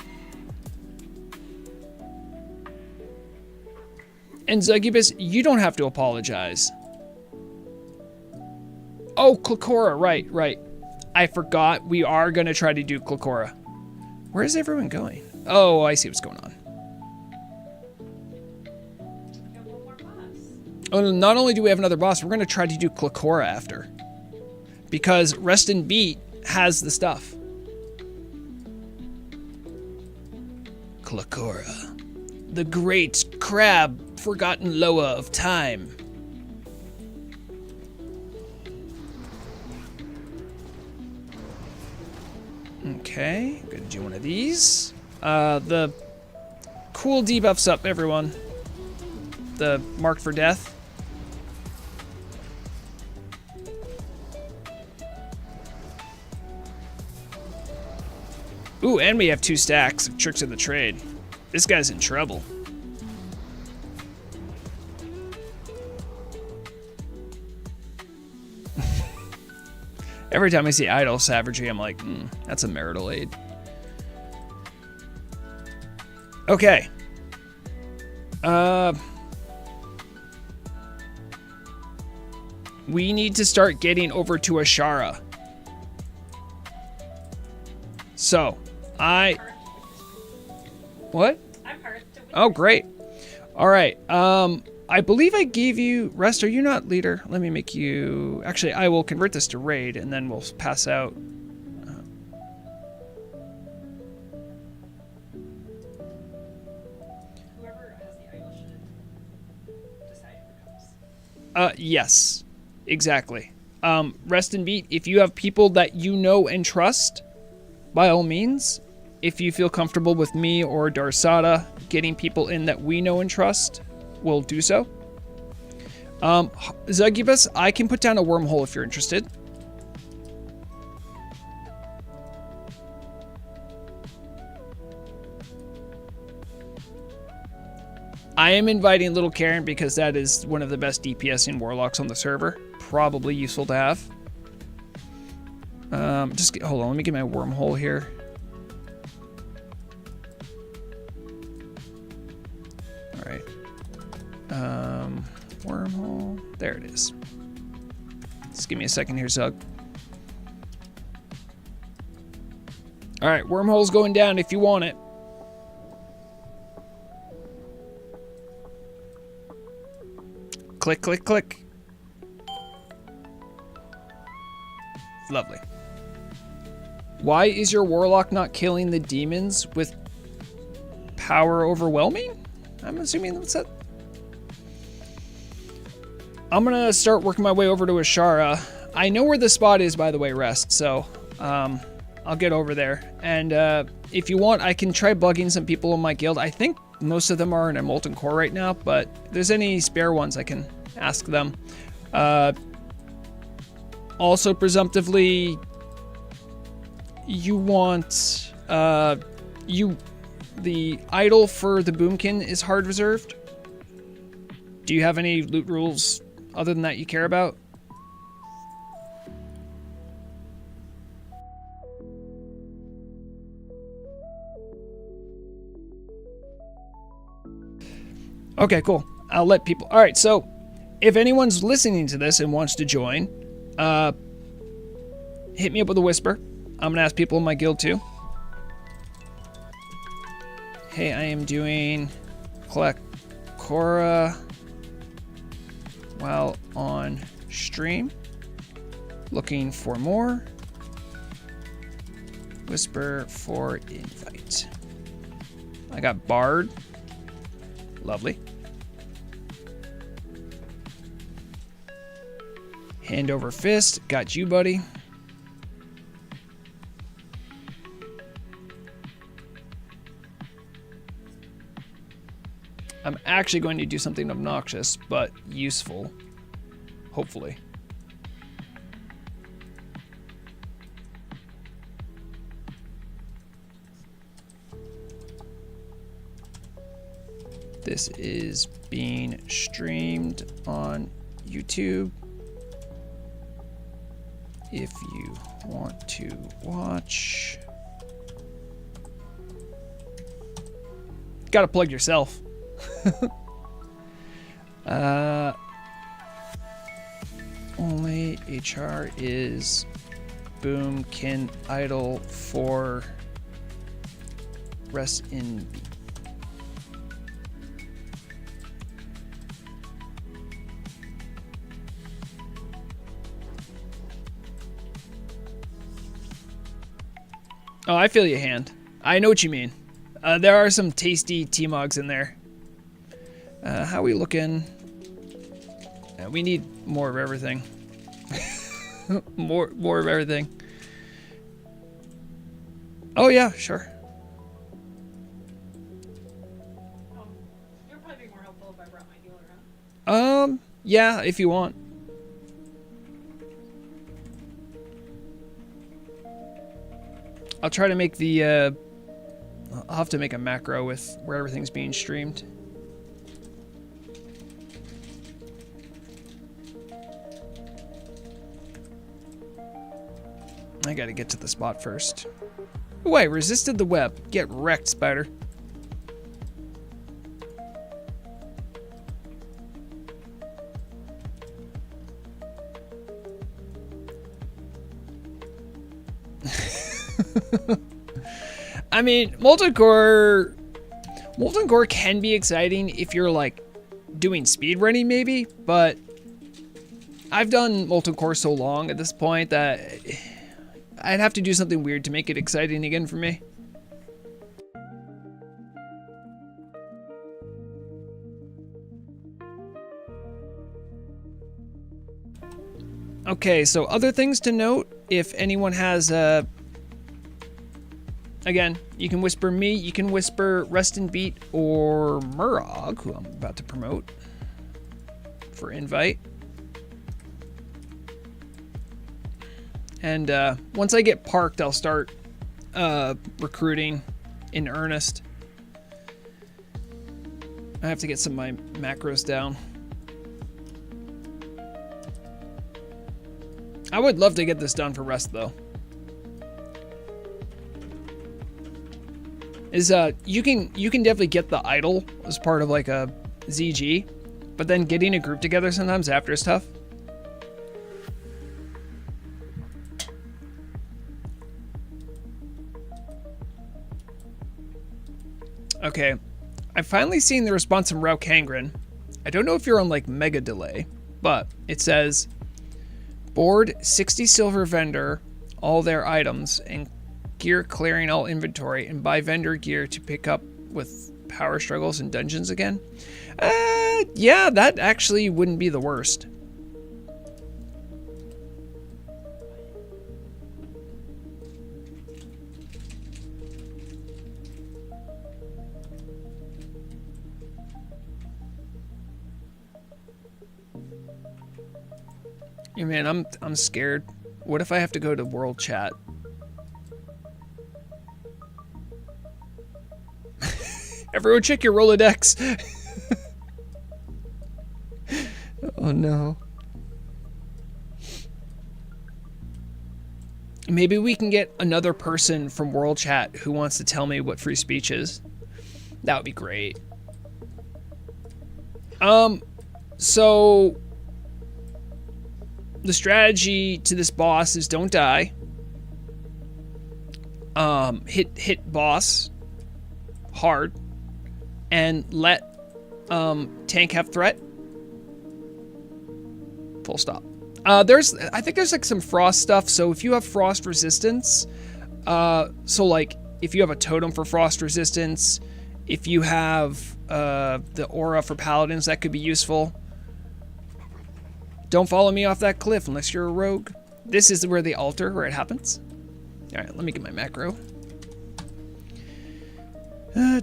And Zugubus, you don't have to apologize. Oh, Klakora, right. I forgot we are gonna try to do Klakora. Where is everyone going? Oh, I see what's going on. We got one more boss. Oh, not only do we have another boss, we're gonna try to do Klakora after. Because Rest and Beat has the stuff. Klakora. The great crab forgotten Loa of time. Okay, I'm gonna do one of these. The cool debuffs up, everyone. The marked for death. Ooh, and we have 2 stacks of Tricks of the Trade. This guy's in trouble. Every time I see idle savagery, I'm like, that's a marital aid. Okay. We need to start getting over to Ashara. So, What? I'm hurt. Oh, great. All right. I believe I gave you... Rest, are you not leader? Let me make you... Actually, I will convert this to raid, and then we'll pass out. Whoever has the idol should decide who comes. Yes. Exactly. Rest and Beat, if you have people that you know and trust, by all means, if you feel comfortable with me or Darsada getting people in that we know and trust, we'll do so. Zugubus, I can put down a wormhole if you're interested. I am inviting Little Karen because that is one of the best DPSing warlocks on the server. Probably useful to have. Hold on, let me get my wormhole here. All right. Wormhole. There it is. Just give me a second here, Zug. All right, wormhole's going down if you want it. Click, click, click. Lovely. Why is your warlock not killing the demons with power overwhelming? I'm assuming that's it. I'm gonna start working my way over to Ashara. I know where the spot is, by the way, Rest, so I'll get over there. And if you want, I can try bugging some people in my guild. I think most of them are in a molten core right now, but if there's any spare ones, I can ask them. Also, presumptively, you want the idol for the boomkin is hard reserved. Do you have any loot rules other than that you care about? Okay, cool. I'll let people... All right, so if anyone's listening to this and wants to join, hit me up with a whisper. I'm going to ask people in my guild too. Hey, I am doing collect Cora while on stream. Looking for more. Whisper for invite. I got Bard. Lovely. Hand over fist. Got you, buddy. I'm actually going to do something obnoxious, but useful. Hopefully. This is being streamed on YouTube. If you want to watch. Gotta plug yourself. Only HR is boomkin idol for rest in B. Oh, I feel you, Hand. I know what you mean. There are some tasty T-Mogs in there. How are we looking? We need more of everything. more of everything. Oh yeah, sure. You're probably more helpful if I brought my healer, huh? Yeah, if you want. I'll try to make the, I'll have to make a macro with where everything's being streamed. I gotta get to the spot first. Oh, I resisted the web. Get wrecked, spider. I mean, Molten Core can be exciting if you're like doing speedrunning maybe, but I've done Molten Core so long at this point that I'd have to do something weird to make it exciting again for me. Okay, so other things to note, if anyone has again, you can whisper me, you can whisper Rest and Beat or Murog, who I'm about to promote for invite. And once I get parked, I'll start recruiting in earnest. I have to get some of my macros down. I would love to get this done for Rest though. You can definitely get the idol as part of like a ZG, but then getting a group together sometimes after is tough. Okay, I've finally seen the response from Rao Kangren. I don't know if you're on like mega delay, but it says board 60 silver vendor all their items and gear clearing all inventory and buy vendor gear to pick up with power struggles and dungeons again. Yeah, that actually wouldn't be the worst. Yeah, man, I'm scared. What if I have to go to world chat? Everyone check your Rolodex. Oh no. Maybe we can get another person from world chat who wants to tell me what free speech is. That would be great. So the strategy to this boss is don't die. Hit boss hard and let tank have threat. Full stop. I think there's like some frost stuff. So if you have frost resistance, so like if you have a totem for frost resistance, if you have the aura for paladins, that could be useful. Don't follow me off that cliff unless you're a rogue. This is where the altar, where it happens. All right, let me get my macro. Oh,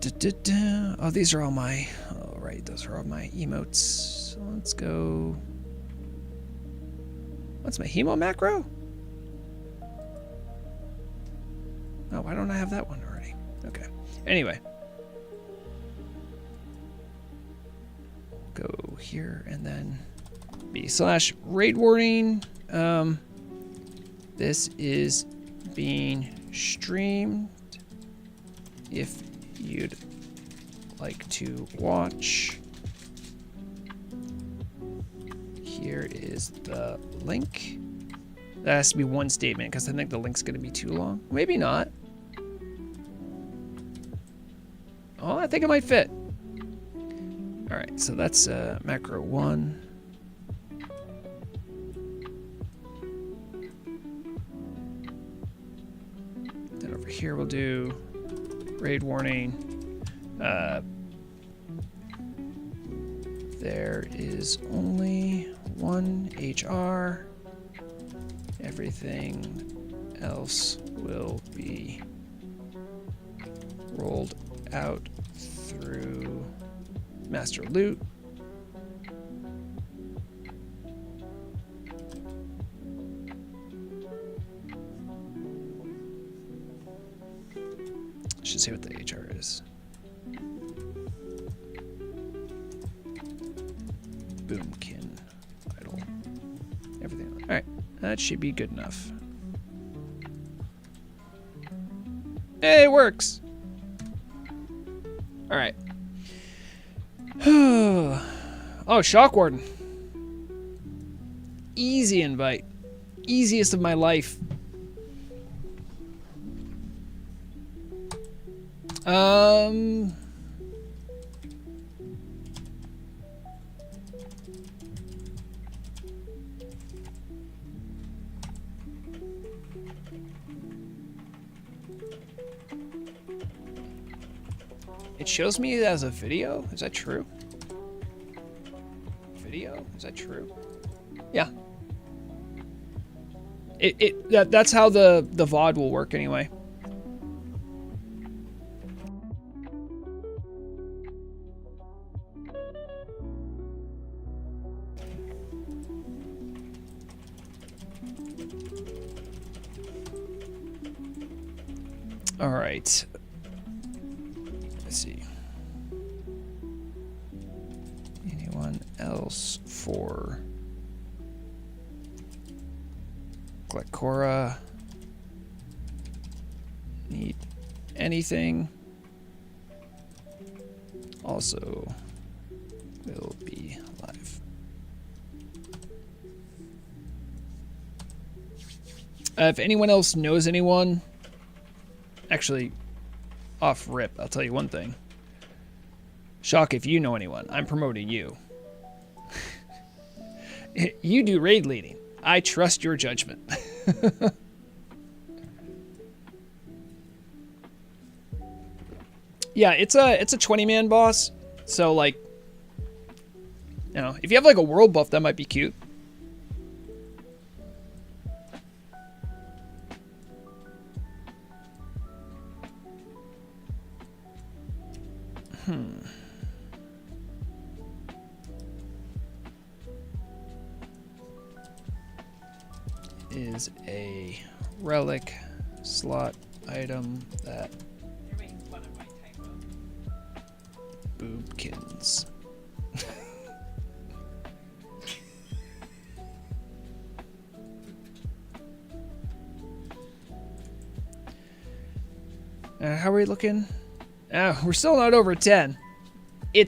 these are all my, all right, those are all my emotes. So let's go. What's my hemo macro? Oh, why don't I have that one already? Okay. Anyway. Go here and then B/raid warning. This is being streamed. If you'd like to watch, here is the link. That has to be one statement because I think the link's going to be too long. Maybe not. Oh, I think it might fit. All right, so that's macro 1. Then over here we'll do raid warning. There is only one HR. Everything else will be rolled out through master loot. Should see what the HR is. Boomkin idle. Everything. All right, that should be good enough. Hey, it works. All right. Oh, Shock Warden. Easy invite. Easiest of my life. It shows me as a video. Is that true? Video? Is that true? Yeah. That's how the VOD will work anyway. All right. Let's see. else for Glycora? Need anything? Also will be live. If anyone else knows anyone, actually, off rip, I'll tell you one thing. Shock if you know anyone. I'm promoting you. You do raid leading. I trust your judgment. Yeah, it's a 20-man boss. So like, you know, if you have like a world buff, that might be cute. Is a relic slot item that You're making fun of my typo. boobkins. How are we looking? We're still not over 10.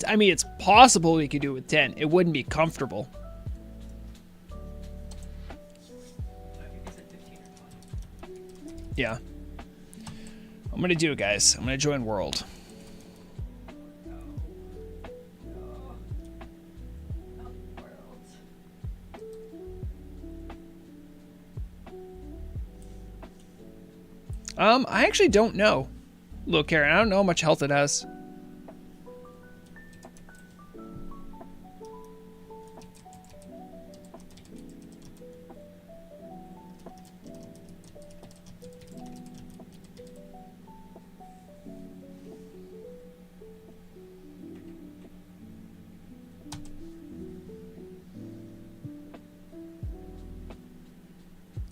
I mean, it's possible we could do it with 10. It wouldn't be comfortable. I think I said 15 or 20. Yeah. I'm gonna do it, guys. I'm gonna join World. I actually don't know. Look, Karen, I don't know how much health it has.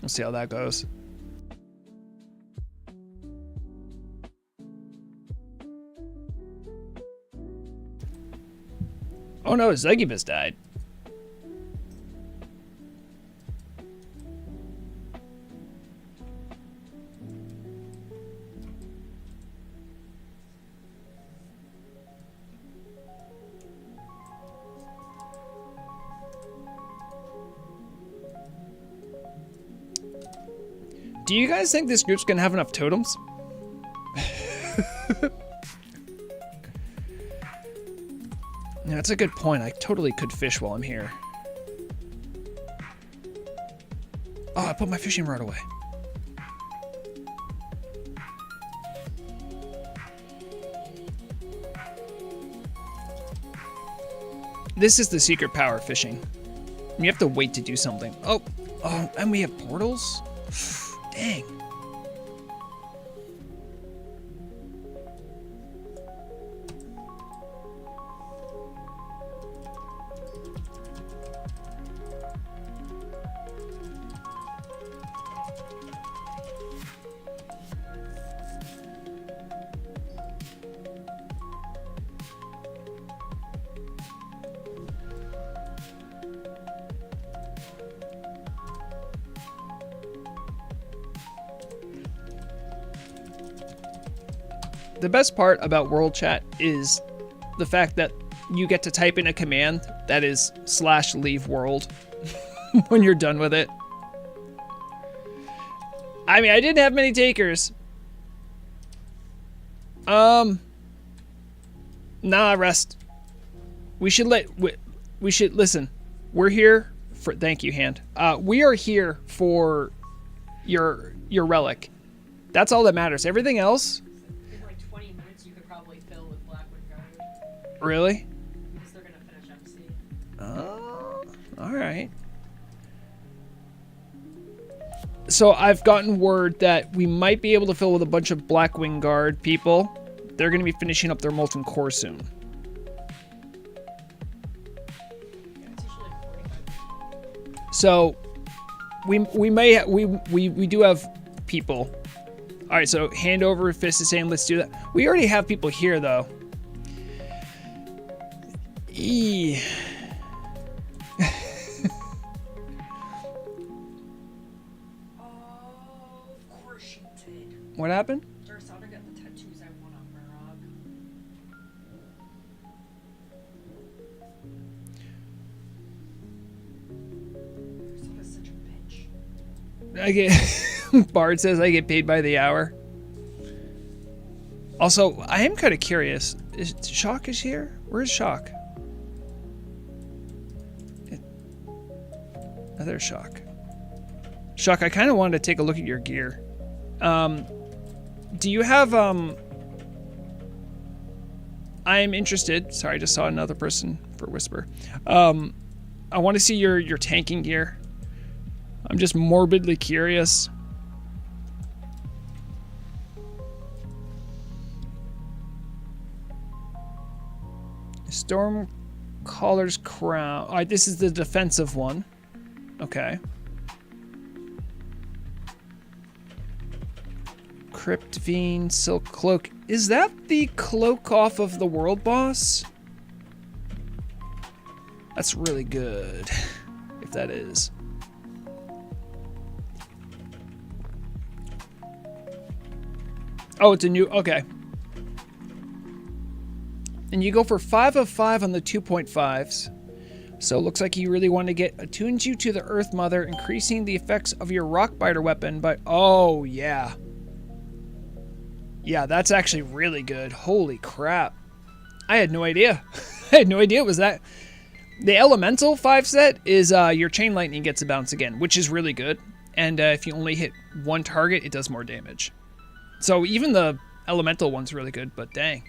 We'll see how that goes. Oh no, Zegibus died. Do you guys think this group's gonna have enough totems? Yeah, that's a good point. I totally could fish while I'm here. Oh, I put my fishing rod away. This is the secret power of fishing. You have to wait to do something. Oh, and we have portals? Dang. The best part about World Chat is the fact that you get to type in a command that is /leave world when you're done with it. I mean, I didn't have many takers. Nah, rest. We should listen. We're here for, thank you, Hand. We are here for your relic. That's all that matters. Everything else. In like 20 minutes, you could probably fill with Blackwood Guard. Really? Because they're gonna finish MC. Oh, all right. So I've gotten word that we might be able to fill with a bunch of Blackwing Guard people. They're going to be finishing up their molten core soon. Yeah, it's usually like 45. So we do have people. All right, so hand over Fist is saying let's do that. We already have people here though. What happened? Versada got the tattoos I want on Murog. Versada's such a bitch. I get Bard says I get paid by the hour. Also, I am kind of curious. Is Shock is here? Where's Shock? Oh, there's Shock. Shock, I kind of wanted to take a look at your gear. Do you have I am interested. Sorry, I just saw another person for Whisper. I want to see your tanking gear. I'm just morbidly curious. Stormcaller's Crown. All right, this is the defensive one. Okay. Cryptvine, Silk Cloak. Is that the cloak off of the world boss? That's really good, if that is. Oh, it's a new, okay. And you go for 5 of 5 on the 2.5s. So it looks like you really want to get attunes you to the Earth Mother, increasing the effects of your Rockbiter weapon by, oh yeah. Yeah, that's actually really good. Holy crap. I had no idea. I had no idea it was that. The Elemental 5 set is your Chain Lightning gets a bounce again, which is really good. And if you only hit one target, it does more damage. So even the Elemental one's really good, but dang.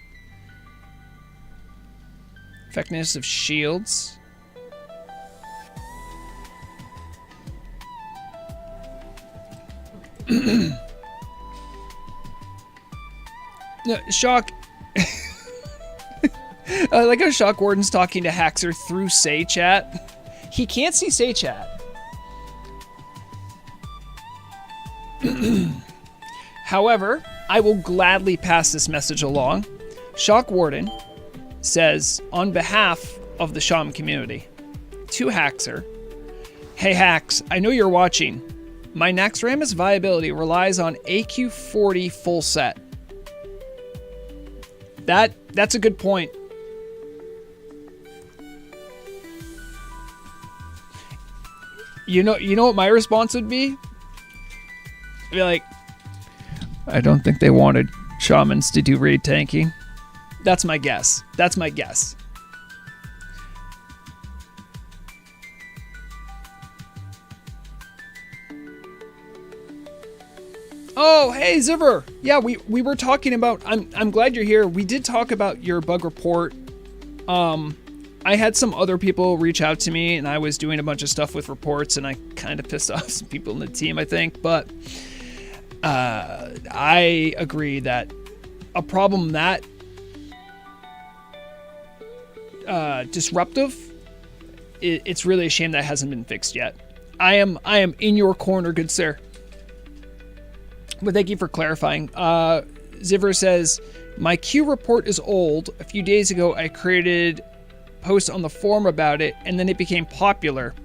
Effectiveness of shields. No, Shock. I like how Shock Warden's talking to Haxer through Say Chat. He can't see Say Chat. However, I will gladly pass this message along. Shock Warden says, on behalf of the Shaman community, to Haxer, hey Hax, I know you're watching. My Naxxramas viability relies on AQ40 full set. That's a good point. You know what my response would be? I'd be like, I don't think they wanted shamans to do raid tanking. That's my guess. That's my guess. Oh, hey, Ziver. Yeah, we were talking about, I'm glad you're here. We did talk about your bug report. I had some other people reach out to me, and I was doing a bunch of stuff with reports, and I kind of pissed off some people in the team, I think. But I agree that a problem that disruptive, it's really a shame that hasn't been fixed yet. I am in your corner, good sir. But thank you for clarifying. Ziver says, my Q report is old. A few days ago, I created posts on the forum about it, and then it became popular.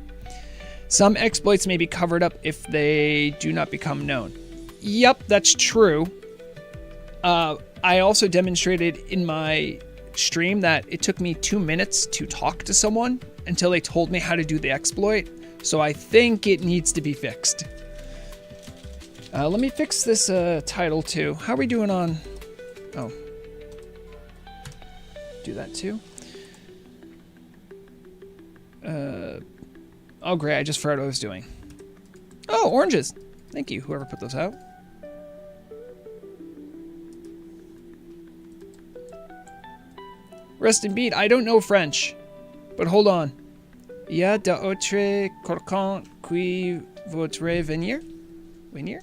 Some exploits may be covered up if they do not become known. Yep, that's true. I also demonstrated in my stream that it took me 2 minutes to talk to someone until they told me how to do the exploit. So I think it needs to be fixed. Let me fix this title too. How are we doing on... Oh. Do that too. Oh great, I just forgot what I was doing. Oh, oranges. Thank you, whoever put those out. Rest in beat. I don't know French, but hold on. Y a d'autres quelqu'un qui voudrait venir? Venir?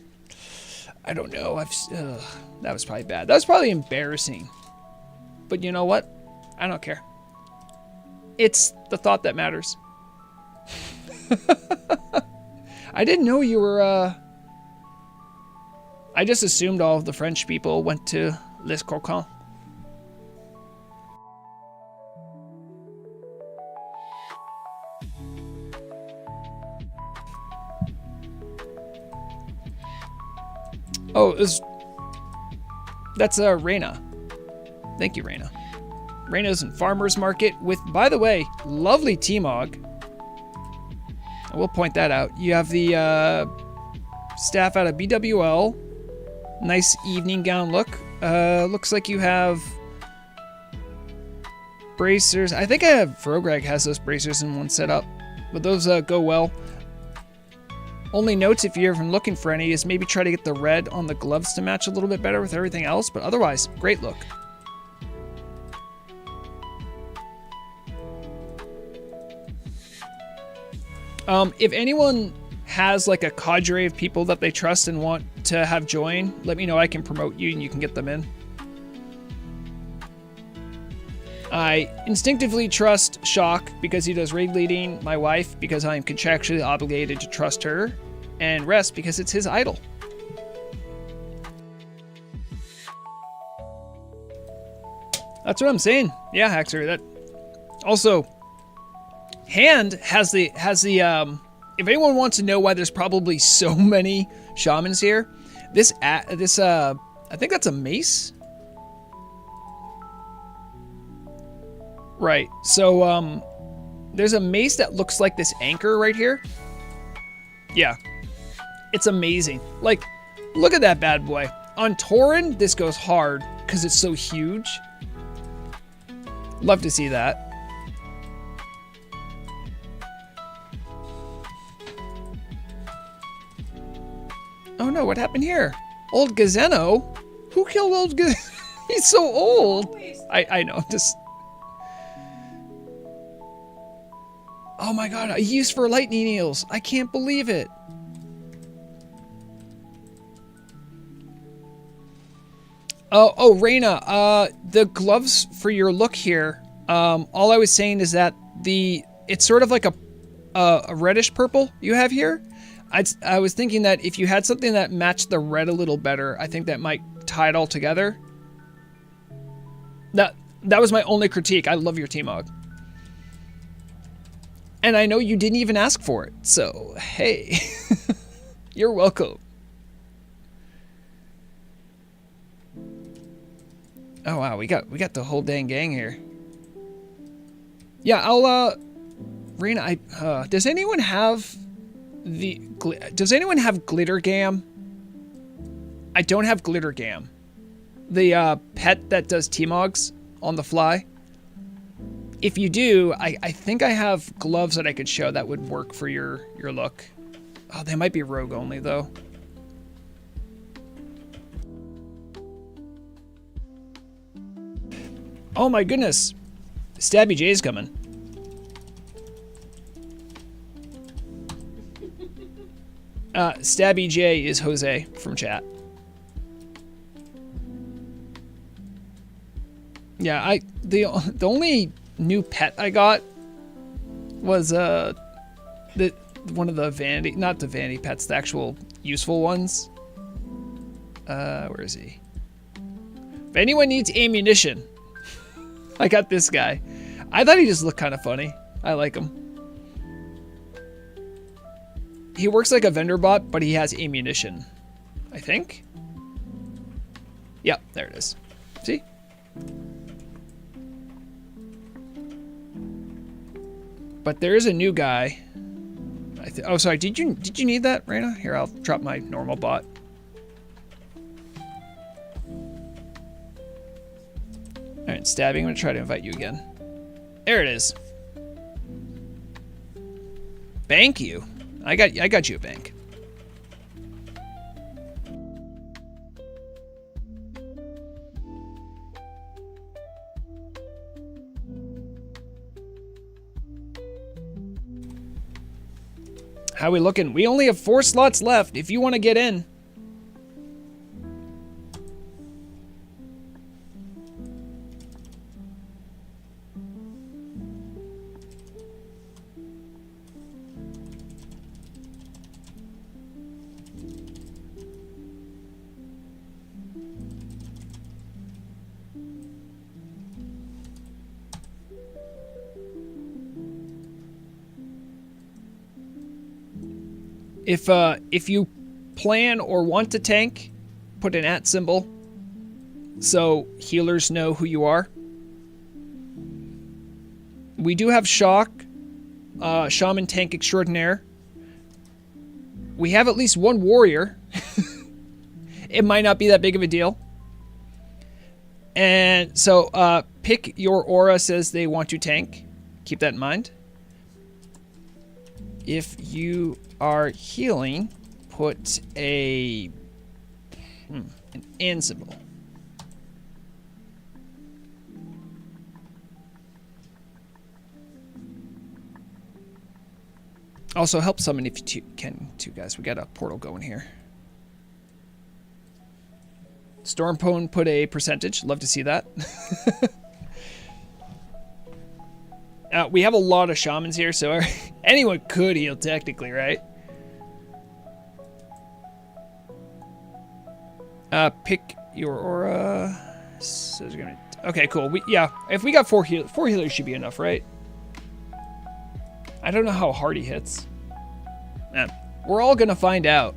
I don't know. That was probably bad. That was probably embarrassing. But you know what? I don't care. It's the thought that matters. I didn't know you were, I just assumed all of the French people went to Les Coquins. Oh, That's Reyna. Thank you, Reyna. Reyna's in Farmer's Market with, by the way, lovely T-Mog. I will point that out. You have the staff out of BWL. Nice evening gown look. Looks like you have bracers. I think Vrogreg has those bracers in one setup, but those go well. Only notes, if you're even looking for any, is maybe try to get the red on the gloves to match a little bit better with everything else, but otherwise, great look. If anyone has like a cadre of people that they trust and want to have join, let me know. I can promote you and you can get them in. I instinctively trust Shock because he does raid leading, my wife because I am contractually obligated to trust her, and Rest because it's his idol. That's what I'm saying. Yeah, Haxer. That also, Hand has the if anyone wants to know why there's probably so many shamans here, I think that's a mace. Right. So there's a mace that looks like this anchor right here. Yeah. It's amazing. Like, look at that bad boy. On Tauren, this goes hard because it's so huge. Love to see that. Oh no, what happened here? Old Gazeno? Who killed old Gazeno? He's so old. I know, just... Oh my god, a use for lightning eels. I can't believe it. Oh, Reyna, the gloves for your look here, all I was saying is that it's sort of like a reddish purple you have here. I was thinking that if you had something that matched the red a little better, I think that might tie it all together. That was my only critique. I love your T-Mog. And I know you didn't even ask for it, so hey, you're welcome. Oh wow, we got the whole dang gang here. Yeah, I'll Reyna, does anyone have glitter gam? I don't have glitter gam. The pet that does T-Mogs on the fly. If you do, I think I have gloves that I could show that would work for your look. Oh, they might be rogue only though. Oh my goodness. Stabby J's coming. Stabby J is Jose from chat. Yeah, the only new pet I got was one of the vanity, not the vanity pets, the actual useful ones. Where is he? If anyone needs ammunition, I got this guy. I thought he just looked kind of funny. I like him. He works like a vendor bot, but he has ammunition, I think. Yep, there it is. See? But there is a new guy. Oh, sorry. Did you need that, Reyna? Here, I'll drop my normal bot. All right, stabbing. I'm gonna try to invite you again. There it is. Bank you. I got you a bank. How we looking? We only have 4 slots left if you want to get in. If you plan or want to tank, put an @ symbol. so healers know who you are. We do have Shock, Shaman Tank Extraordinaire. We have at least one warrior. It might not be that big of a deal. And so pick your aura says they want to tank. Keep that in mind. If you are healing, put an and symbol. Also, help summon if you can, too, guys. We got a portal going here. Stormpone put a percentage. Love to see that. We have a lot of shamans here, so anyone could heal technically, right? Pick your aura. So okay, cool. If we got four healers should be enough, right? I don't know how hard he hits. We're all gonna find out.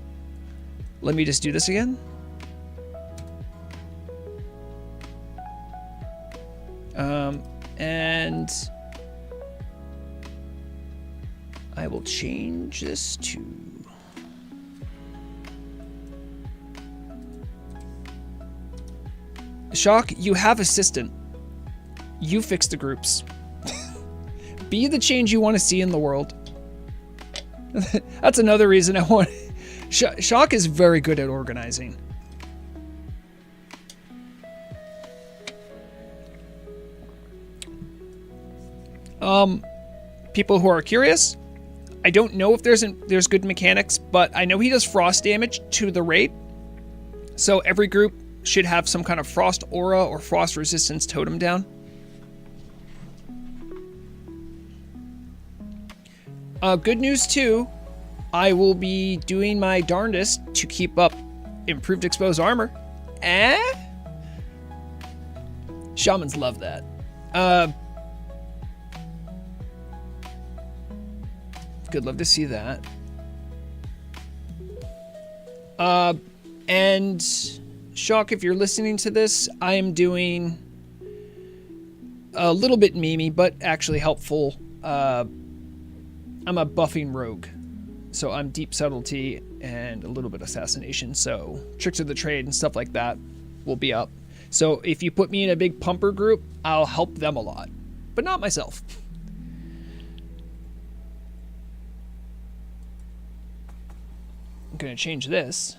Let me just do this again. And I will change this to Shock. You have assistant. You fix the groups. Be the change you want to see in the world. That's another reason I want. Shock is very good at organizing. People who are curious, I don't know if there's good mechanics, but I know he does frost damage to the rate. So every group should have some kind of frost aura or frost resistance totem down. Good news too, I will be doing my darndest to keep up improved exposed armor. Shamans love that. Good, love to see that. And Shock, if you're listening to this, I am doing a little bit memey, but actually helpful. I'm a buffing rogue, so I'm deep subtlety and a little bit assassination. So tricks of the trade and stuff like that will be up. So if you put me in a big pumper group, I'll help them a lot, but not myself. I'm gonna change this.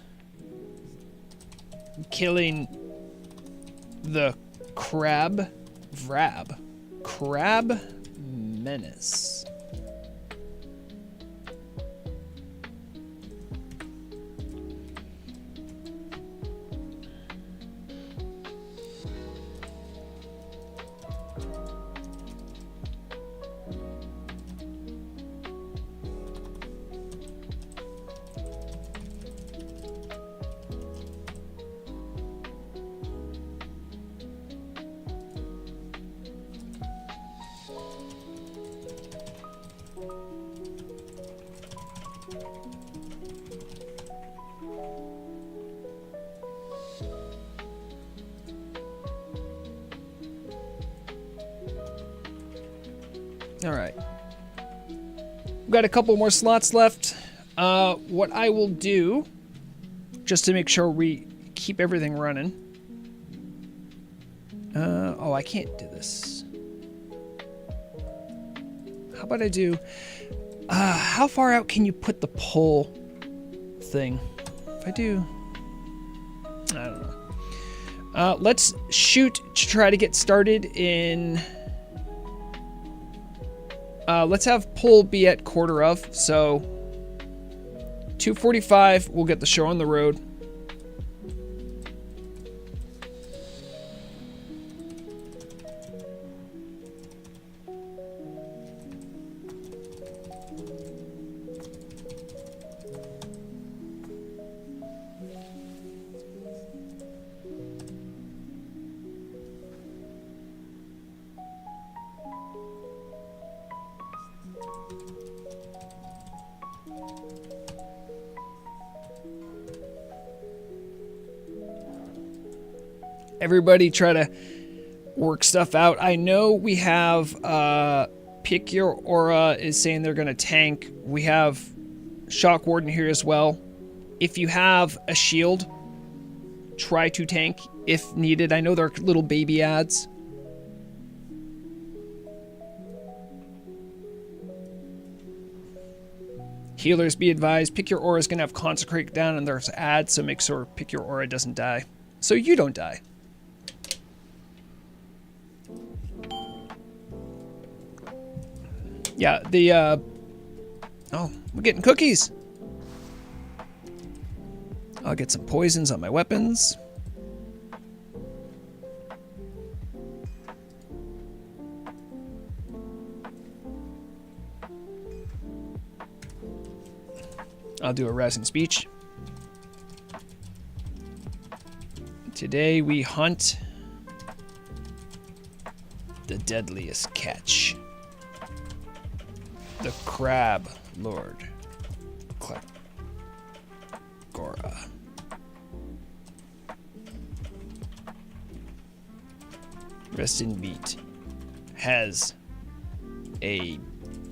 I'm killing the crab menace. All right. We've got a couple more slots left. What I will do, just to make sure we keep everything running. Oh, I can't do this. How about I do... how far out can you put the pole thing? If I do... I don't know. Let's shoot to try to get started in... let's have pole be at quarter of, so 2:45, we'll get the show on the road. Everybody try to work stuff out. I know we have Pick Your Aura is saying they're going to tank. We have Shock Warden here as well. If you have a shield, try to tank if needed. I know there are little baby ads. Healers, be advised, Pick Your Aura is going to have Consecrate down and there's ads, so make sure Pick Your Aura doesn't die. So you don't die. Yeah, oh, we're getting cookies. I'll get some poisons on my weapons. I'll do a rousing speech. Today we hunt the deadliest catch. The Crab Lord. Gora. Rest in Beat has a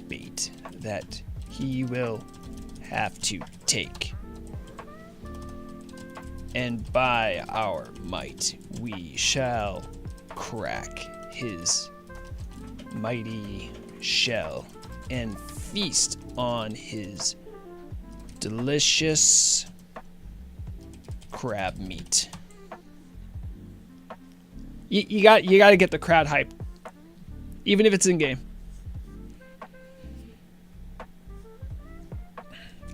bait that he will have to take. And by our might, we shall crack his mighty shell and feast on his delicious crab meat. You got to get the crowd hype, even if it's in game.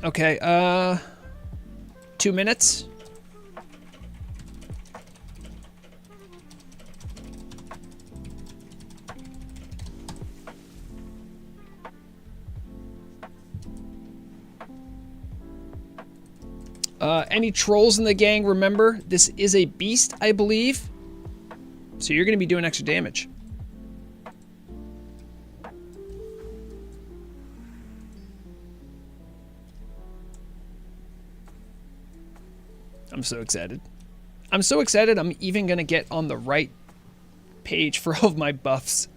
Okay, 2 minutes. Any trolls in the gang, remember, this is a beast, I believe. So you're going to be doing extra damage. I'm so excited. I'm so excited I'm even going to get on the right page for all of my buffs.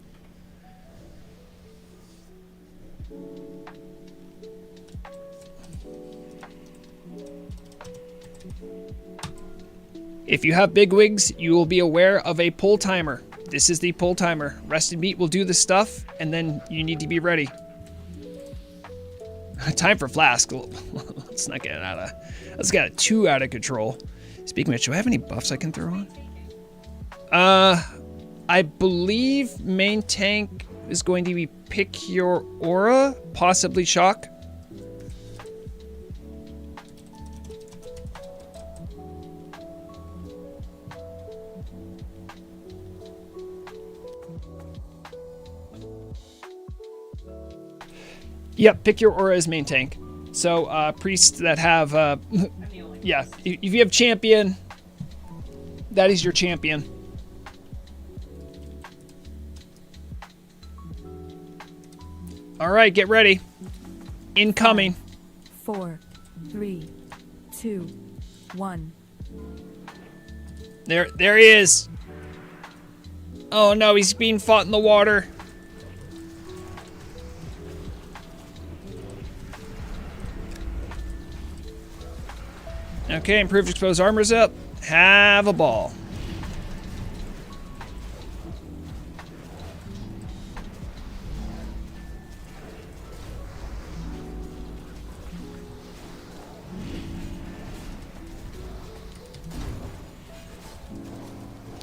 If you have big wigs, you will be aware of a pull timer. This is the pull timer. Rested Meat will do the stuff, and then you need to be ready. Time for Flask. Let's not get out of... Let's get it too out of control. Speaking of which, do I have any buffs I can throw on? I believe main tank is going to be Pick Your Aura, possibly Shock. Yep, Pick Your Aura is main tank. So, priests that have, yeah, if you have champion, that is your champion. All right, get ready. Incoming. 4, 3, 2, 1. There he is. Oh no, he's being fought in the water. Okay, improved exposed armor's up. Have a ball.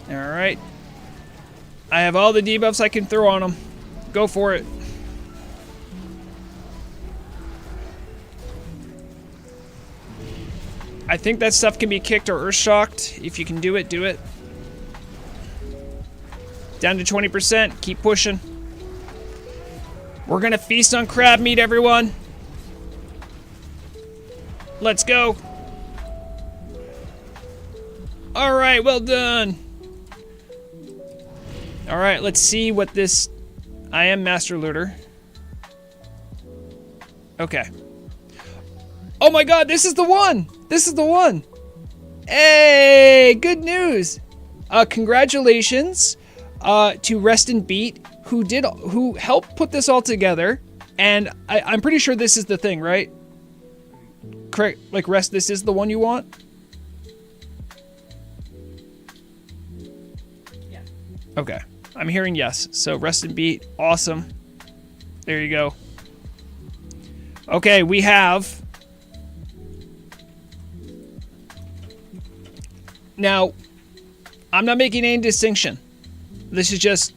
All right. I have all the debuffs I can throw on him. Go for it. I think that stuff can be kicked or earth shocked. If you can do it, do it. Down to 20%. Keep pushing. We're gonna feast on crab meat, everyone. Let's go. All right, well done. All right, let's see what this... I am Master Looter. Okay. Oh my god, this is the one! This is the one! Hey, good news! Congratulations to Rest and Beat, who helped put this all together. And I'm pretty sure this is the thing, right? Correct. Like, Rest, this is the one you want? Yeah. Okay. I'm hearing yes. So Rest and Beat, awesome. There you go. Okay, we have... Now, I'm not making any distinction. This is just,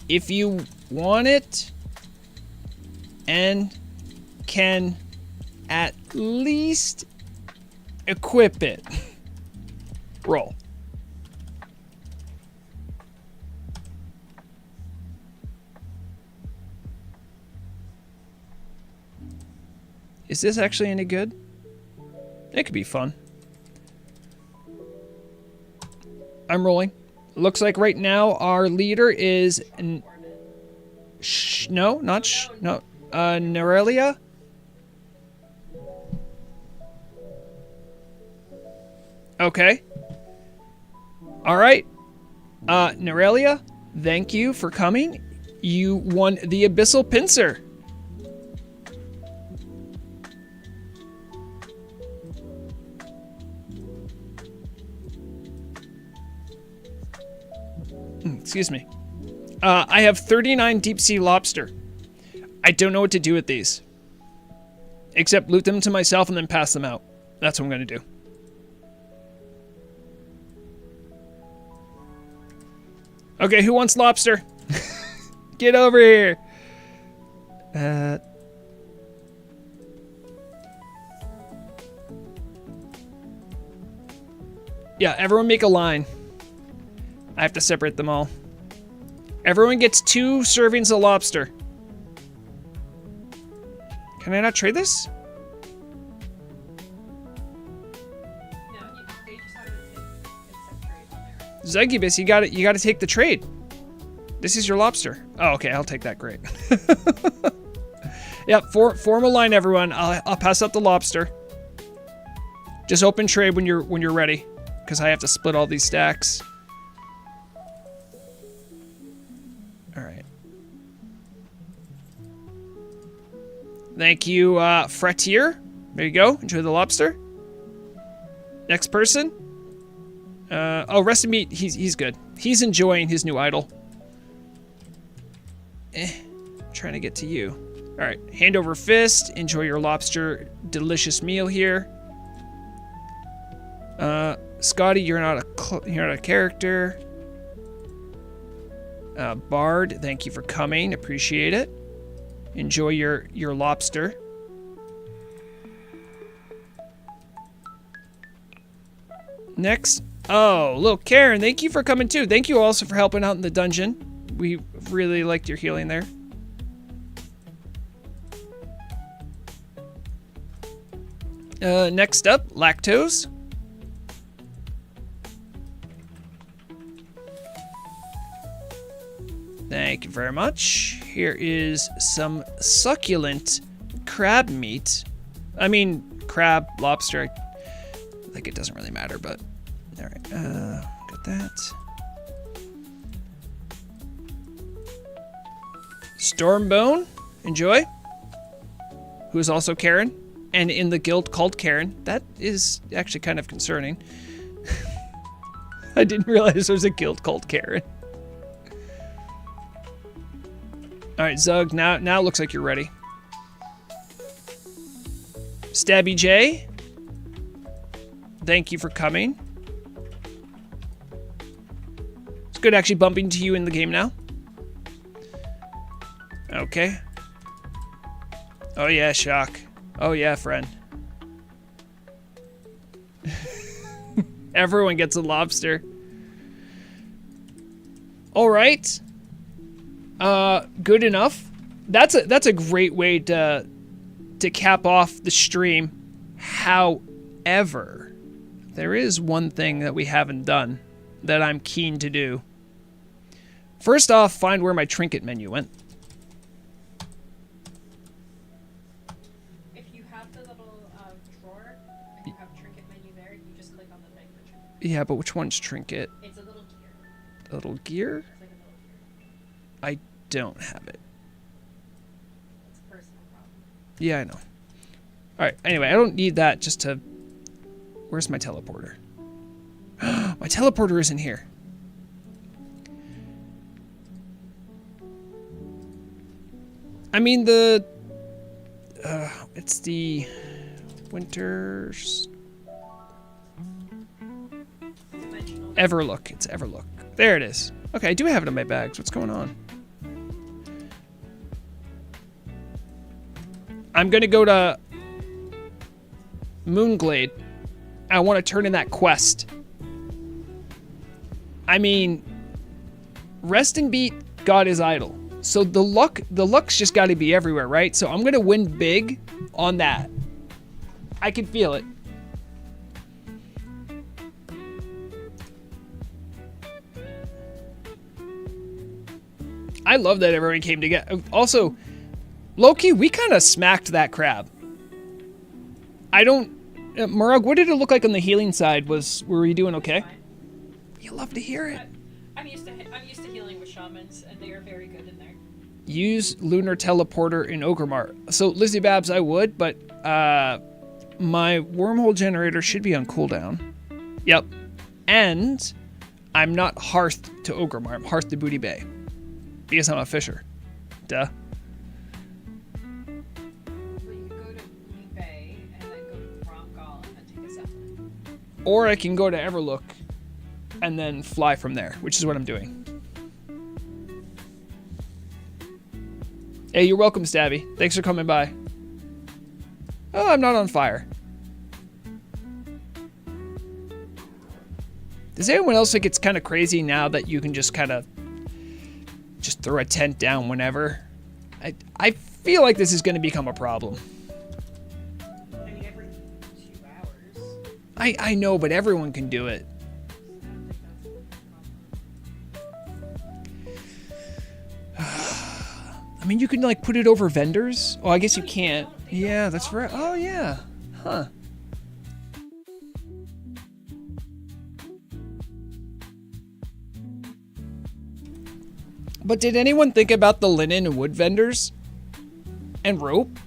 if you want it and can at least equip it, roll. Is this actually any good? It could be fun. I'm rolling. Looks like right now our leader is... Norelia? Okay. Alright. Norelia, thank you for coming. You won the Abyssal Pincer. Excuse me. I have 39 deep sea lobster. I don't know what to do with these. Except loot them to myself and then pass them out. That's what I'm going to do. Okay, who wants lobster? Get over here. Yeah, everyone make a line. I have to separate them all. Everyone gets 2 servings of lobster. Can I not trade this? No, they just have to accept trade on there. Zugibus, you gotta take the trade. This is your lobster. Oh, okay, I'll take that. Great. Yep, form a line, everyone. I'll pass out the lobster. Just open trade when you're ready, because I have to split all these stacks. All right. Thank you, Fretier. There you go. Enjoy the lobster. Next person. Oh, Rest and Meat. He's good. He's enjoying his new idol. Trying to get to you. All right. Hand over fist. Enjoy your lobster. Delicious meal here. Scotty, you're not a character. Bard, thank you for coming. Appreciate it. Enjoy your lobster. Next. Oh, look, Karen, thank you for coming too. Thank you also for helping out in the dungeon. We really liked your healing there. Next up, Lactose. Thank you very much. Here is some succulent crab meat. I mean, crab, lobster. I think it doesn't really matter, but all right. Got that. Stormbone, enjoy. Who is also Karen, and in the guild called Karen. That is actually kind of concerning. I didn't realize there was a guild called Karen. All right, Zug, now it looks like you're ready. Stabby J, thank you for coming. It's good actually bumping to you in the game now. Okay. Oh yeah, Shock. Oh yeah, friend. Everyone gets a lobster. All right. Good enough. That's a great way to cap off the stream. However, there is one thing that we haven't done that I'm keen to do. First off, find where my trinket menu went. If you have the little drawer and you have trinket menu there, you just click on the thing for trinket. Yeah, but which one's trinket? It's a little gear. A little gear? It's like a little gear. I don't have it. It's a personal problem. Yeah, I know. Alright, anyway, I don't need that just to... Where's my teleporter? My teleporter isn't here. I mean, it's the Winters... Dimensional. Everlook. It's Everlook. There it is. Okay, I do have it in my bags. What's going on? I'm going to go to Moonglade. I want to turn in that quest. I mean, Rest and Beat God is idle. So the luck's just got to be everywhere, right? So I'm going to win big on that. I can feel it. I love that everyone came together. Also, low-key, we kind of smacked that crab. I don't... Murag, what did it look like on the healing side? Were you doing okay? Fine. You love to hear it. I'm used to healing with shamans, and they are very good in there. Use Lunar Teleporter in Ogremar. So, Lizzie Babs, I would, but my wormhole generator should be on cooldown. Yep. And I'm not Hearth to Ogremar. I'm Hearth to Booty Bay. Because I'm a fisher. Duh. Well, you could go to Booty Bay, and then go to Bromgal, and then take a zeppelin. Or I can go to Everlook and then fly from there, which is what I'm doing. Hey, you're welcome, Stabby. Thanks for coming by. Oh, I'm not on fire. Does anyone else think it's kind of crazy now that you can just kind of just throw a tent down whenever? I feel like this is going to become a problem. I mean, every 2 hours. I know, but everyone can do it. I don't think that's a problem. I mean, you can like put it over vendors. Oh, I guess you can't. They don't Yeah, that's block right. it. Oh, yeah. Huh. But did anyone think about the linen and wood vendors? And rope?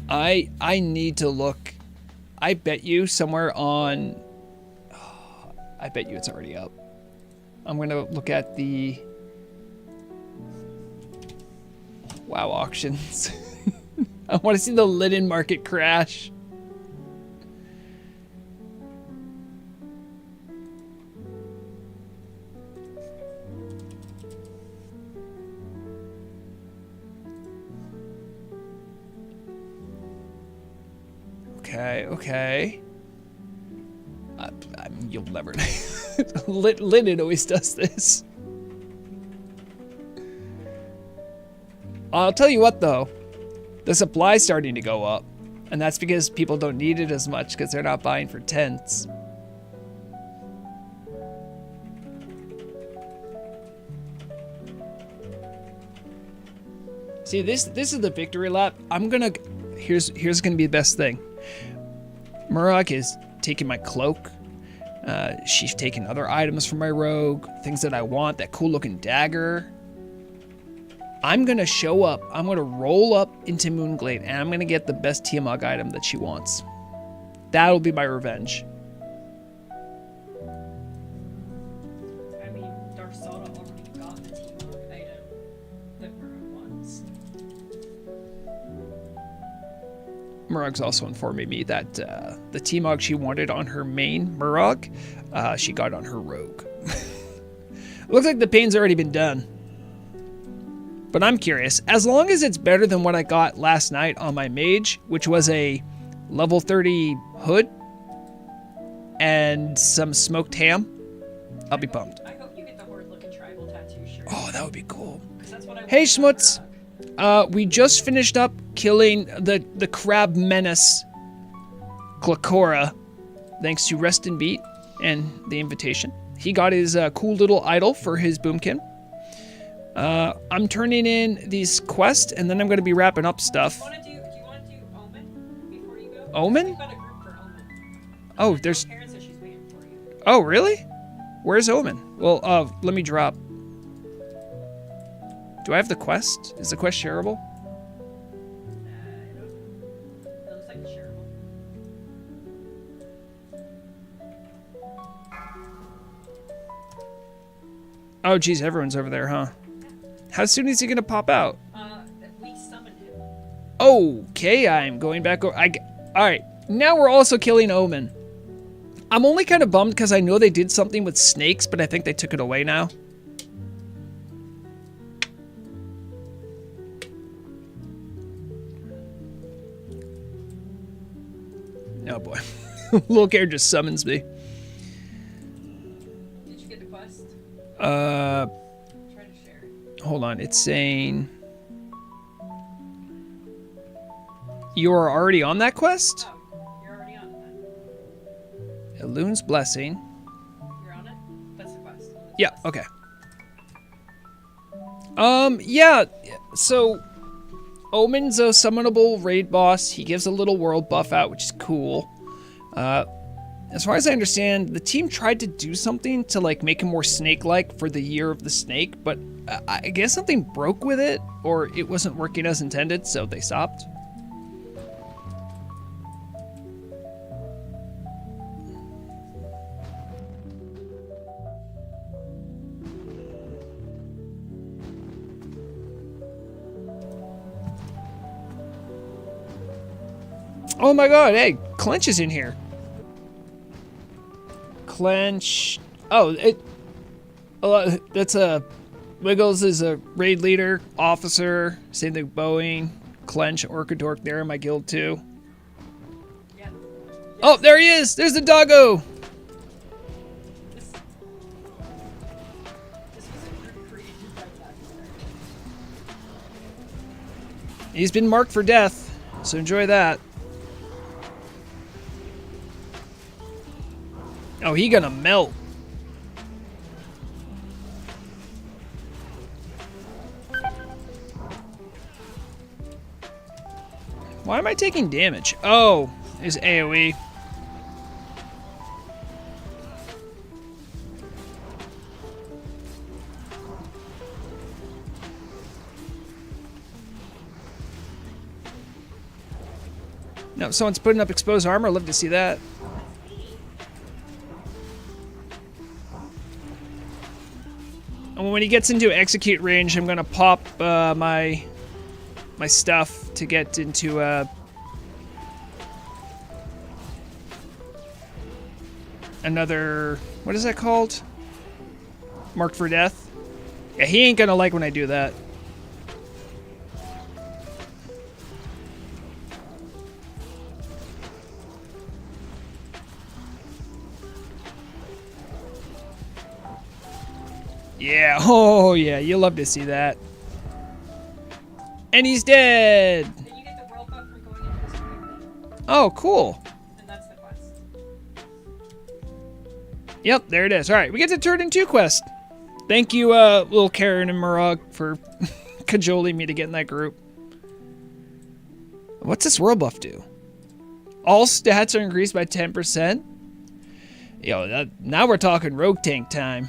I need to look. I bet you somewhere on... I bet you it's already up. I'm going to look at the WoW auctions. I want to see the linen market crash. Okay. I mean, you'll never... Linen always does this. I'll tell you what, though. The supply's starting to go up. And that's because people don't need it as much because they're not buying for tents. See, this is the victory lap. Here's gonna be the best thing. Murok is taking my cloak. She's taking other items from my rogue, things that I want, that cool looking dagger. I'm gonna show up, I'm gonna roll up into Moonglade, and I'm gonna get the best Tiamat item that she wants. That'll be my revenge. I mean, Darsada already got the T-Mark item that Murad wants. Murog's also informing me that the T-Mog she wanted on her main Murog, she got on her rogue. Looks like the pain's already been done. But I'm curious, as long as it's better than what I got last night on my mage, which was a level 30 hood and some smoked ham, I'll be bummed. I hope you get the horde-looking tribal tattoo shirt. Oh, that would be cool. 'Cause that's what I Hey, want on Schmutz. Murad. We just finished up killing the crab menace, Glacora, thanks to Rest and Beat and the invitation. He got his cool little idol for his boomkin. I'm turning in these quests, and then I'm going to be wrapping up stuff. Do you want to do Omen before you go? Omen? We've got a group for Omen. Oh, there's... Karen says she's waiting for you. Oh, really? Where's Omen? Well, let me drop. Do I have the quest? Is the quest shareable? It looks like it's shareable. Oh, geez, everyone's over there, huh? How soon is he gonna pop out? We summoned him. Okay, I'm going back over. Alright, now we're also killing Omen. I'm only kind of bummed because I know they did something with snakes, but I think they took it away now. Oh boy. Little character just summons me. Did you get the quest? Uh, Try to share it. hold on. It's saying... You are already on that quest? Oh, you're already on it then. Elun's Blessing. You're on it? That's the quest. Yeah, okay. Yeah, so Omen's a summonable raid boss. He gives a little world buff out, which is cool. As far as I understand, the team tried to do something to like make him more snake-like for the Year of the Snake, but I guess something broke with it, or it wasn't working as intended, so they stopped. Oh my god, hey, Clench is in here. Clench. Oh, that's a... Wiggles is a raid leader, officer, same thing with Boeing. Clench, Orcadork there in my guild too. Yeah. Oh, there he is! There's the doggo! This was a group created by that. He's been marked for death, so enjoy that. Oh, he gonna melt. Why am I taking damage? Oh, is AoE. No, someone's putting up exposed armor. I'd love to see that. And when he gets into execute range, I'm gonna pop my stuff to get into another, what is that called? Marked for death. Yeah, he ain't gonna like when I do that. Yeah, oh yeah, you love to see that. And he's dead! Then you get the world buff from going into this group, Oh, cool. and that's the quest. Yep, there it is. Alright, we get to turn in 2 quests. Thank you, little Karen and Murag, for cajoling me to get in that group. What's this world buff do? All stats are increased by 10%? Yo, now we're talking rogue tank time.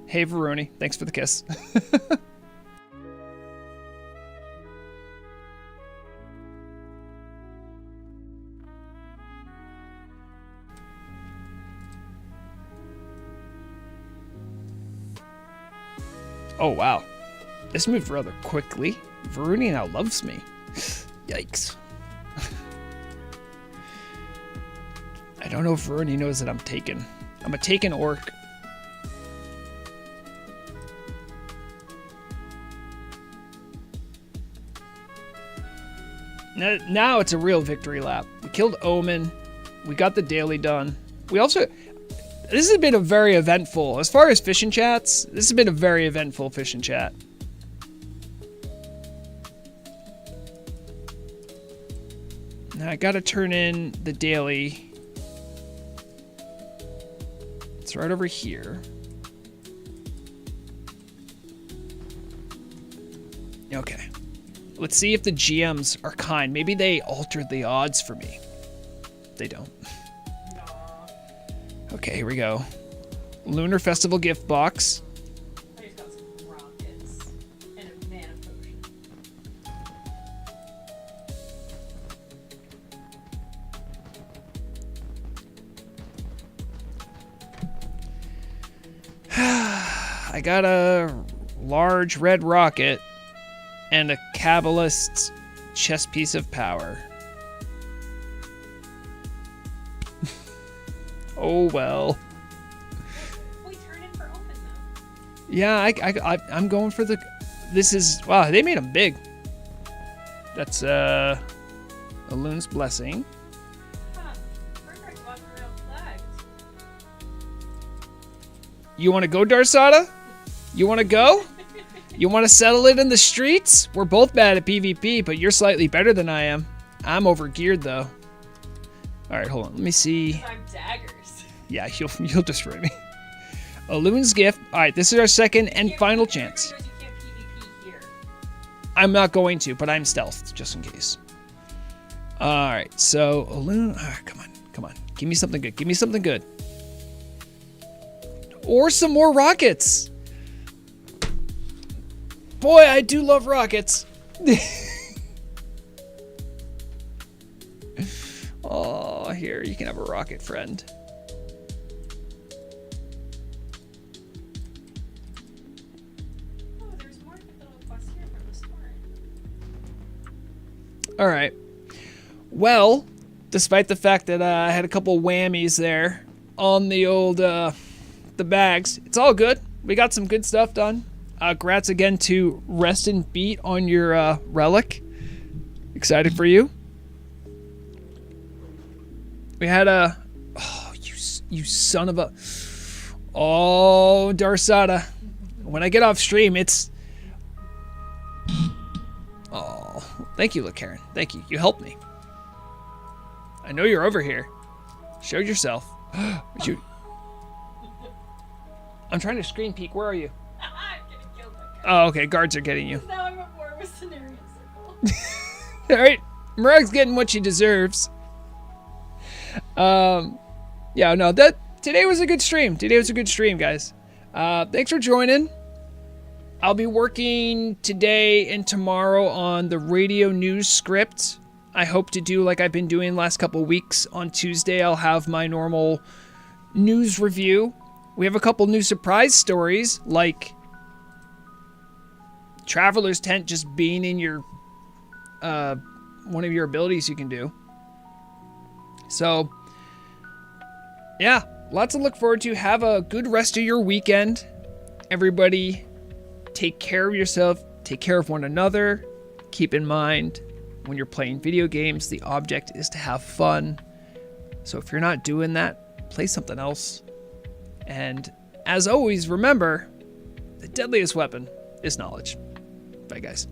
Hey, Veroni. Thanks for the kiss. Oh, wow. This moved rather quickly. Veroni now loves me. Yikes. I don't know if Veroni knows that I'm taken. I'm a taken orc. Now it's a real victory lap. We killed Omen. We got the daily done. We also... This has been a very eventful... As far as fishing chats, this has been a very eventful fishing chat. Now I gotta turn in the daily. Throw it over here. Okay. Let's see if the GMs are kind. Maybe they altered the odds for me. They don't. Okay, here we go. Lunar Festival gift box. I just got some rockets and a mana potion. I got a large red rocket and a Kabbalist's chess piece of power. Oh well. We turn in for Omen though. Yeah, I'm going for the. This is wow. They made them big. That's a Loon's Blessing. Huh. Perfect walking around flags. You want to go, Darsada? You want to go? You want to settle it in the streets? We're both bad at PvP, but you're slightly better than I am. I'm overgeared though. All right, hold on. Let me see. I'm daggers. Yeah, you'll destroy me. A Loon's Gift. All right, this is our second and final chance. You can't PvP here. I'm not going to, but I'm stealthed just in case. All right, so a Loon. All right, come on. Give me something good. Give me something good. Or some more rockets. Boy, I do love rockets. Oh, here, you can have a rocket friend. Oh, there's more little quests here from the store. All right. Well, despite the fact that I had a couple whammies there on the old the bags, it's all good. We got some good stuff done. Congrats again to Rest and Beat on your relic. Excited for you. We had a... Oh, you son of a... Oh, Darsada. When I get off stream, it's... Oh, thank you, Karen. Thank you. You helped me. I know you're over here. Show yourself. You... I'm trying to screen peek. Where are you? I'm getting killed by guards. Oh, okay. Guards are getting you. Now I'm at war with Cenarian Circle. All right. Murag's getting what she deserves. Yeah, no, today was a good stream. Today was a good stream, guys. Thanks for joining. I'll be working today and tomorrow on the radio news script. I hope to do like I've been doing the last couple weeks. On Tuesday, I'll have my normal news review. We have a couple new surprise stories, like Traveler's Tent just being in your one of your abilities you can do. So, yeah, lots to look forward to. Have a good rest of your weekend. Everybody, take care of yourself. Take care of one another. Keep in mind, when you're playing video games, the object is to have fun. So if you're not doing that, play something else. And as always, remember, the deadliest weapon is knowledge. Bye, guys.